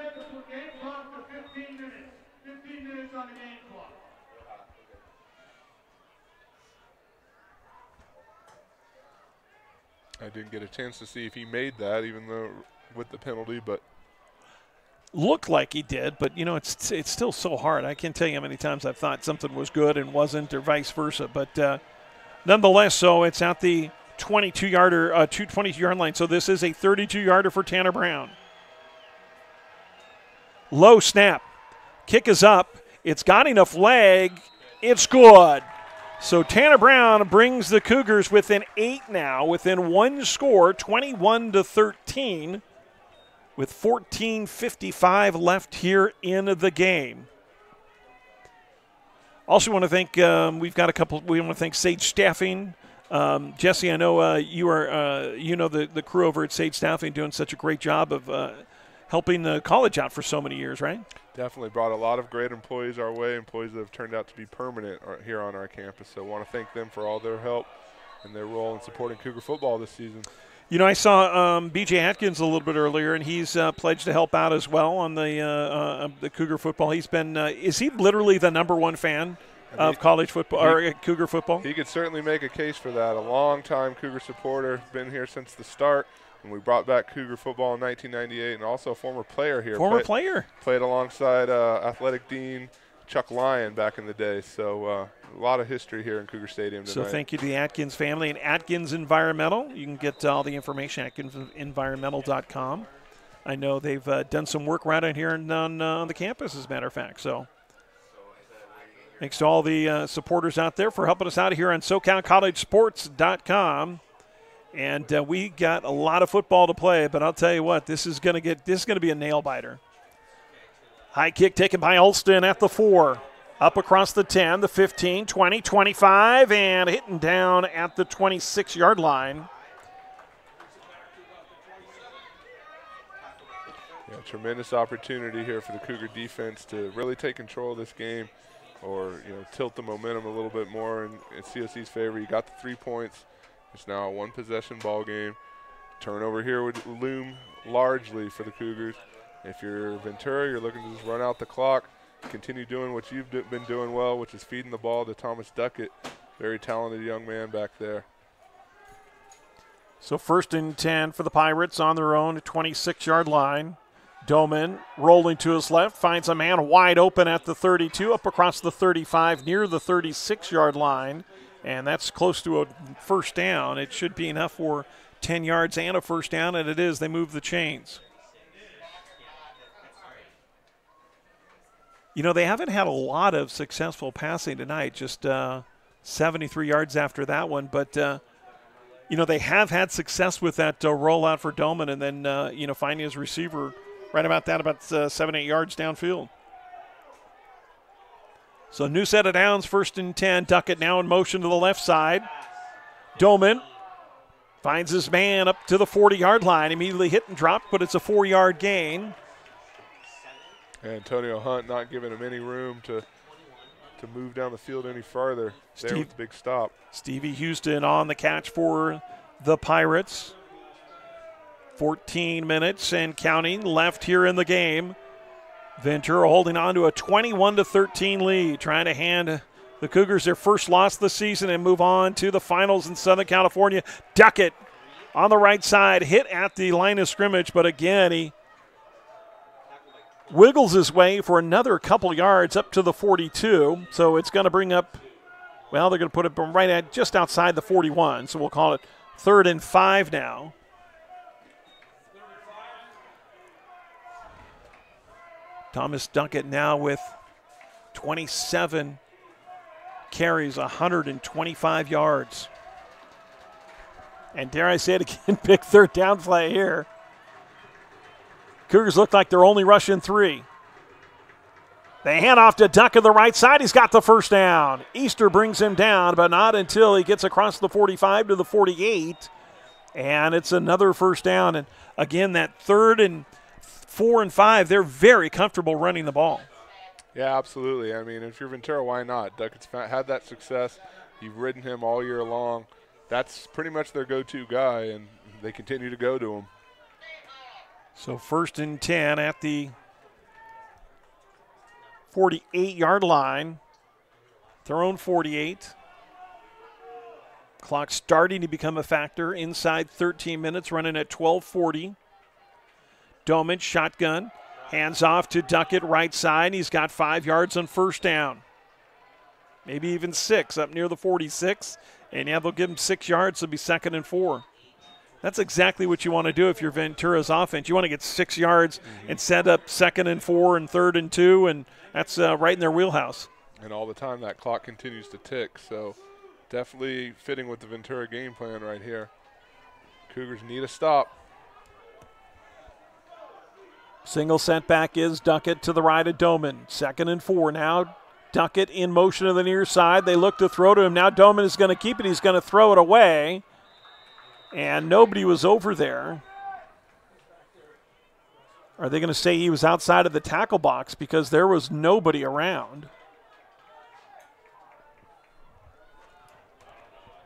I didn't get a chance to see if he made that, even though with the penalty, but looked like he did, but, it's still so hard. I can't tell you how many times I've thought something was good and wasn't, or vice versa. But nonetheless, so it's at the 22-yard line. So this is a 32-yarder for Tanner Brown. Low snap. Kick is up. It's got enough leg. It's good. So Tanner Brown brings the Cougars within 8 now, within one score, 21-13, with 14:55 left here in the game. Also want to thank, we want to thank Sage Staffing. Jesse, I know you are, the crew over at Sage Staffing doing such a great job of helping the college out for so many years, right? Definitely brought a lot of great employees our way, employees that have turned out to be permanent here on our campus. So I want to thank them for all their help and their role in supporting Cougar football this season. I saw B.J. Atkins a little bit earlier, and he's pledged to help out as well on the Cougar football. He's been is he literally the #1 fan of college football or Cougar football? He could certainly make a case for that. A long-time Cougar supporter, been here since the start. And we brought back Cougar football in 1998, and also a former player here. Played alongside athletic dean Chuck Lyon back in the day. So a lot of history here in Cougar Stadium tonight. So thank you to the Atkins family and Atkins Environmental. You can get all the information at atkinsenvironmental.com. I know they've done some work right out here on the campus, as a matter of fact. So thanks to all the supporters out there for helping us out here on SoCalCollegeSports.com. And we got a lot of football to play, but I'll tell you what, this is going to be a nail biter. High kick taken by Ulston at the 4, up across the 10, the 15, 20, 25, and hitting down at the 26-yard line. Yeah, tremendous opportunity here for the Cougar defense to really take control of this game, or tilt the momentum a little bit more in COC's favor. You got the 3 points. It's now a one-possession ball game. Turnover here would loom largely for the Cougars. If you're Ventura, you're looking to just run out the clock, continue doing what you've been doing well, which is feeding the ball to Thomas Duckett. Very talented young man back there. So 1st and 10 for the Pirates on their own 26-yard line. Doman rolling to his left, finds a man wide open at the 32, up across the 35, near the 36-yard line. And that's close to a first down. It should be enough for 10 yards and a first down, and it is. They move the chains. They haven't had a lot of successful passing tonight, just 73 yards after that one. But, they have had success with that rollout for Doman and then, finding his receiver right about 7-8 yards downfield. So new set of downs, 1st and 10. Duckett now in motion to the left side. Doman finds his man up to the 40-yard line. Immediately hit and drop, but it's a 4-yard gain. Antonio Hunt not giving him any room to move down the field any farther. There with the big stop. Stevie Houston on the catch for the Pirates. 14 minutes and counting left here in the game. Ventura holding on to a 21-13 lead, trying to hand the Cougars their first loss of the season and move on to the finals in Southern California. Duckett on the right side, hit at the line of scrimmage, but again, he wiggles his way for another couple yards up to the 42. So it's going to bring up, they're going to put it right at just outside the 41. So we'll call it 3rd and 5 now. Thomas Duckett now with 27 carries, 125 yards. And dare I say it again, big 3rd down play here. Cougars look like they're only rushing 3. They hand off to Duckett the right side. He's got the first down. Easter brings him down, but not until he gets across the 45 to the 48. And it's another first down. And again, that 3rd and 4 and 5, they're very comfortable running the ball. Yeah, absolutely. I mean, if you're Ventura, why not? Duckett's had that success. You've ridden him all year long. That's pretty much their go-to guy, and they continue to go to him. So 1st and 10 at the 48-yard line. Their own 48. Clock starting to become a factor inside 13 minutes, running at 12:40. Doman, shotgun, Hands off to Duckett, right side. He's got 5 yards on first down. Maybe even 6 up near the 46. And yeah, they'll give him 6 yards. It'll be 2nd and 4. That's exactly what you want to do if you're Ventura's offense. You want to get 6 yards and set up 2nd and 4 and 3rd and 2, and that's right in their wheelhouse. And all the time that clock continues to tick, so definitely fitting with the Ventura game plan right here. Cougars need a stop. Single setback is Duckett to the right of Doman. 2nd and 4 now. Duckett in motion to the near side. They look to throw to him. Now Doman is going to keep it. He's going to throw it away. And nobody was over there. Are they going to say he was outside of the tackle box because there was nobody around?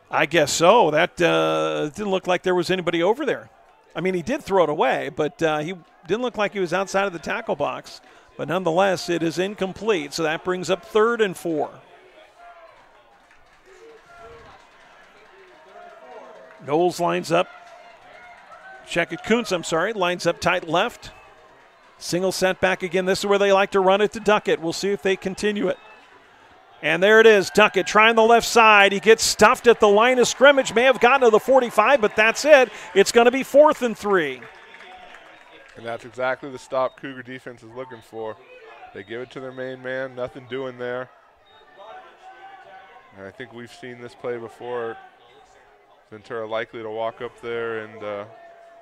I guess so. That didn't look like there was anybody over there. I mean, he did throw it away, but he didn't look like he was outside of the tackle box. But nonetheless, it is incomplete, so that brings up 3rd and 4. Knowles lines up. Kuntz, lines up tight left. Single setback again. This is where they like to run it to Duckett. We'll see if they continue it. And there it is, Duckett trying the left side. He gets stuffed at the line of scrimmage. May have gotten to the 45, but that's it. It's going to be 4th and 3. And that's exactly the stop Cougar defense is looking for. They give it to their main man, nothing doing there. And I think we've seen this play before. Ventura likely to walk up there and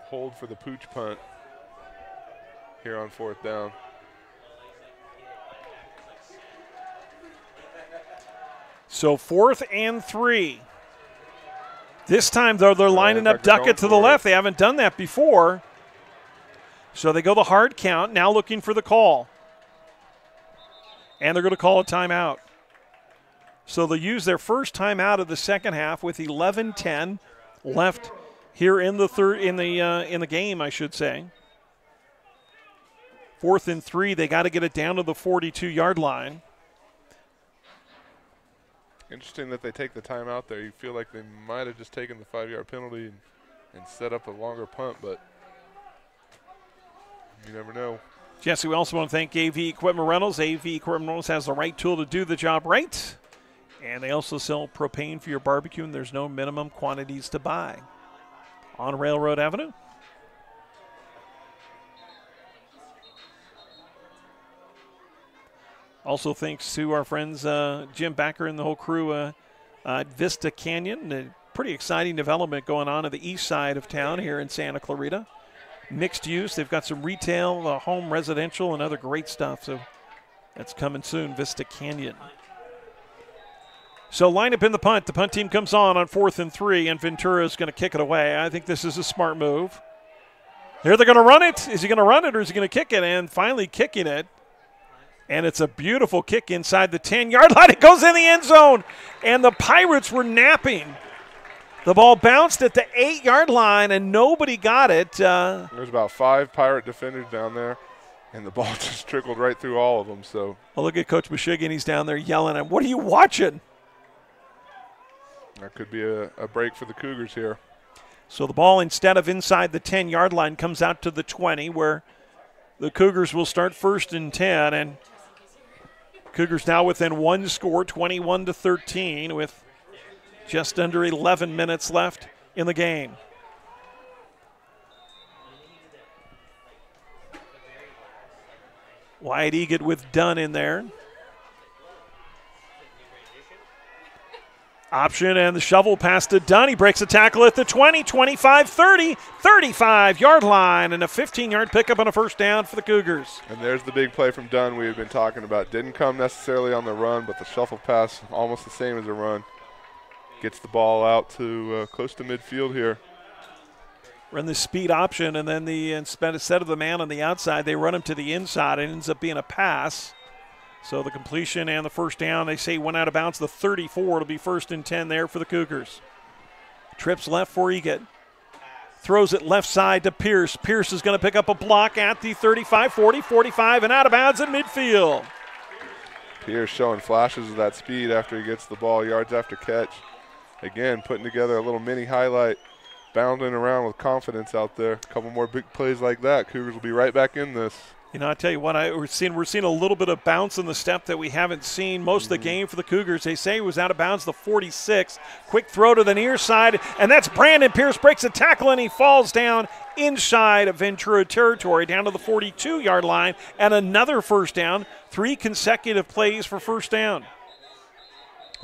hold for the pooch punt here on 4th down. So 4th and 3. This time, though, they're lining up Duckett to the left. They haven't done that before. So they go the hard count, now looking for the call. And they're going to call a timeout. So they'll use their first timeout of the second half with 11:10 left here in the game, I should say. 4th and 3, they got to get it down to the 42-yard line. Interesting that they take the timeout there. You feel like they might have just taken the 5-yard penalty and set up a longer punt, but you never know. Jesse, we also want to thank AV Equipment Rentals. AV Equipment Rentals has the right tool to do the job right. And they also sell propane for your barbecue, and there's no minimum quantities to buy. On Railroad Avenue. Also thanks to our friends Jim Backer and the whole crew at Vista Canyon. A pretty exciting development going on the east side of town here in Santa Clarita. Mixed use. They've got some retail, home, residential, and other great stuff. So that's coming soon, Vista Canyon. So line up in the punt. The punt team comes on 4th and 3, and Ventura is going to kick it away. I think this is a smart move. Here they're going to run it. Is he going to run it or is he going to kick it? And finally kicking it. And it's a beautiful kick inside the 10-yard line. It goes in the end zone. And the Pirates were napping. The ball bounced at the 8-yard line, and nobody got it. There's about 5 Pirate defenders down there, and the ball just trickled right through all of them. So, well, look at Coach Michigan. He's down there yelling at him. What are you watching? That could be a break for the Cougars here. So the ball, instead of inside the 10-yard line, comes out to the 20, where the Cougars will start 1st and 10. And Cougars now within 1 score, 21-13, with just under 11 minutes left in the game. Wyatt Egan with Dunn in there. Option and the shovel pass to Dunn. He breaks a tackle at the 20, 25, 30, 35-yard line, and a 15-yard pickup on a 1st down for the Cougars. And there's the big play from Dunn we had been talking about. Didn't come necessarily on the run, but the shuffle pass, almost the same as a run. Gets the ball out to close to midfield here. Run the speed option, and then instead of the man on the outside, they run him to the inside. It ends up being a pass. So the completion and the 1st down, they say went out of bounds. The 34, it'll be 1st and 10 there for the Cougars. Trips left for Egan. Throws it left side to Pierce. Pierce is going to pick up a block at the 35, 40, 45, and out of bounds at midfield. Pierce showing flashes of that speed after he gets the ball, yards after catch. Again, putting together a little mini highlight, bounding around with confidence out there. A couple more big plays like that. Cougars will be right back in this. You know, I tell you what, we're seeing a little bit of bounce in the step that we haven't seen most of the game for the Cougars. They say he was out of bounds the 46. Quick throw to the near side, and that's Brandon Pierce breaks a tackle, and he falls down inside of Ventura territory, down to the 42-yard line, and another first down. 3 consecutive plays for first down.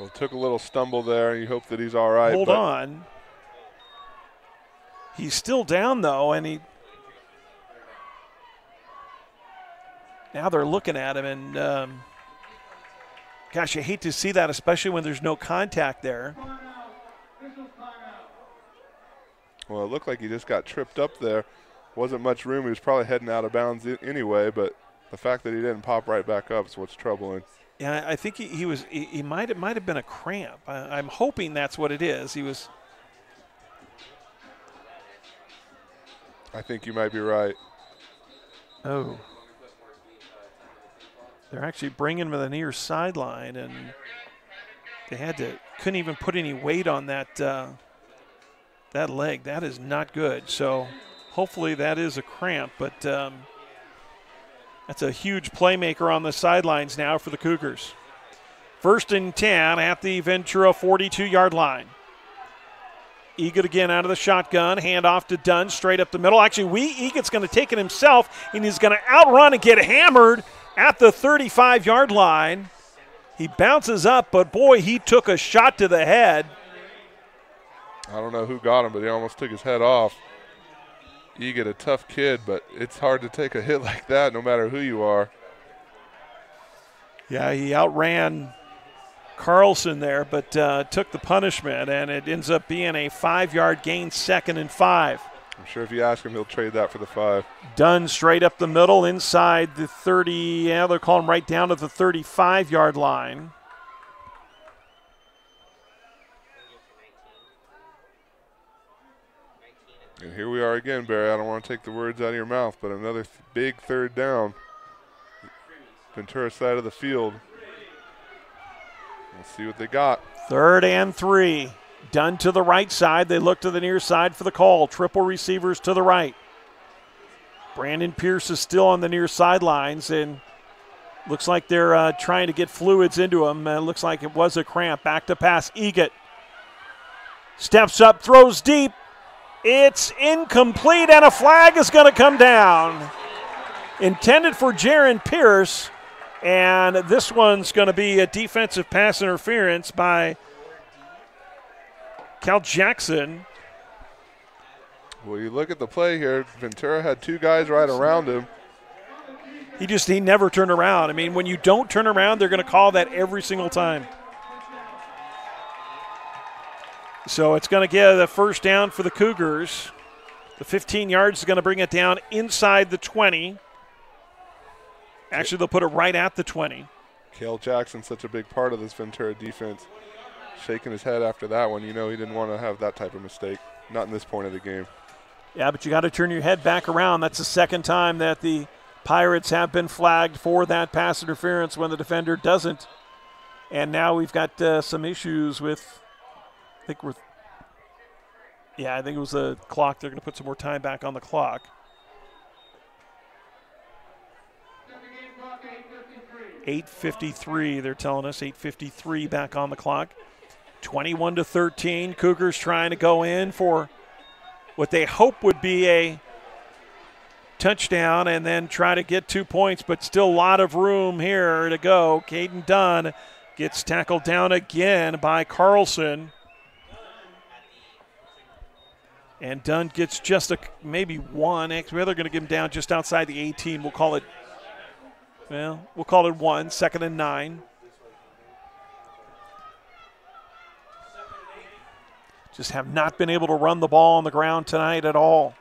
Well, took a little stumble there. You hope that he's all right. Hold on. He's still down, though, and now they're looking at him, and gosh, you hate to see that, especially when there's no contact there. Well, it looked like he just got tripped up there. Wasn't much room. He was probably heading out of bounds anyway, but the fact that he didn't pop right back up is what's troubling. Yeah, I think he might have been a cramp. I'm hoping that's what it is. I think you might be right. Oh. They're actually bringing him to the near sideline, and they couldn't even put any weight on that leg. That is not good. So hopefully that is a cramp, but that's a huge playmaker on the sidelines now for the Cougars. 1st and 10 at the Ventura 42-yard line. Egan again out of the shotgun, hand off to Dunn, straight up the middle. Actually, Egan's going to take it himself, and he's going to outrun and get hammered at the 35-yard line. He bounces up, but boy, he took a shot to the head. I don't know who got him, but he almost took his head off. Egan, a tough kid, but it's hard to take a hit like that no matter who you are. Yeah, he outran Carlson there, but took the punishment, and it ends up being a 5-yard gain, 2nd and 5. I'm sure if you ask him, he'll trade that for the 5. Dunn straight up the middle, inside the 30. Yeah, they're calling right down to the 35-yard line. And here we are again, Barry. I don't want to take the words out of your mouth, but another big 3rd down. Ventura side of the field. Let's see what they got. 3rd and 3. Dunn to the right side. They look to the near side for the call. Triple receivers to the right. Brandon Pierce is still on the near sidelines, and looks like they're trying to get fluids into him. Looks like it was a cramp. Back to pass. Egan steps up, throws deep. It's incomplete, and a flag is going to come down. Intended for Jaron Pierce, and this one's going to be a defensive pass interference by Cal Jackson. Well, you look at the play here. Ventura had 2 guys right around him. He never turned around. I mean, when you don't turn around, they're going to call that every single time. So it's going to get the first down for the Cougars. The 15 yards is going to bring it down inside the 20. Actually, they'll put it right at the 20. Cal Jackson, such a big part of this Ventura defense. Shaking his head after that one. You know he didn't want to have that type of mistake. Not in this point of the game. Yeah, but you got to turn your head back around. That's the 2nd time that the Pirates have been flagged for that pass interference when the defender doesn't. And now we've got some issues with, I think it was the clock. They're going to put some more time back on the clock. 8:53, they're telling us. 8:53 back on the clock. 21-13. Cougars trying to go in for what they hope would be a touchdown and then try to get 2 points, but still a lot of room here to go. Caden Dunn gets tackled down again by Carlson. And Dunn gets just maybe 1. Actually, they're going to get him down just outside the 18. We'll call it 1, 2nd and 9. Just have not been able to run the ball on the ground tonight at all.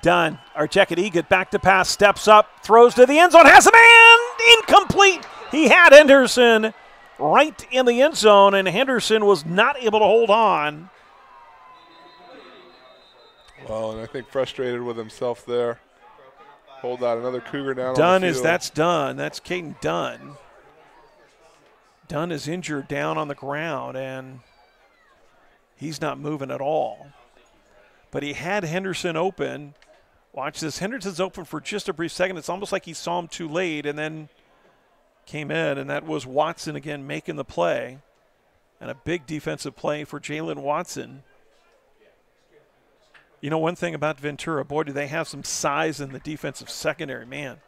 Dunn, our check at Egan, back to pass, steps up, throws to the end zone, has a man, incomplete. He had Henderson right in the end zone, and Henderson was not able to hold on. Well, and I think frustrated with himself there. Hold out another Cougar down Dunn on the field. That's Dunn. That's Caden Dunn. Dunn is injured down on the ground, and He's not moving at all. But he had Henderson open. Watch this. Henderson's open for just a brief second. It's almost like he saw him too late and then came in, and that was Watson again making the play. And a big defensive play for Jalen Watson. You know, one thing about Ventura, boy, do they have some size in the defensive secondary, man.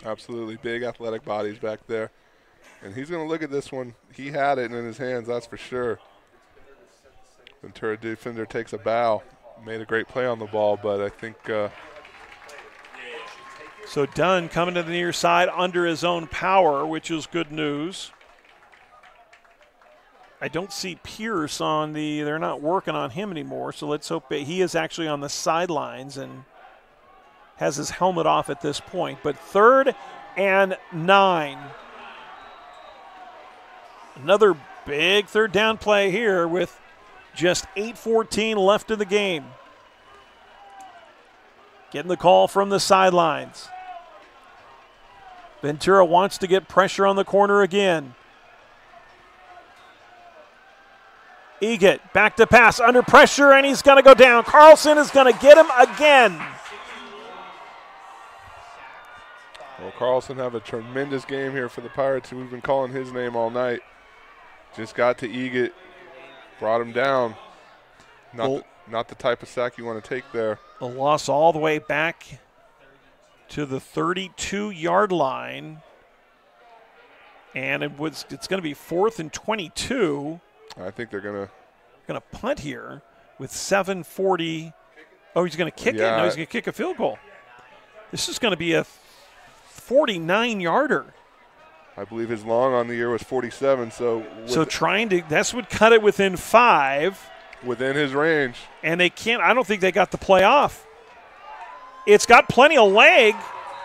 Absolutely. Big athletic bodies back there. And he's going to look at this one. He had it in his hands, that's for sure. Ventura defender takes a bow. Made a great play on the ball, but I think so Dunn coming to the near side under his own power, which is good news. I don't see Pierce on they're not working on him anymore, so let's hope he is actually on the sidelines and has his helmet off at this point. But 3rd and 9. Another big third down play here with just 8:14 left in the game. Getting the call from the sidelines. Ventura wants to get pressure on the corner again. Egett back to pass, under pressure, and he's going to go down. Carlson is going to get him again. Well, Carlson have a tremendous game here for the Pirates. We've been calling his name all night. Just got to Egett, brought him down. Not the type of sack you want to take there. A loss all the way back to the 32-yard line. And it's going to be 4th and 22. I think they're going to punt here with 7:40. Oh, he's going to kick it? No, he's going to kick a field goal. This is going to be a 49-yarder. I believe his long on the year was 47. So that's would cut it within 5. Within his range. And they can't, I don't think they got the play off. It's got plenty of leg,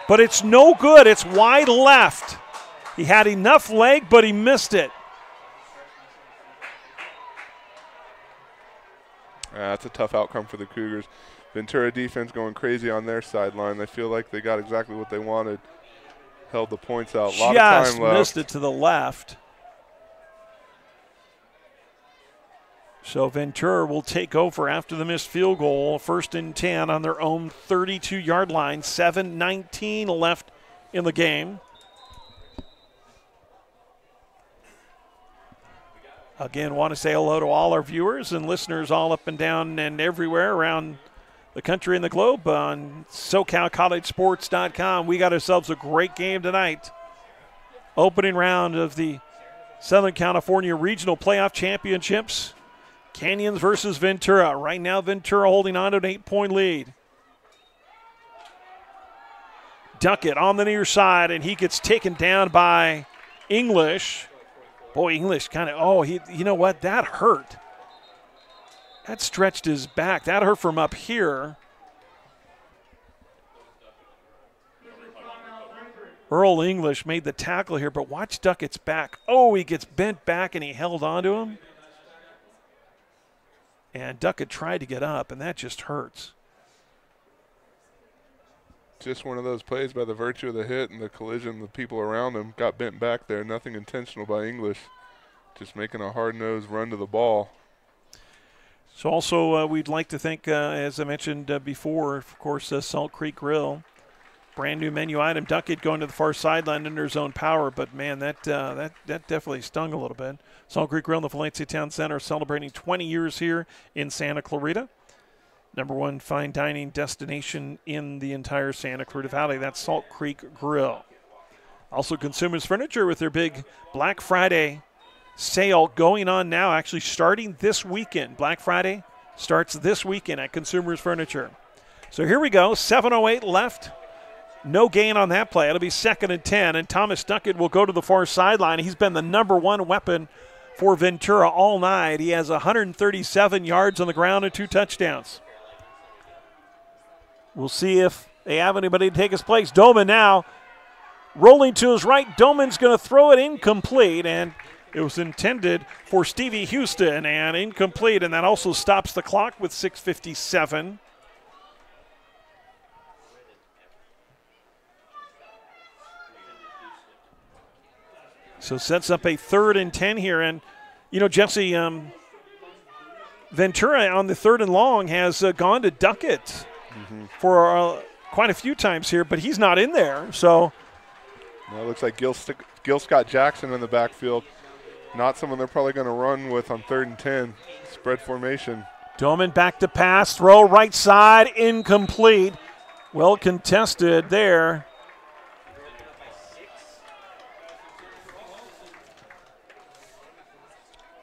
but it's no good. It's wide left. He had enough leg, but he missed it. That's a tough outcome for the Cougars. Ventura defense going crazy on their sideline. They feel like they got exactly what they wanted. Held the points out. A lot of time left. Missed it to the left. So Ventura will take over after the missed field goal. 1st and 10 on their own 32-yard line. 7:19 left in the game. Again, want to say hello to all our viewers and listeners all up and down and everywhere around the country and the globe on SoCalCollegeSports.com. We got ourselves a great game tonight. Opening round of the Southern California Regional Playoff Championships. Canyons versus Ventura. Right now, Ventura holding on to an 8-point lead. Duckett on the near side, and he gets taken down by English. Boy, English kind of, you know what? That hurt. That stretched his back. That hurt from up here. Earl English made the tackle here, but watch Duckett's back. Oh, he gets bent back, and he held on to him. And Duckett tried to get up, and that just hurts. Just one of those plays by the virtue of the hit and the collision. The people around him got bent back there. Nothing intentional by English. Just making a hard-nosed run to the ball. So also we'd like to thank, as I mentioned before, of course, Salt Creek Grill. Brand new menu item. Duckett going to the far sideline under his own power, but man, that definitely stung a little bit. Salt Creek Grill in the Valencia Town Center celebrating 20 years here in Santa Clarita. #1 fine dining destination in the entire Santa Clarita Valley. That's Salt Creek Grill. Also Consumers Furniture with their big Black Friday sale going on now, actually starting this weekend. Black Friday starts this weekend at Consumers Furniture. So here we go, 7:08 left. No gain on that play. It'll be 2nd and 10, and Thomas Duckett will go to the far sideline. He's been the #1 weapon for Ventura all night. He has 137 yards on the ground and 2 touchdowns. We'll see if they have anybody to take his place. Doman now rolling to his right. Doman's going to throw it incomplete, and it was intended for Stevie Houston and incomplete, and that also stops the clock with 6:57. So sets up a 3rd and 10 here, and You know, Jesse, Ventura on the 3rd and long has gone to duck it for quite a few times here, but he's not in there. So it looks like Gil Scott Jackson in the backfield. Not someone they're probably going to run with on 3rd and 10. Spread formation. Doman back to pass, throw right side, incomplete. Well contested there.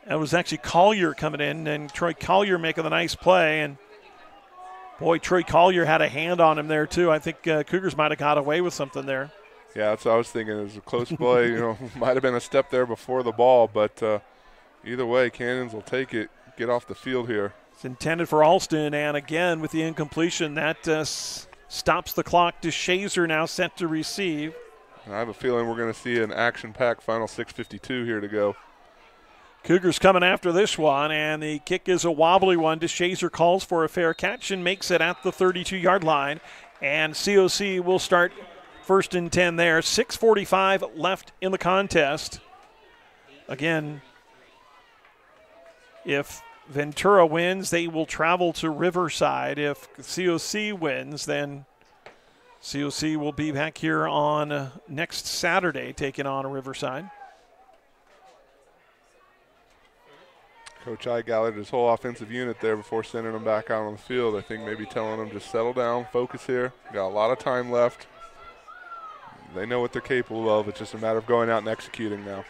That was actually Collier coming in, and Troy Collier making a nice play. And, boy, Troy Collier had a hand on him there, too. I think Cougars might have got away with something there. Yeah, that's what I was thinking. It was a close play. Might have been a step there before the ball, but either way, Canyons will take it, get off the field here. It's intended for Alston, and again, with the incompletion, that stops the clock. DeShazer now set to receive. And I have a feeling we're going to see an action-packed final 6:52 here to go. Cougars coming after this one, and the kick is a wobbly one. DeShazer calls for a fair catch and makes it at the 32-yard line. And COC will start 1st and 10 there. 6:45 left in the contest. Again, if Ventura wins, they will travel to Riverside. If COC wins, then COC will be back here on next Saturday taking on Riverside. Coach I gathered his whole offensive unit there before sending them back out on the field. I think maybe telling them just settle down, focus here. Got a lot of time left. They know what they're capable of. It's just a matter of going out and executing now.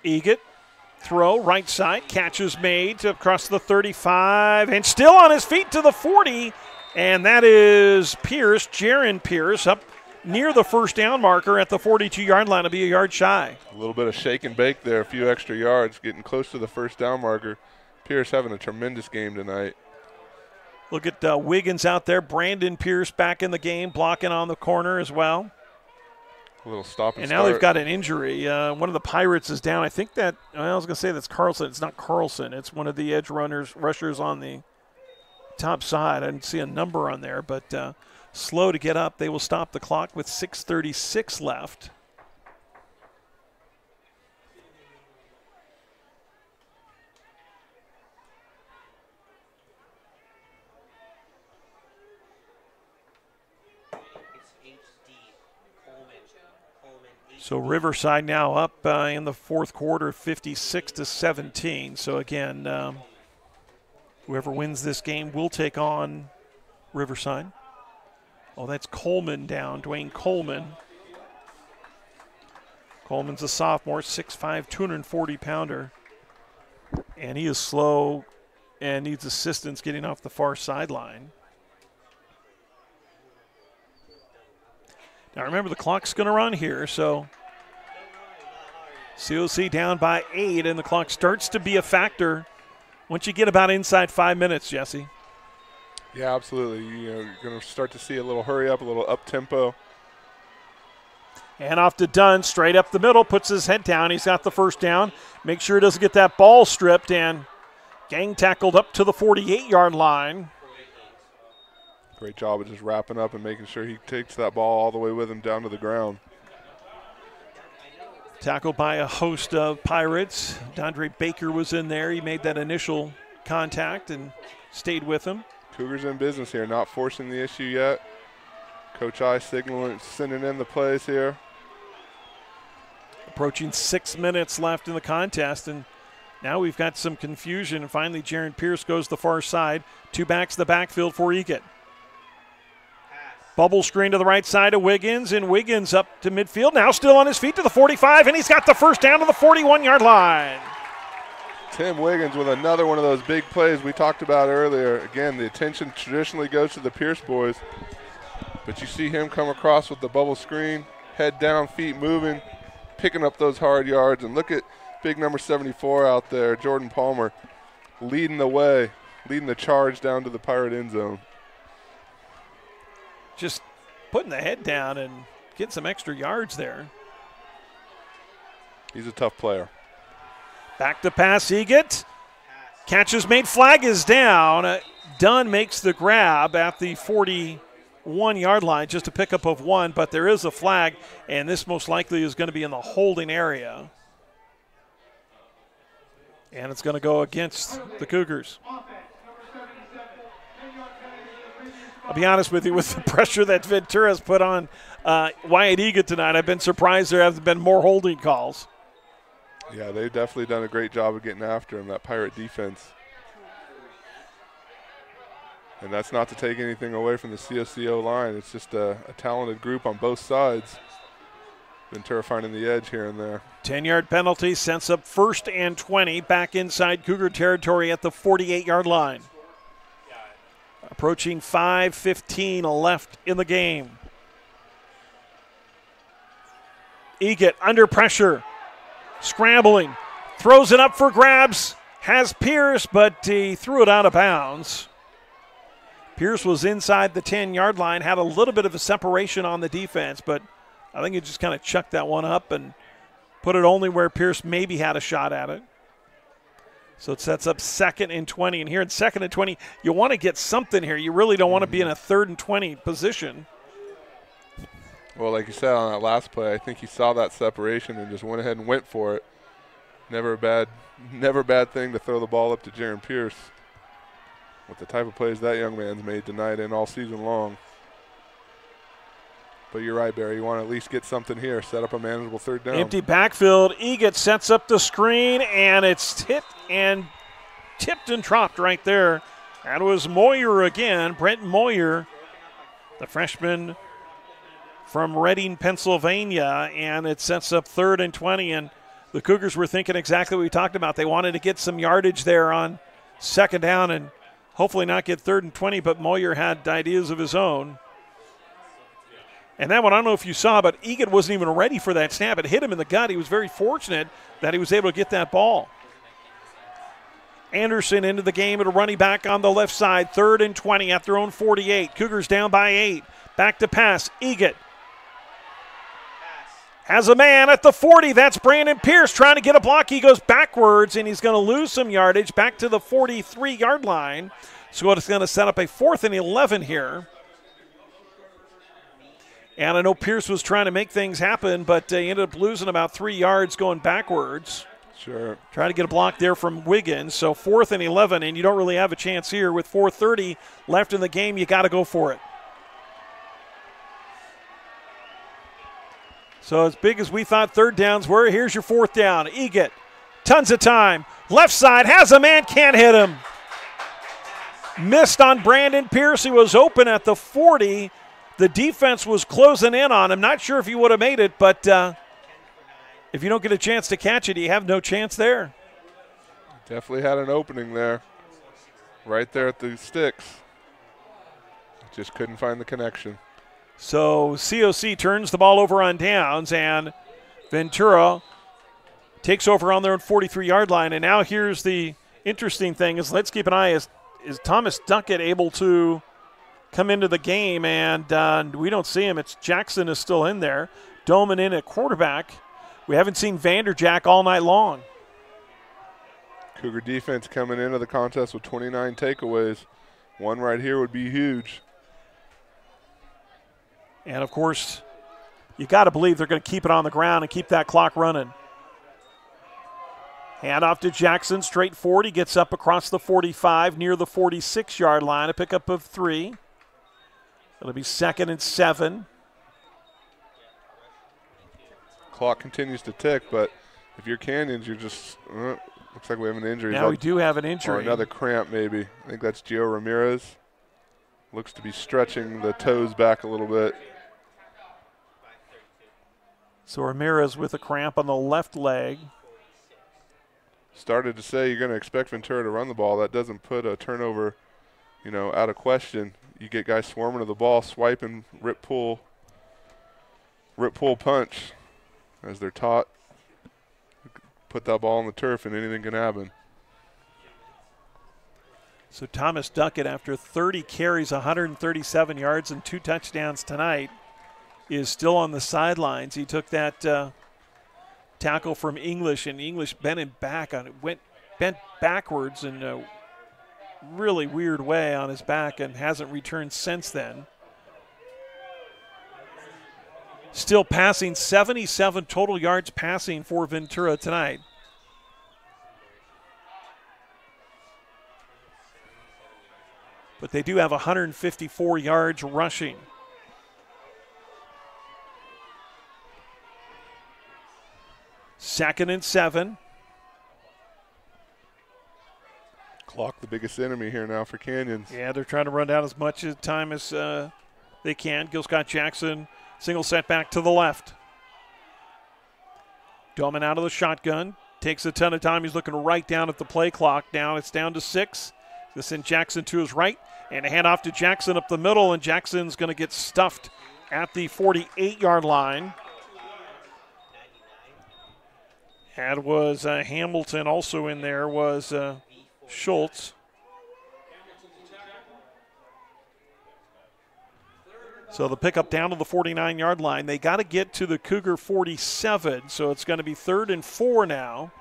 Egett, throw, right side, catch is made to across the 35, and still on his feet to the 40, and that is Pierce, Jaron Pierce, up near the 1st down marker at the 42-yard line. Will be a yard shy. A little bit of shake and bake there, a few extra yards, getting close to the 1st down marker. Pierce having a tremendous game tonight. Look at Wiggins out there. Brandon Pierce back in the game, blocking on the corner as well. A little stop and now start. They've got an injury. One of the Pirates is down. I think that, I was going to say that's Carlson. It's not Carlson. It's one of the edge rushers on the top side. I didn't see a number on there, but slow to get up. They will stop the clock with 6:36 left. So Riverside now up in the 4th quarter, 56-17. So again, whoever wins this game will take on Riverside. Oh, that's Coleman down, Dwayne Coleman. Coleman's a sophomore, 6'5", 240-pounder. And he is slow and needs assistance getting off the far sideline. Now remember, the clock's going to run here, so COC down by 8, and the clock starts to be a factor once you get about inside 5 minutes, Jesse. Yeah, absolutely. You're going to start to see a little hurry up, a little up-tempo. And off to Dunn, straight up the middle, puts his head down. He's got the 1st down. Make sure he doesn't get that ball stripped, and gang tackled up to the 48-yard line. Great job of just wrapping up and making sure he takes that ball all the way with him down to the ground. Tackled by a host of Pirates. Dondre Baker was in there. He made that initial contact and stayed with him. Cougars in business here, not forcing the issue yet. Coach I signaling, sending in the plays here. Approaching 6 minutes left in the contest, and now we've got some confusion. And finally, Jaron Pierce goes the far side. 2 backs the backfield for Egett. Bubble screen to the right side of Wiggins, and Wiggins up to midfield. Now still on his feet to the 45, and he's got the 1st down to the 41-yard line. Tim Wiggins with another one of those big plays we talked about earlier. Again, the attention traditionally goes to the Pierce boys, but you see him come across with the bubble screen, head down, feet moving, picking up those hard yards. And look at big number 74 out there, Jordan Palmer, leading the way, leading the charge down to the Pirate end zone. Just putting the head down and getting some extra yards there. He's a tough player. Back to pass, Egett. Catch is made, flag is down. Dunn makes the grab at the 41-yard line, just a pickup of 1, but there is a flag, and this most likely is going to be in the holding area. And it's going to go against the Cougars. I'll be honest with you, with the pressure that Ventura's put on Wyatt Egan tonight, I've been surprised there haven't been more holding calls. Yeah, they've definitely done a great job of getting after him, that Pirate defense. And that's not to take anything away from the COCO line. It's just a talented group on both sides. Ventura finding the edge here and there. 10-yard penalty sends up 1st and 20 back inside Cougar territory at the 48-yard line. Approaching 5:15 left in the game. Egan under pressure, scrambling, throws it up for grabs, has Pierce, but he threw it out of bounds. Pierce was inside the 10-yard line, had a little bit of a separation on the defense, but I think he just kind of chucked that one up and put it only where Pierce maybe had a shot at it. So it sets up 2nd and 20. And here in 2nd and 20, you want to get something here. You really don't want to be in a 3rd and 20 position. Well, like you said on that last play, I think he saw that separation and just went ahead and went for it. Never a bad thing to throw the ball up to Jaron Pierce. With the type of plays that young man's made tonight and all season long. But you're right, Barry. You want to at least get something here. Set up a manageable 3rd down. Empty backfield. Egan sets up the screen, and it's hit and tipped and dropped right there. That was Moyer again, Brent Moyer, the freshman from Reading, Pennsylvania, and it sets up 3rd and 20. And the Cougars were thinking exactly what we talked about. They wanted to get some yardage there on 2nd down and hopefully not get 3rd and 20, but Moyer had ideas of his own. And that one, I don't know if you saw, but Egan wasn't even ready for that snap. It hit him in the gut. He was very fortunate that he was able to get that ball. Anderson into the game at a running back on the left side. 3rd and 20 at their own 48. Cougars down by 8. Back to pass. Egan has a man at the 40. That's Brandon Pierce trying to get a block. He goes backwards, and he's going to lose some yardage back to the 43-yard line. So it's going to set up a 4th and 11 here. And I know Pierce was trying to make things happen, but he ended up losing about 3 yards going backwards. Sure. Trying to get a block there from Wiggins. So 4th and 11, and you don't really have a chance here. With 4:30 left in the game, you got to go for it. So as big as we thought 3rd downs were, here's your 4th down. Egan, tons of time. Left side, has a man, can't hit him. Missed on Brandon Pierce. He was open at the 40. The defense was closing in on him. Not sure if he would have made it, but if you don't get a chance to catch it, you have no chance there. Definitely had an opening there. Right there at the sticks. Just couldn't find the connection. So COC turns the ball over on downs, and Ventura takes over on their own 43-yard line. And now here's the interesting thing is let's keep an eye. Is Thomas Duckett able to come into the game? And we don't see him. It's Jackson is still in there. Doman in at quarterback. We haven't seen Vanderjack all night long. Cougar defense coming into the contest with 29 takeaways. One right here would be huge. And, of course, you got to believe they're going to keep it on the ground and keep that clock running. Hand off to Jackson, straight forward. He gets up across the 45 near the 46-yard line, a pickup of 3. It'll be 2nd and 7. Clock continues to tick, but if you're Canyons, you're just looks like we have an injury. Now we do have an injury. Or another cramp maybe. I think that's Gio Ramirez. Looks to be stretching the toes back a little bit. So Ramirez with a cramp on the left leg. Started to say you're going to expect Ventura to run the ball. That doesn't put a turnover, out of question. You get guys swarming to the ball, swiping, rip, pull, punch, as they're taught. Put that ball on the turf and anything can happen. So Thomas Duckett, after 30 carries, 137 yards, and 2 touchdowns tonight, is still on the sidelines. He took that tackle from English, and English bent him back on it, bent backwards in a really weird way on his back and hasn't returned since then. Still passing, 77 total yards passing for Ventura tonight. but they do have 154 yards rushing. Second and 7. Clock, the biggest enemy here now for Canyons. Yeah, they're trying to run down as much time as they can. Gil Scott Jackson, single setback to the left. Doman out of the shotgun. Takes a ton of time. He's looking right down at the play clock. Now it's down to 6. They send Jackson to his right. And a handoff to Jackson up the middle. And Jackson's going to get stuffed at the 48-yard line. That was Hamilton. Also in there was Schultz. So the pickup down to the 49-yard line. They got to get to the Cougar 47, so it's going to be 3rd and 4 now.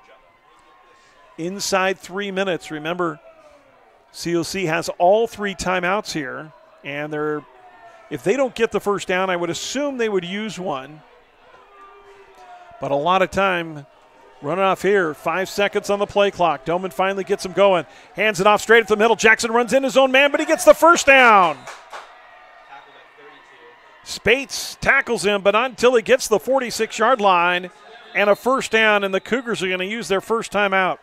Inside 3 minutes. Remember, COC has all 3 timeouts here, and if they don't get the first down, I would assume they would use one. But a lot of time running off here. 5 seconds on the play clock. Doman finally gets him going. Hands it off straight at the middle. Jackson runs in his own man, but he gets the first down. Spates tackles him, but not until he gets the 46-yard line, and a first down, and the Cougars are going to use their first timeout.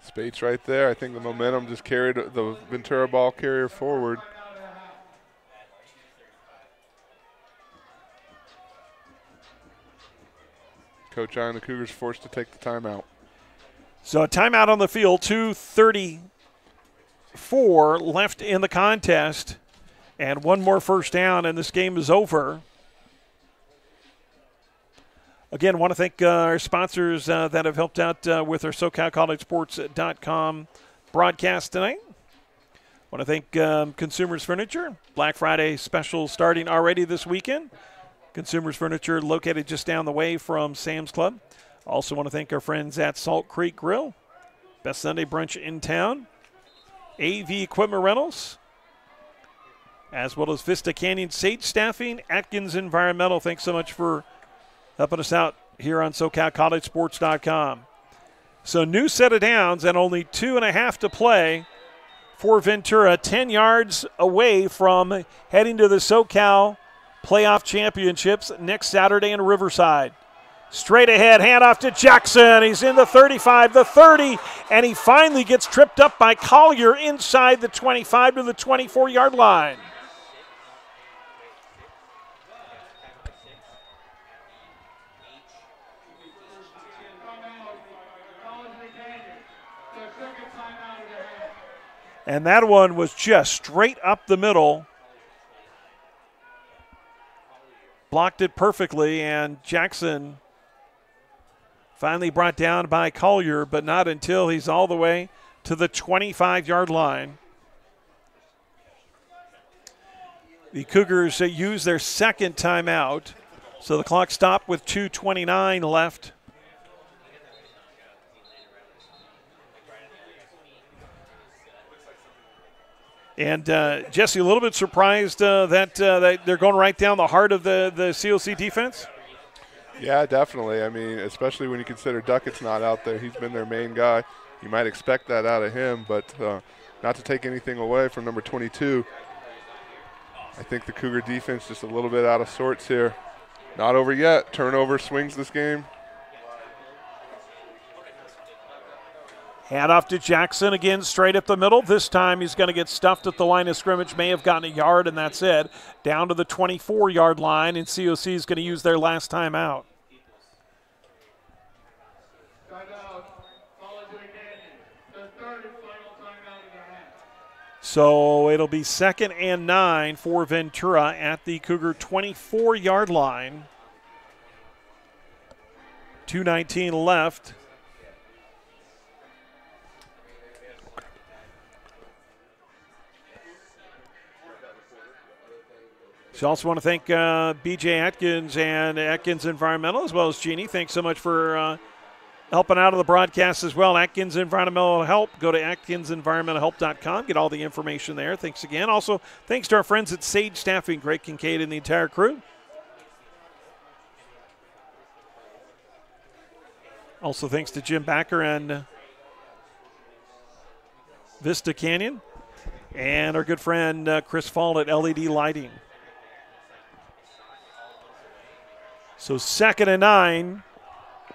Spates right there. I think the momentum just carried the Ventura ball carrier forward. Coach on the Cougars forced to take the timeout. So a timeout on the field, 2:34 left in the contest. And one more first down, and this game is over. Again, want to thank our sponsors that have helped out with our SoCalCollegeSports.com broadcast tonight. Want to thank Consumers Furniture. Black Friday special starting already this weekend. Consumers Furniture located just down the way from Sam's Club. Also want to thank our friends at Salt Creek Grill. Best Sunday brunch in town. AV Equipment Rentals, as well as Vista Canyon Sage Staffing, Atkins Environmental. Thanks so much for helping us out here on SoCalCollegeSports.com. So new set of downs and only 2.5 to play for Ventura, 10 yards away from heading to the SoCal Playoff Championships next Saturday in Riverside. Straight ahead, handoff to Jackson. He's in the 35, the 30, and he finally gets tripped up by Collier inside the 25 to the 24-yard line. And that one was just straight up the middle. Blocked it perfectly, and Jackson finally brought down by Collier, but not until he's all the way to the 25-yard line. The Cougars use their second timeout, so the clock stopped with 2:29 left. And, Jesse, a little bit surprised that they're going right down the heart of the COC defense? Yeah, definitely. I mean, especially when you consider Duckett's not out there. He's been their main guy. You might expect that out of him, but not to take anything away from number 22. I think the Cougar defense just a little bit out of sorts here. Not over yet. Turnover swings this game. Hand off to Jackson again, straight up the middle. This time he's going to get stuffed at the line of scrimmage. May have gotten a yard, and that's it. Down to the 24-yard line, and COC is going to use their last timeout. So it'll be 2nd and 9 for Ventura at the Cougar 24-yard line. 2:19 left. So also want to thank BJ Atkins and Atkins Environmental, as well as Jeannie. Thanks so much for helping out on the broadcast as well. Atkins Environmental Help. Go to AtkinsEnvironmentalHelp.com. Get all the information there. Thanks again. Also, thanks to our friends at Sage Staffing, Greg Kincaid and the entire crew. Also, thanks to Jim Backer and Vista Canyon. and our good friend Chris Fall at LED Lighting. So 2nd and 9.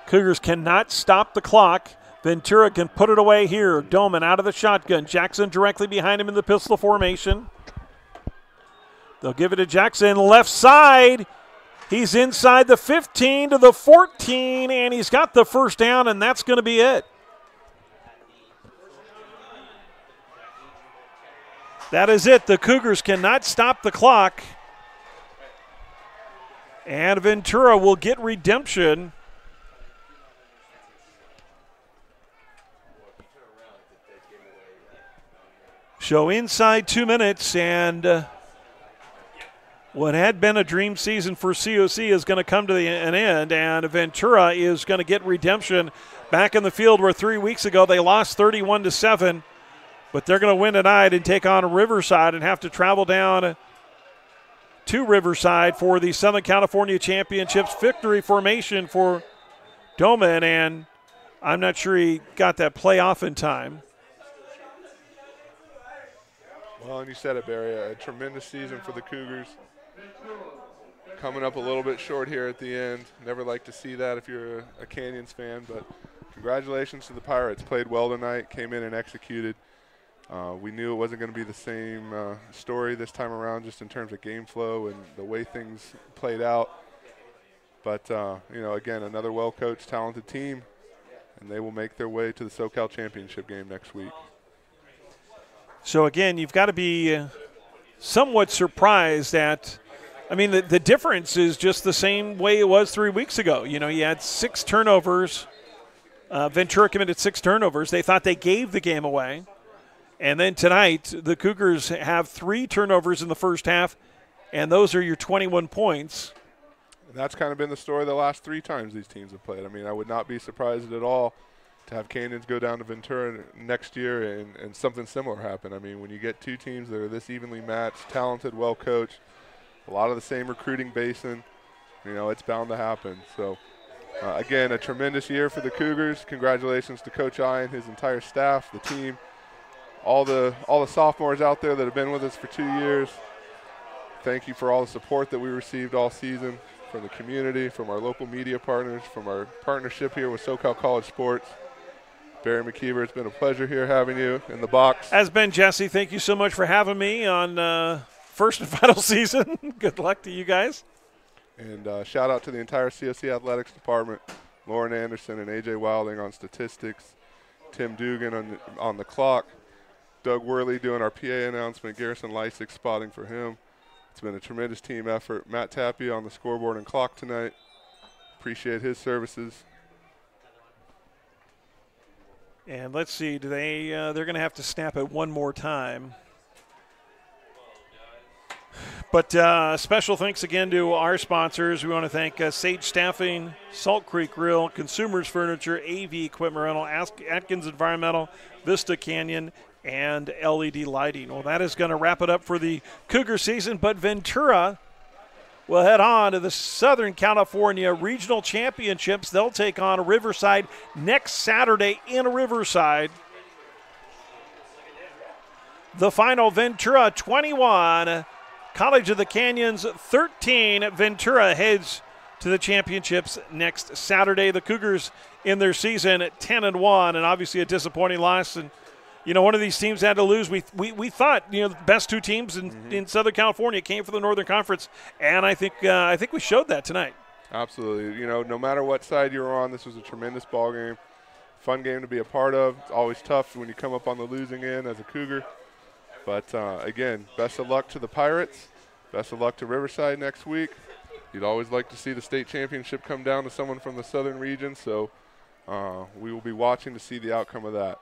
Cougars cannot stop the clock. Ventura can put it away here. Doman out of the shotgun. Jackson directly behind him in the pistol formation. They'll give it to Jackson, left side. He's inside the 15 to the 14, and he's got the first down, and that's going to be it. That is it. The Cougars cannot stop the clock. And Ventura will get redemption. So inside 2 minutes, and what had been a dream season for COC is going to come to an end, and Ventura is going to get redemption back in the field where 3 weeks ago they lost 31-7, but they're going to win tonight and take on Riverside and have to travel down to Riverside for the Southern California Championships victory formation for Doman, and I'm not sure he got that play off in time. Well, and you said it, Barry, a tremendous season for the Cougars. Coming up a little bit short here at the end. Never like to see that if you're a Canyons fan, but congratulations to the Pirates. Played well tonight, came in and executed. We knew it wasn't going to be the same story this time around, just in terms of game flow and the way things played out. But, again, another well-coached, talented team, and they will make their way to the SoCal Championship game next week. So, again, you've got to be somewhat surprised at, the difference is just the same way it was 3 weeks ago. You had 6 turnovers. Ventura committed 6 turnovers. They thought they gave the game away. And then tonight, the Cougars have 3 turnovers in the first half, and those are your 21 points. And that's kind of been the story the last 3 times these teams have played. I would not be surprised at all to have Canyons go down to Ventura next year and something similar happen. When you get 2 teams that are this evenly matched, talented, well-coached, a lot of the same recruiting basin, it's bound to happen. So, again, a tremendous year for the Cougars. Congratulations to Coach I and his entire staff, the team, all the sophomores out there that have been with us for 2 years. Thank you for all the support that we received all season from the community, from our local media partners, from our partnership here with SoCal College Sports. Barry McKeever, it's been a pleasure here having you in the box. Has been, Jesse. Thank you so much for having me on first and final season. Good luck to you guys. And shout out to the entire COC Athletics Department, Lauren Anderson and AJ Wilding on statistics, Tim Dugan on the clock, Doug Worley doing our PA announcement, Garrison Lysick spotting for him. It's been a tremendous team effort. Matt Tappy on the scoreboard and clock tonight. Appreciate his services. And let's see, do they're going to have to snap it one more time. But special thanks again to our sponsors. We want to thank Sage Staffing, Salt Creek Grill, Consumers Furniture, AV Equipment Rental, Atkins Environmental, Vista Canyon, and LED Lighting. Well, that is going to wrap it up for the Cougar season, but Ventura will head on to the Southern California Regional Championships. They'll take on Riverside next Saturday in Riverside. The final, Ventura 21, College of the Canyons 13. Ventura heads to the championships next Saturday. The Cougars in their season 10-1, and obviously a disappointing loss. And one of these teams had to lose. We thought the best 2 teams in Southern California came from the Northern Conference, and I think we showed that tonight. Absolutely. No matter what side you were on, this was a tremendous ball game, fun game to be a part of. It's always tough when you come up on the losing end as a Cougar. But again, best of luck to the Pirates. Best of luck to Riverside next week. You'd always like to see the state championship come down to someone from the southern region, so we will be watching to see the outcome of that.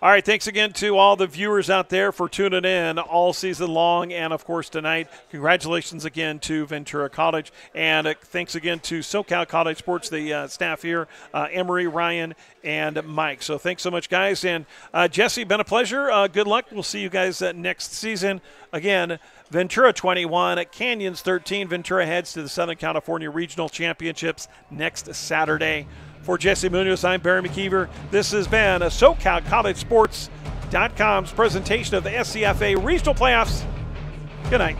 All right, thanks again to all the viewers out there for tuning in all season long, and, of course, tonight. Congratulations again to Ventura College, and thanks again to SoCal College Sports, the staff here, Emery, Ryan, and Mike. So thanks so much, guys. And, Jesse, been a pleasure. Good luck. We'll see you guys next season. Again, Ventura 21, Canyons 13. Ventura heads to the Southern California Regional Championships next Saturday. For Jesse Munoz, I'm Barry McKeever. This has been a SoCal College Sports SCFA.com's presentation of the SCFA Regional Playoffs. Good night.